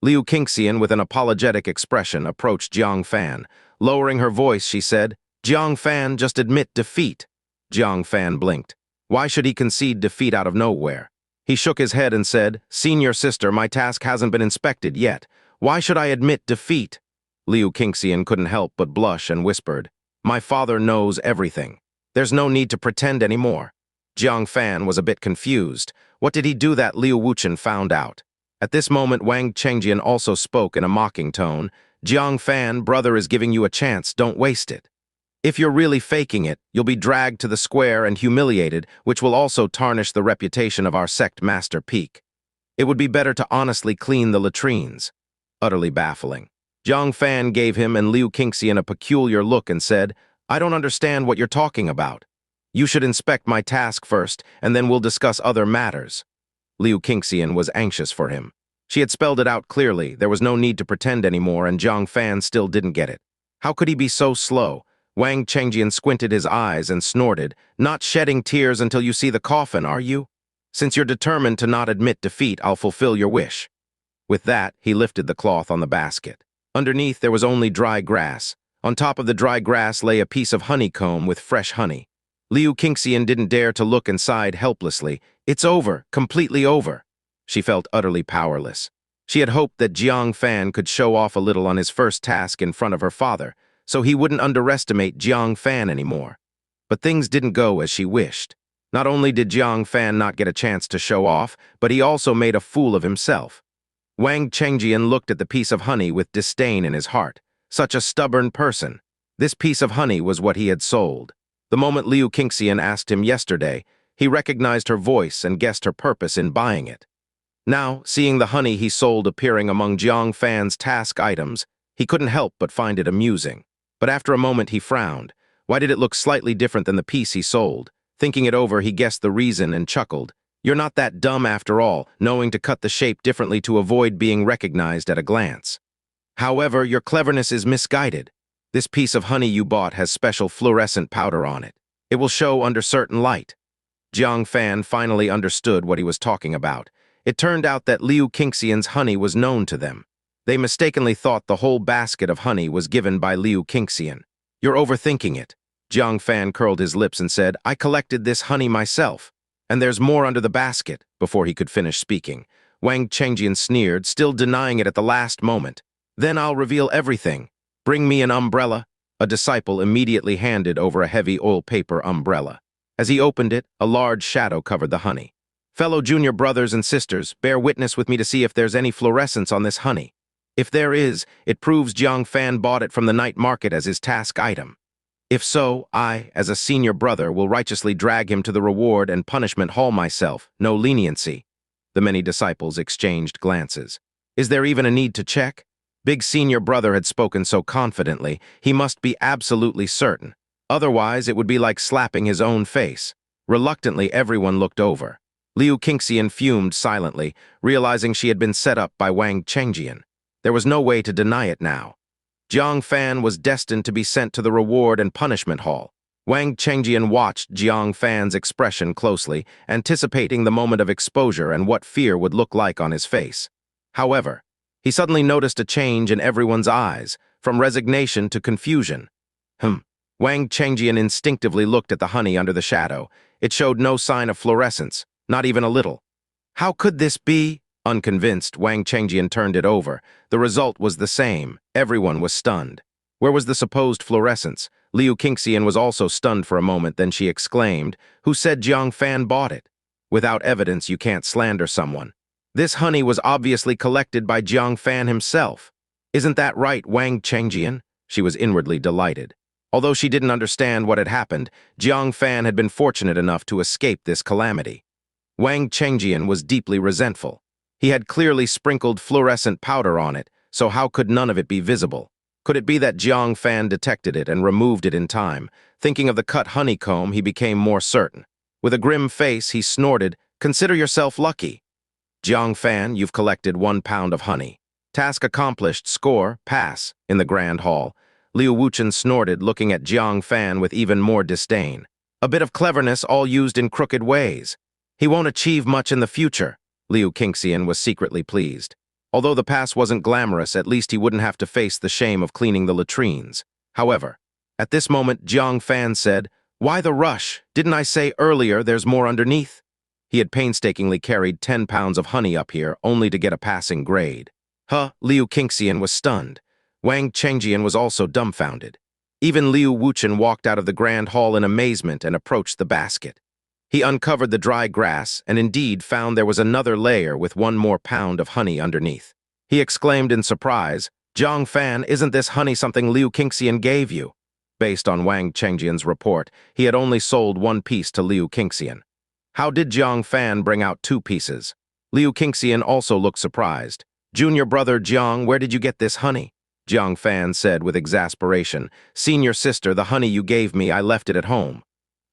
Liu Qingxian, with an apologetic expression, approached Jiang Fan. Lowering her voice, she said, "Jiang Fan, just admit defeat." Jiang Fan blinked. Why should he concede defeat out of nowhere? He shook his head and said, "Senior sister, my task hasn't been inspected yet. Why should I admit defeat?" Liu Qingxian couldn't help but blush and whispered, "My father knows everything. There's no need to pretend anymore." Jiang Fan was a bit confused. What did he do that Liu Wuchen found out? At this moment, Wang Chengjian also spoke in a mocking tone. "Jiang Fan, brother is giving you a chance, don't waste it. If you're really faking it, you'll be dragged to the square and humiliated, which will also tarnish the reputation of our sect master peak. It would be better to honestly clean the latrines." Utterly baffling. Jiang Fan gave him and Liu Qingxian a peculiar look and said, "I don't understand what you're talking about. You should inspect my task first, and then we'll discuss other matters." Liu Qingxian was anxious for him. She had spelled it out clearly, there was no need to pretend anymore, and Jiang Fan still didn't get it. How could he be so slow? Wang Chengjian squinted his eyes and snorted, "Not shedding tears until you see the coffin, are you? Since you're determined to not admit defeat, I'll fulfill your wish." With that, he lifted the cloth on the basket. Underneath, there was only dry grass. On top of the dry grass lay a piece of honeycomb with fresh honey. Liu Qingxian didn't dare to look inside helplessly. "It's over, completely over." She felt utterly powerless. She had hoped that Jiang Fan could show off a little on his first task in front of her father, so he wouldn't underestimate Jiang Fan anymore. But things didn't go as she wished. Not only did Jiang Fan not get a chance to show off, but he also made a fool of himself. Wang Chengjian looked at the piece of honey with disdain in his heart. Such a stubborn person. This piece of honey was what he had sold. The moment Liu Qingxian asked him yesterday, he recognized her voice and guessed her purpose in buying it. Now, seeing the honey he sold appearing among Jiang Fan's task items, he couldn't help but find it amusing. But after a moment he frowned. Why did it look slightly different than the piece he sold? Thinking it over, he guessed the reason and chuckled. "You're not that dumb after all, knowing to cut the shape differently to avoid being recognized at a glance. However, your cleverness is misguided. This piece of honey you bought has special fluorescent powder on it. It will show under certain light." Jiang Fan finally understood what he was talking about. It turned out that Liu Qingxian's honey was known to them. They mistakenly thought the whole basket of honey was given by Liu Qingxian. "You're overthinking it." Jiang Fan curled his lips and said, "I collected this honey myself. And there's more under the basket." Before he could finish speaking, Wang Chengjian sneered, still denying it at the last moment. "Then I'll reveal everything. Bring me an umbrella." A disciple immediately handed over a heavy oil paper umbrella. As he opened it, a large shadow covered the honey. "Fellow junior brothers and sisters, bear witness with me to see if there's any fluorescence on this honey. If there is, it proves Jiang Fan bought it from the night market as his task item. If so, I, as a senior brother, will righteously drag him to the reward and punishment hall myself, no leniency." The many disciples exchanged glances. Is there even a need to check? Big senior brother had spoken so confidently, he must be absolutely certain. Otherwise, it would be like slapping his own face. Reluctantly, everyone looked over. Liu Qingxian fumed silently, realizing she had been set up by Wang Chengjian. There was no way to deny it now. Jiang Fan was destined to be sent to the reward and punishment hall. Wang Chengjian watched Jiang Fan's expression closely, anticipating the moment of exposure and what fear would look like on his face. However, he suddenly noticed a change in everyone's eyes, from resignation to confusion. Wang Chengjian instinctively looked at the honey under the shadow. It showed no sign of fluorescence, not even a little. How could this be? Unconvinced, Wang Chengjian turned it over. The result was the same. Everyone was stunned. Where was the supposed fluorescence? Liu Qingxian was also stunned for a moment, then she exclaimed, "Who said Jiang Fan bought it? Without evidence, you can't slander someone. This honey was obviously collected by Jiang Fan himself. Isn't that right, Wang Chengjian?" She was inwardly delighted. Although she didn't understand what had happened, Jiang Fan had been fortunate enough to escape this calamity. Wang Chengjian was deeply resentful. He had clearly sprinkled fluorescent powder on it, so how could none of it be visible? Could it be that Jiang Fan detected it and removed it in time? Thinking of the cut honeycomb, he became more certain. With a grim face, he snorted, "Consider yourself lucky. Jiang Fan, you've collected 1 pound of honey. Task accomplished, score, pass," in the grand hall. Liu Wuchen snorted, looking at Jiang Fan with even more disdain. A bit of cleverness, all used in crooked ways. He won't achieve much in the future. Liu Qingxian was secretly pleased. Although the pass wasn't glamorous, at least he wouldn't have to face the shame of cleaning the latrines. However, at this moment, Jiang Fan said, "Why the rush? Didn't I say earlier there's more underneath?" He had painstakingly carried 10 pounds of honey up here, only to get a passing grade. Liu Qingxian was stunned. Wang Chengjian was also dumbfounded. Even Liu Wuchen walked out of the grand hall in amazement and approached the basket. He uncovered the dry grass and indeed found there was another layer with 1 more pound of honey underneath. He exclaimed in surprise, "Jiang Fan, isn't this honey something Liu Qingxian gave you?" Based on Wang Chengjian's report, he had only sold 1 piece to Liu Qingxian. How did Jiang Fan bring out 2 pieces? Liu Qingxian also looked surprised. "Junior brother Jiang, where did you get this honey?" Jiang Fan said with exasperation, "Senior sister, the honey you gave me, I left it at home."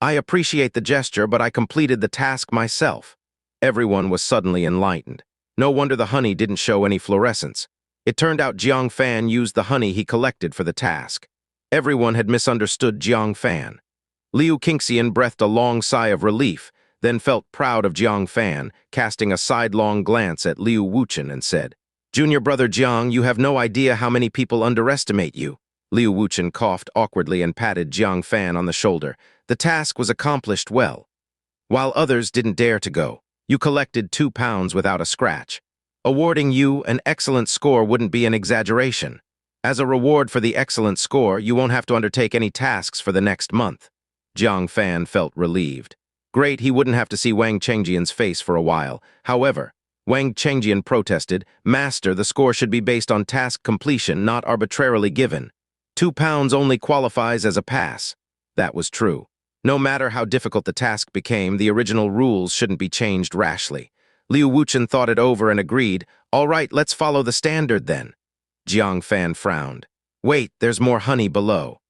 "I appreciate the gesture, but I completed the task myself." Everyone was suddenly enlightened. No wonder the honey didn't show any fluorescence. It turned out Jiang Fan used the honey he collected for the task. Everyone had misunderstood Jiang Fan. Liu Qingxian breathed a long sigh of relief, then felt proud of Jiang Fan, casting a sidelong glance at Liu Wuchen and said, "Junior brother Jiang, you have no idea how many people underestimate you." Liu Wuchen coughed awkwardly and patted Jiang Fan on the shoulder. The task was accomplished well. While others didn't dare to go, you collected 2 pounds without a scratch. Awarding you an excellent score wouldn't be an exaggeration. As a reward for the excellent score, you won't have to undertake any tasks for the next month. Jiang Fan felt relieved. Great, he wouldn't have to see Wang Chengjian's face for a while. However, Wang Chengjian protested, "Master, the score should be based on task completion, not arbitrarily given. 2 pounds only qualifies as a pass." That was true. No matter how difficult the task became, the original rules shouldn't be changed rashly. Liu Wuchen thought it over and agreed, "All right, let's follow the standard then." Jiang Fan frowned. "Wait, there's more honey below."